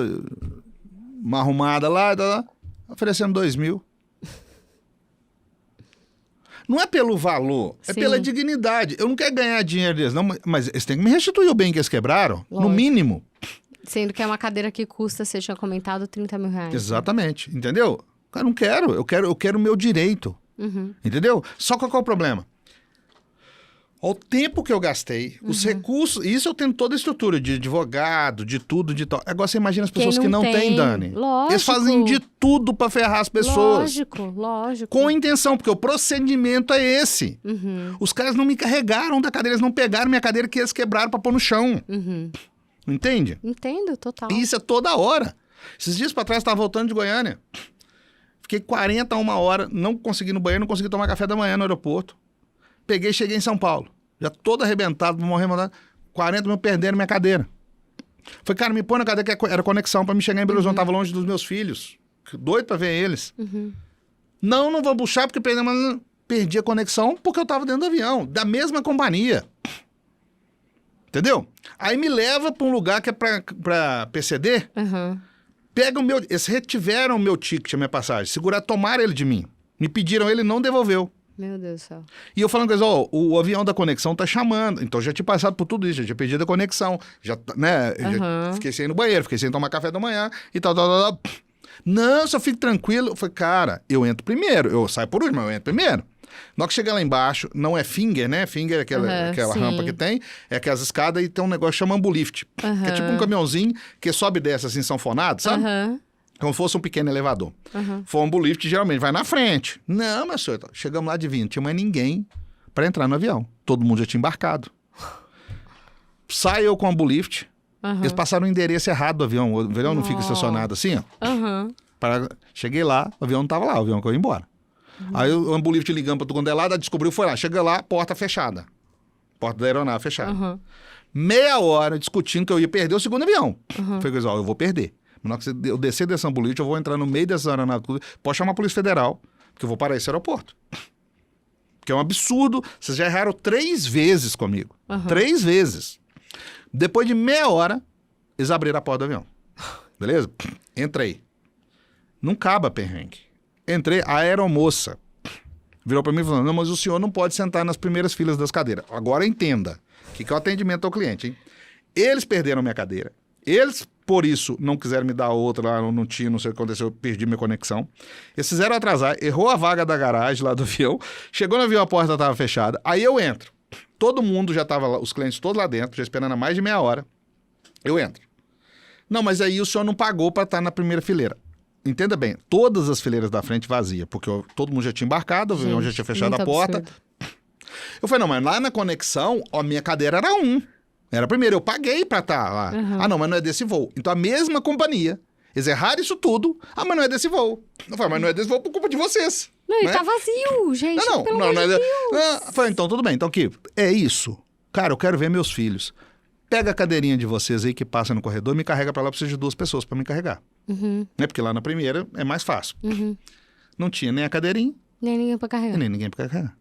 arrumada lá, oferecendo 2.000. Não é pelo valor, é Sim. pela dignidade. Eu não quero ganhar dinheiro deles, não, mas eles têm que me restituir o bem que eles quebraram, no Lógico. mínimo. Sendo que é uma cadeira que custa, você tinha comentado, 30 mil reais. Exatamente, entendeu? Cara, não quero, eu quero o meu direito, entendeu? Só qual que é o problema? O tempo que eu gastei, os recursos, isso eu tenho toda a estrutura de advogado, de tudo, de tal. Agora você imagina as pessoas Quem que não não têm, tem? Dani. Lógico. Eles fazem de tudo pra ferrar as pessoas. Lógico. Com intenção, porque o procedimento é esse. Os caras não me carregaram da cadeira, eles não pegaram minha cadeira que eles quebraram pra pôr no chão. Entende? Entendo, total. E isso é toda hora. Esses dias pra trás, eu tava voltando de Goiânia. Fiquei 40 a 1 hora, não consegui ir no banheiro, não consegui tomar café da manhã no aeroporto. Peguei e cheguei em São Paulo. Já todo arrebentado, vou morrer, 40 mil perderam minha cadeira. Falei, cara, me põe na cadeira que era conexão pra me chegar em Belo Horizonte. Tava longe dos meus filhos. Doido pra ver eles. Não vou puxar porque perdi a conexão porque eu tava dentro do avião, da mesma companhia. Entendeu? Aí me leva pra um lugar que é pra PCD, pega o meu... Eles retiveram o meu ticket, a minha passagem, tomaram ele de mim. Me pediram, ele não devolveu. Meu Deus do céu. E eu falando com eles, o avião da conexão tá chamando. Então já tinha passado por tudo isso, já tinha pedido a conexão. Já, né, já fiquei sem ir no banheiro, fiquei sem tomar café da manhã e tal. Não, só fique tranquilo. Eu falei, cara, eu entro primeiro. Eu saio por último, mas eu entro primeiro. Na hora que chegar lá embaixo, não é finger, né? Finger é aquela sim. rampa que tem, é aquelas escadas e tem um negócio que chama ambulift. Que é tipo um caminhãozinho que sobe e desce assim, sanfonado, sabe? Como fosse um pequeno elevador. For um ambulift, geralmente vai na frente. Não, meu senhor, chegamos lá de 20, não tinha mais ninguém para entrar no avião. Todo mundo já tinha embarcado. Sai eu com o ambulift, eles passaram o endereço errado do avião. O avião não fica estacionado assim, ó. Cheguei lá, o avião não tava lá, o avião foi embora. Aí o ambulift ligando pra todo mundo é lá, descobriu, foi lá. Chega lá, porta fechada. Porta da aeronave fechada. Meia hora discutindo que eu ia perder o segundo avião. Falei, eu vou perder. Na hora que eu descer desse ambulift, eu vou entrar no meio dessa aeronave. Pode chamar a Polícia Federal, porque eu vou parar esse aeroporto. Porque é um absurdo. Vocês já erraram 3 vezes comigo. 3 vezes. Depois de meia hora, eles abriram a porta do avião. Beleza? Entrei. Não cabe a perrengue. Entrei, a aeromoça virou pra mim e falou, não, mas o senhor não pode sentar nas primeiras filas das cadeiras. Agora entenda o que é o atendimento ao cliente, hein? Eles perderam minha cadeira. Eles, por isso, não quiseram me dar outra lá, não tinha, não sei o que aconteceu, eu perdi minha conexão. Eles fizeram atrasar, errou a vaga da garagem lá do avião, chegou no avião, a porta estava fechada, aí eu entro. Todo mundo já estava lá, os clientes todos lá dentro, já esperando há mais de meia hora. Eu entro. Não, mas aí o senhor não pagou para estar na primeira fileira. Entenda bem, todas as fileiras da frente vazias, porque todo mundo já tinha embarcado, o avião já tinha fechado a porta. Absurdo. Eu falei, não, mas lá na conexão, a minha cadeira era 1. Era primeiro, eu paguei pra estar lá. Ah, não, mas não é desse voo. Então a mesma companhia, eles erraram isso tudo. Ah, mas não é desse voo. Eu falei, mas não é desse voo por culpa de vocês. Não, né? e tá vazio, gente. Não, pelo não amor é. de Deus. Eu falei, então tudo bem. Então aqui, é isso. Cara, eu quero ver meus filhos. Pega a cadeirinha de vocês aí que passa no corredor, me carrega pra lá, eu preciso de 2 pessoas pra me carregar. Né? Porque lá na primeira é mais fácil. Não tinha nem a cadeirinha, Nem ninguém pra carregar. nem ninguém pra carregar.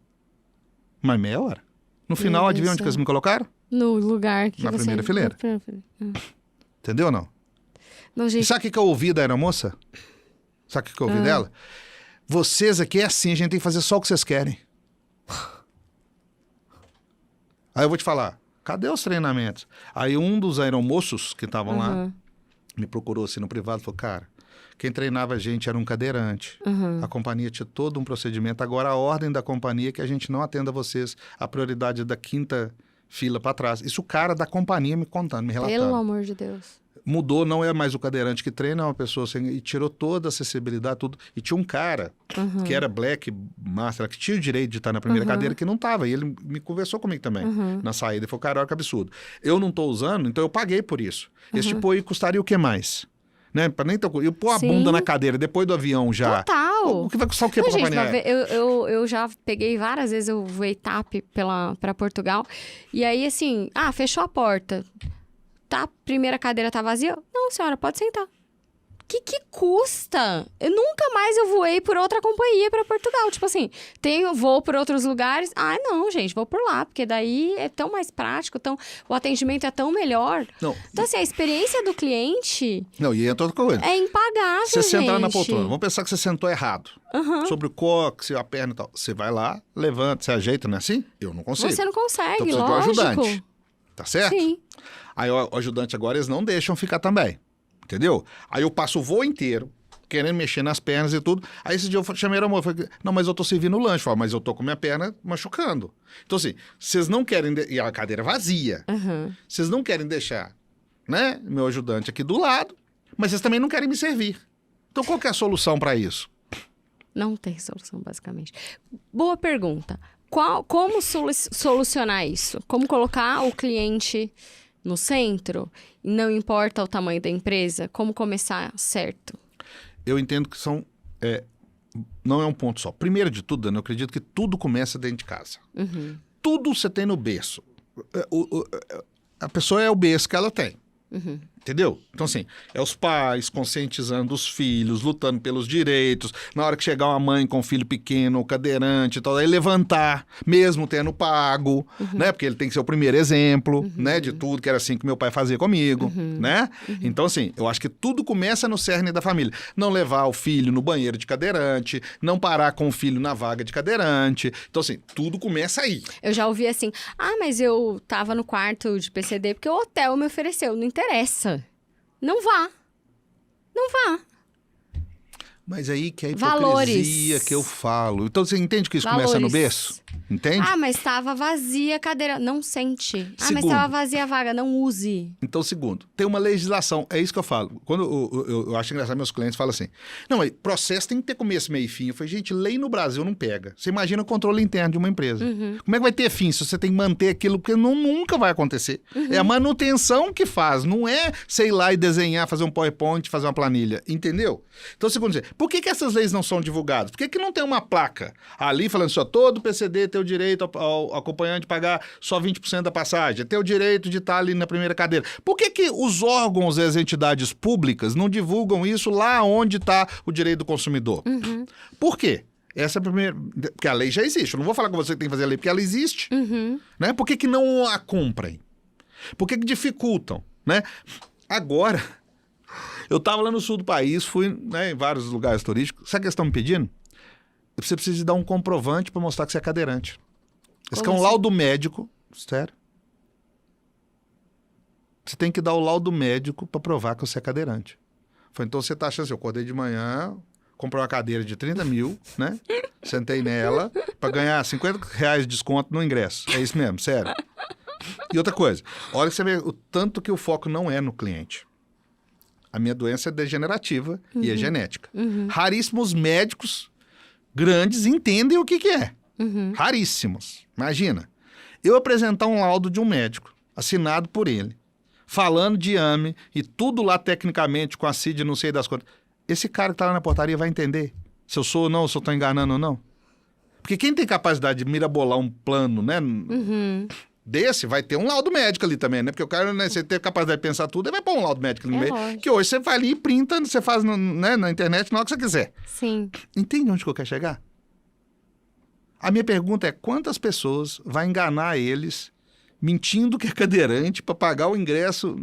Mas meia hora. No final, Deus adivinha do onde que céu. eles me colocaram? No lugar que Na você... primeira fileira. Na primeira fileira. Entendeu ou não? Não, E gente... sabe o que eu ouvi da aeromoça? Sabe o que eu ouvi dela? Vocês aqui é assim, a gente tem que fazer só o que vocês querem. Aí eu vou te falar, cadê os treinamentos? Aí um dos aeromoços que estavam lá me procurou assim no privado e falou, cara, quem treinava a gente era um cadeirante. A companhia tinha todo um procedimento. Agora a ordem da companhia é que a gente não atenda vocês. A prioridade é da 5ª fila para trás. Isso o cara da companhia me contando, me relatando. Pelo amor de Deus. Mudou, não é mais o cadeirante que treina, é uma pessoa assim, e tirou toda a acessibilidade, tudo. E tinha um cara que era Black Master, que tinha o direito de estar na primeira cadeira, que não estava. E ele me conversou comigo também, na saída. Ele falou, cara, olha que absurdo. Eu não estou usando, então eu paguei por isso. Esse tipo aí custaria o que mais? Né? Pra nem ter... Eu pôr a bunda na cadeira depois do avião já. Total. O que vai custar o quê Não, pra gente, companhia? eu já peguei várias vezes, eu voei TAP pra Portugal. E aí, assim, fechou a porta. Tá, a primeira cadeira tá vazia? Não, senhora, pode sentar. que custa? Eu voei por outra companhia para Portugal. Tipo assim, voo por outros lugares. Ah, não, gente, vou por lá, porque daí é tão mais prático, o atendimento é tão melhor. Não. Então, assim, a experiência do cliente Não, e entra outra coisa. é impagável, Você senta lá na gente. poltrona, vamos pensar que você sentou errado. Sobre o cóccix, a perna e tal. Você vai lá, levanta, você ajeita, não é assim? Eu não consigo. Você não consegue, então, lógico. De um ajudante. Tá certo? Sim. Aí o ajudante agora, eles não deixam ficar também. Entendeu? Aí eu passo o voo inteiro, querendo mexer nas pernas e tudo. Aí esse dia eu chamei a moça, falei, não, mas eu tô servindo o lanche. Falei, mas eu tô com minha perna machucando. Então assim, vocês não querem... E a cadeira vazia. Vocês não querem deixar, né, meu ajudante aqui do lado, mas vocês também não querem me servir. Então qual que é a solução para isso? Não tem solução, basicamente. Boa pergunta. Como solucionar isso? Como colocar o cliente no centro? E não importa o tamanho da empresa? Como começar certo? Eu entendo que não é um ponto só. Primeiro de tudo, Dani, eu acredito que tudo começa dentro de casa. Tudo você tem no berço. A pessoa é o berço que ela tem. Entendeu? Então, assim, é os pais conscientizando os filhos, lutando pelos direitos. Na hora que chegar uma mãe com um filho pequeno, ou cadeirante e tal, aí levantar, mesmo tendo pago, né? Porque ele tem que ser o primeiro exemplo, né? De tudo, que era assim que meu pai fazia comigo, né? Então, assim, eu acho que tudo começa no cerne da família. Não levar o filho no banheiro de cadeirante, não parar com o filho na vaga de cadeirante. Então, assim, tudo começa aí. Eu já ouvi assim, mas eu tava no quarto de PCD porque o hotel me ofereceu. Não interessa. Não vá. Não vá. Mas aí que é a hipocrisia Valores. que eu falo. Então você entende que isso Valores. começa no berço? Entende? Mas estava vazia a cadeira. Não sente. Mas Segundo. estava vazia a vaga. Não use. Então, segundo, tem uma legislação. É isso que eu falo. Quando eu acho engraçado, meus clientes falam assim, não, mas processo tem que ter começo, meio e fim. Eu falei, gente, lei no Brasil não pega. Você imagina o controle interno de uma empresa. Como é que vai ter fim se você tem que manter aquilo? Porque nunca vai acontecer. É a manutenção que faz. Não é, sei lá, e desenhar, fazer um PowerPoint, fazer uma planilha. Entendeu? Então, segundo, por que essas leis não são divulgadas? Por que não tem uma placa ali falando assim, ó, todo PCD tem o direito ao acompanhante pagar só 20% da passagem, tem o direito de estar ali na primeira cadeira? Por que os órgãos e as entidades públicas não divulgam isso lá onde está o direito do consumidor? Por quê? Essa é a primeira... Porque a lei já existe. Eu não vou falar com você que tem que fazer a lei, porque ela existe. Né? Por que não a cumprem? Por que dificultam? Né? Agora, eu estava lá no sul do país, fui, né, em vários lugares turísticos. Sabe o que eles estão me pedindo? Você precisa dar um comprovante para mostrar que você é cadeirante. Esse é um laudo médico. Sério. Você tem que dar o laudo médico para provar que você é cadeirante. Foi, então você tá achando assim, eu acordei de manhã, comprei uma cadeira de 30 mil, né? Sentei nela para ganhar R$50 de desconto no ingresso. É isso mesmo, sério. E outra coisa, olha que você vê o tanto que o foco não é no cliente. A minha doença é degenerativa e é genética. Raríssimos médicos grandes entendem o que é. Raríssimos. Imagina. Eu apresentar um laudo de um médico, assinado por ele, falando de AME e tudo lá tecnicamente com a CID, não sei das contas. Esse cara que está lá na portaria vai entender se eu sou ou não, se eu estou enganando ou não. Porque quem tem capacidade de mirabolar um plano, né? Desse, vai ter um laudo médico ali também, né? Porque o cara, né, você ter capacidade de pensar tudo, ele vai pôr um laudo médico ali no meio. Lógico. Que hoje você vai ali e printa, você faz né, na internet na hora que você quiser. Sim. Entende onde que eu quero chegar? A minha pergunta é, quantas pessoas vai enganar eles mentindo que é cadeirante para pagar o ingresso?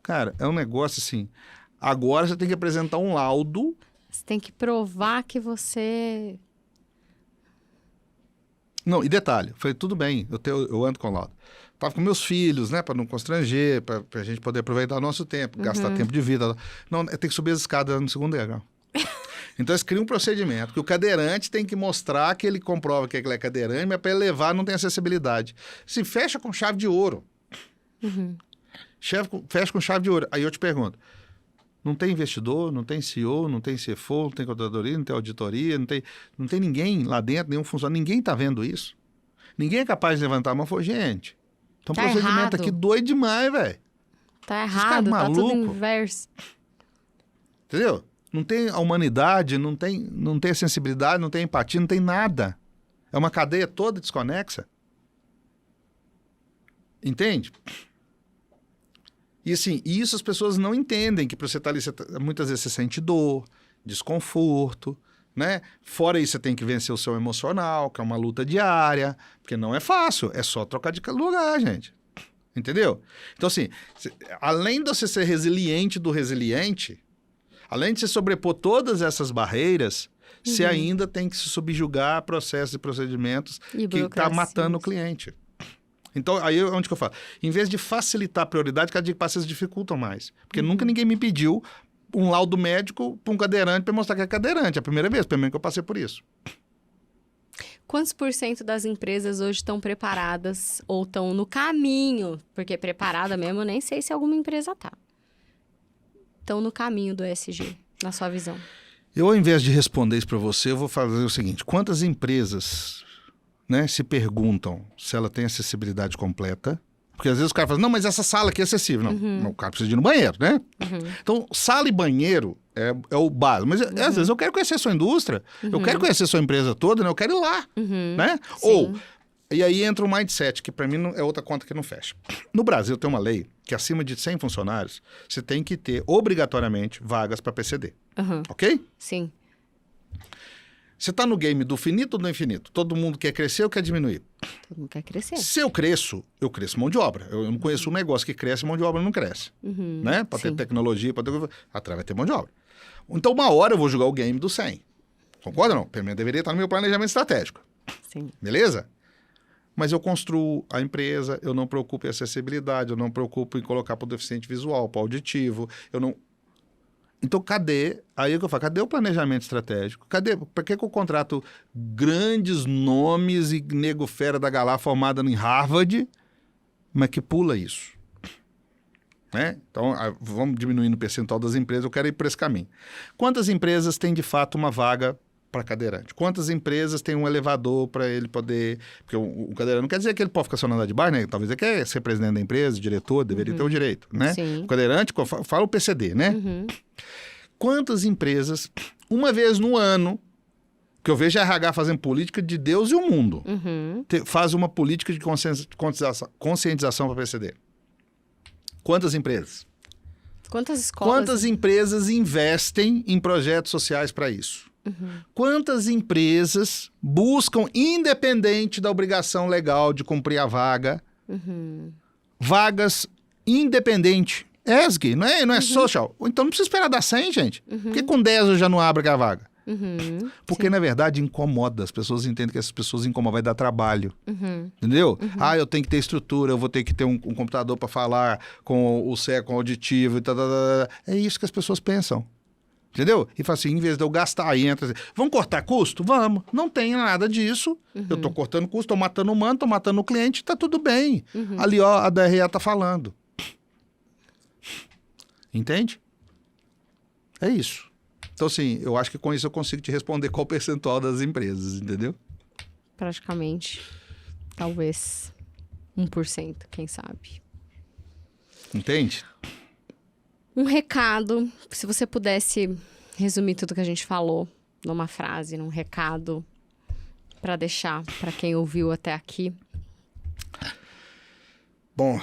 Cara, é um negócio assim. Agora você tem que apresentar um laudo. Você tem que provar que você... Não, e detalhe, falei, tudo bem, eu ando com laudo. Tava com meus filhos, né, para não constranger, para a gente poder aproveitar o nosso tempo, gastar tempo de vida. Não, tem que subir as escadas no segundo degrau. Então eles criam um procedimento que o cadeirante tem que mostrar que ele comprova que ele é cadeirante, mas para ele levar não tem acessibilidade. Se fecha com chave de ouro. Fecha com chave de ouro. Aí eu te pergunto, não tem investidor, não tem CEO, não tem CFO, não tem contadoria, não tem auditoria, não tem ninguém lá dentro, nenhum funcionário, ninguém está vendo isso. Ninguém é capaz de levantar a mão e falar, gente, tem um procedimento errado. aqui doido demais, velho. Tá Esses caras errado, tá tudo maluco. inverso. Entendeu? Não tem a humanidade, não tem a sensibilidade, não tem empatia, não tem nada. É uma cadeia toda desconexa. Entende? E assim, isso as pessoas não entendem, que para você estar ali, muitas vezes você sente dor, desconforto, né? Fora isso, você tem que vencer o seu emocional, que é uma luta diária, porque não é fácil, é só trocar de lugar, gente. Entendeu? Então, assim, além de você ser resiliente do resiliente, além de você sobrepor todas essas barreiras, você ainda tem que se subjugar a processos e procedimentos que tá matando o cliente. Então, aí é onde que eu falo. Em vez de facilitar a prioridade, cada dia que passa, vocês dificultam mais. Porque nunca ninguém me pediu um laudo médico para um cadeirante para mostrar que é cadeirante. É a primeira vez, pelo menos que eu passei por isso. Quantos % das empresas hoje estão preparadas ou estão no caminho? Porque preparada mesmo, eu nem sei se alguma empresa tá. Estão no caminho do ESG, na sua visão. Eu, ao invés de responder isso para você, eu vou fazer o seguinte. Quantas empresas, né, se perguntam se ela tem acessibilidade completa? Porque às vezes o cara fala, não, mas essa sala aqui é acessível. Não, o cara precisa de ir no banheiro, né? Então, sala e banheiro é o básico. Mas às vezes eu quero conhecer a sua indústria, eu quero conhecer a sua empresa toda, né? Eu quero ir lá, né? Ou, e aí entra o mindset, que para mim é outra conta que não fecha. No Brasil tem uma lei que acima de 100 funcionários, você tem que ter obrigatoriamente vagas para PCD. Ok? Sim. Você está no game do finito ou do infinito? Todo mundo quer crescer ou quer diminuir? Todo mundo quer crescer. Se eu cresço mão de obra. Eu não conheço um negócio que cresce, mão de obra não cresce. Né? Para ter tecnologia, para ter... atrás vai ter mão de obra. Então, uma hora eu vou jogar o game do 100. Concorda ou não? Pelo menos deveria estar no meu planejamento estratégico. Sim. Beleza? Mas eu construo a empresa, eu não preocupo em acessibilidade, eu não preocupo em colocar para o deficiente visual, para o auditivo, eu não... Então, cadê? Aí é que eu falo, cadê o planejamento estratégico? Cadê? Por que eu contrato grandes nomes e nego fera da galá formada em Harvard, mas que pula isso? Né? Então, vamos diminuindo o percentual das empresas, eu quero ir por esse caminho. Quantas empresas têm, de fato, uma vaga para cadeirante? Quantas empresas têm um elevador para ele poder... Porque o cadeirante não quer dizer que ele pode ficar só andar de baixo, né? Talvez ele quer ser presidente da empresa, diretor, deveria ter o direito, né? Sim. O cadeirante, fala o PCD, né? Quantas empresas, uma vez no ano, que eu vejo a RH fazendo política de Deus e o mundo, faz uma política de conscientização para PCD? Quantas empresas? Quantas escolas? Quantas empresas investem em projetos sociais para isso? Quantas empresas buscam, independente da obrigação legal de cumprir a vaga, vagas independente? ESG, não é social. Então não precisa esperar dar 100, gente. Por que com 10 eu já não abro aquela vaga? Porque, na verdade, incomoda. As pessoas entendem que essas pessoas incomodam, vai dar trabalho. Entendeu? Eu tenho que ter estrutura, eu vou ter que ter um computador para falar com o cego, com o auditivo e tal. É isso que as pessoas pensam. Entendeu? E fala assim, em vez de eu gastar, aí entra assim, vamos cortar custo? Vamos. Não tem nada disso. Eu tô cortando custo, tô matando o humano, tô matando o cliente, tá tudo bem. Ali, ó, a DRE tá falando. Entende? É isso. Então, assim, eu acho que com isso eu consigo te responder qual o percentual das empresas, entendeu? Praticamente, talvez 1%, quem sabe. Entende? Um recado, se você pudesse resumir tudo que a gente falou numa frase, num recado, para deixar para quem ouviu até aqui. Bom,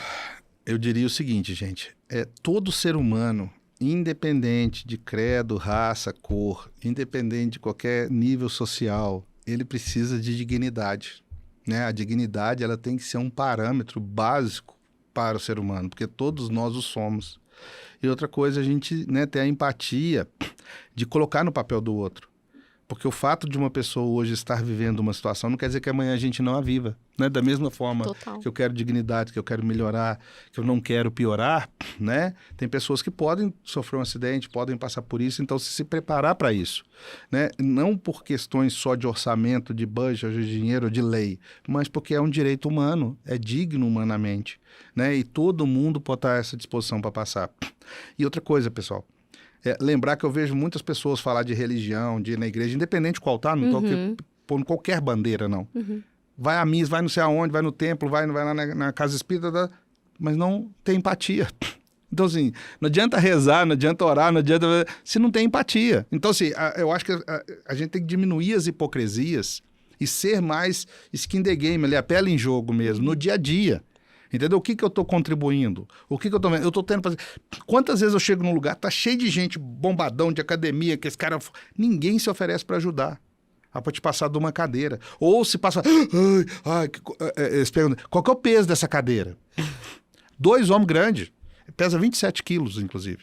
eu diria o seguinte, gente. Todo ser humano, independente de credo, raça, cor, independente de qualquer nível social, ele precisa de dignidade, né? A dignidade, ela tem que ser um parâmetro básico para o ser humano, porque todos nós o somos. E outra coisa, a gente, né, ter a empatia de colocar no papel do outro. Porque o fato de uma pessoa hoje estar vivendo uma situação não quer dizer que amanhã a gente não a viva, né? Da mesma forma que eu quero dignidade, que eu quero melhorar, que eu não quero piorar, né? Tem pessoas que podem sofrer um acidente, podem passar por isso, então se preparar para isso, né? Não por questões só de orçamento, de budget, de dinheiro, de lei, mas porque é um direito humano, é digno humanamente, né? E todo mundo pode estar a essa disposição para passar. E outra coisa, pessoal, lembrar que eu vejo muitas pessoas falar de religião, de ir na igreja, independente de qual tá, não estou pondo qualquer bandeira, não. Vai à missa, vai não sei aonde, vai no templo, vai lá na casa espírita, mas não tem empatia. Então, assim, não adianta rezar, não adianta orar, não adianta... se não tem empatia. Então, assim, eu acho que a gente tem que diminuir as hipocrisias e ser mais skin the game, ali, a pele em jogo mesmo, no dia a dia. Entendeu? O que eu estou contribuindo? O que eu estou vendo? Eu estou tendo... Quantas vezes eu chego num lugar, tá cheio de gente bombadão de academia, que esse cara... Ninguém se oferece para ajudar. Para te passar de uma cadeira. Ou se passa... Eles perguntam, qual que é o peso dessa cadeira? 2 homens grandes. Pesa 27 quilos, inclusive.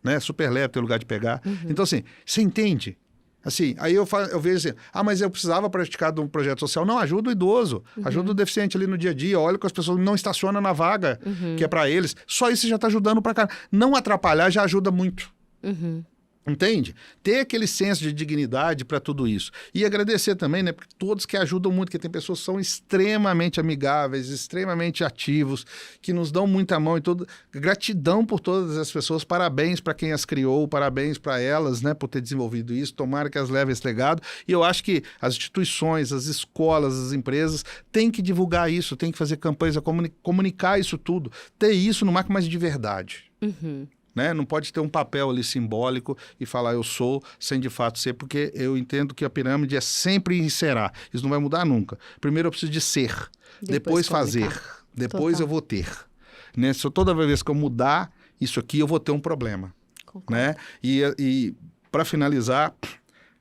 Né? Super leve, tem lugar de pegar. Então, assim, você entende? Assim, aí eu vejo assim, mas eu precisava praticar de um projeto social. Não, ajuda o idoso, ajuda o deficiente ali no dia a dia, olha que as pessoas não estacionam na vaga, que é para eles. Só isso já está ajudando para cá. Não atrapalhar já ajuda muito. Entende? Ter aquele senso de dignidade para tudo isso. E agradecer também, né? Porque todos que ajudam muito, que tem pessoas que são extremamente amigáveis, extremamente ativos, que nos dão muita mão e tudo. Gratidão por todas as pessoas, parabéns para quem as criou, parabéns para elas, né? Por ter desenvolvido isso, tomara que elas levem esse legado. E eu acho que as instituições, as escolas, as empresas têm que divulgar isso, têm que fazer campanhas a comunicar isso tudo, ter isso no marco mais de verdade. Né? Não pode ter um papel ali simbólico e falar eu sou, sem de fato ser, porque eu entendo que a pirâmide é sempre e será. Isso não vai mudar nunca. Primeiro eu preciso de ser, depois fazer, depois eu vou ter. Né? Se toda vez que eu mudar isso aqui, eu vou ter um problema. Né? E para finalizar,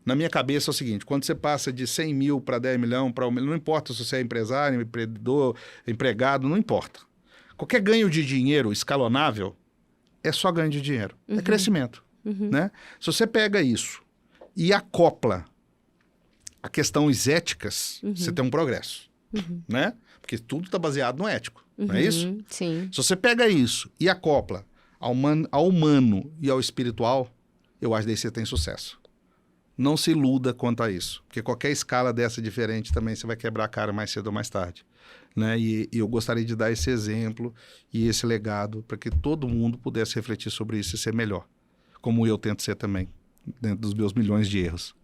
na minha cabeça é o seguinte, quando você passa de 100 mil para 10 milhões, não importa se você é empresário, empreendedor, empregado, não importa. Qualquer ganho de dinheiro escalonável, é só ganho de dinheiro, é crescimento. Né? Se você pega isso e acopla a questões éticas, você tem um progresso. Né? Porque tudo está baseado no ético, não é isso? Sim. Se você pega isso e acopla ao humano e ao espiritual, eu acho que daí você tem sucesso. Não se iluda quanto a isso, porque qualquer escala dessa diferente também você vai quebrar a cara mais cedo ou mais tarde. Né? E eu gostaria de dar esse exemplo e esse legado para que todo mundo pudesse refletir sobre isso e ser melhor, como eu tento ser também, dentro dos meus milhões de erros.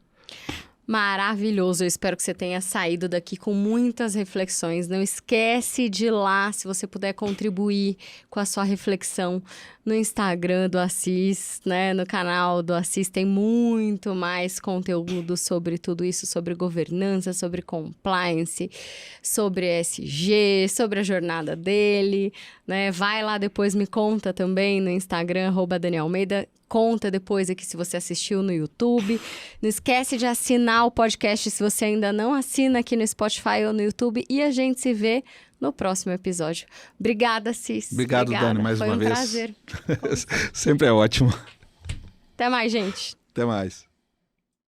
Maravilhoso, eu espero que você tenha saído daqui com muitas reflexões. Não esquece de ir lá, se você puder contribuir com a sua reflexão no Instagram do Assis, né? No canal do Assis tem muito mais conteúdo sobre tudo isso, sobre governança, sobre compliance, sobre ESG, sobre a jornada dele, né? Vai lá depois, me conta também no Instagram, @DaniAlmeida. Conta depois aqui se você assistiu no YouTube. Não esquece de assinar o podcast se você ainda não assina aqui no Spotify ou no YouTube. E a gente se vê no próximo episódio. Obrigada, Cis. Obrigado, Dani, mais uma vez. Foi um prazer. Sempre é ótimo. Até mais, gente. Até mais.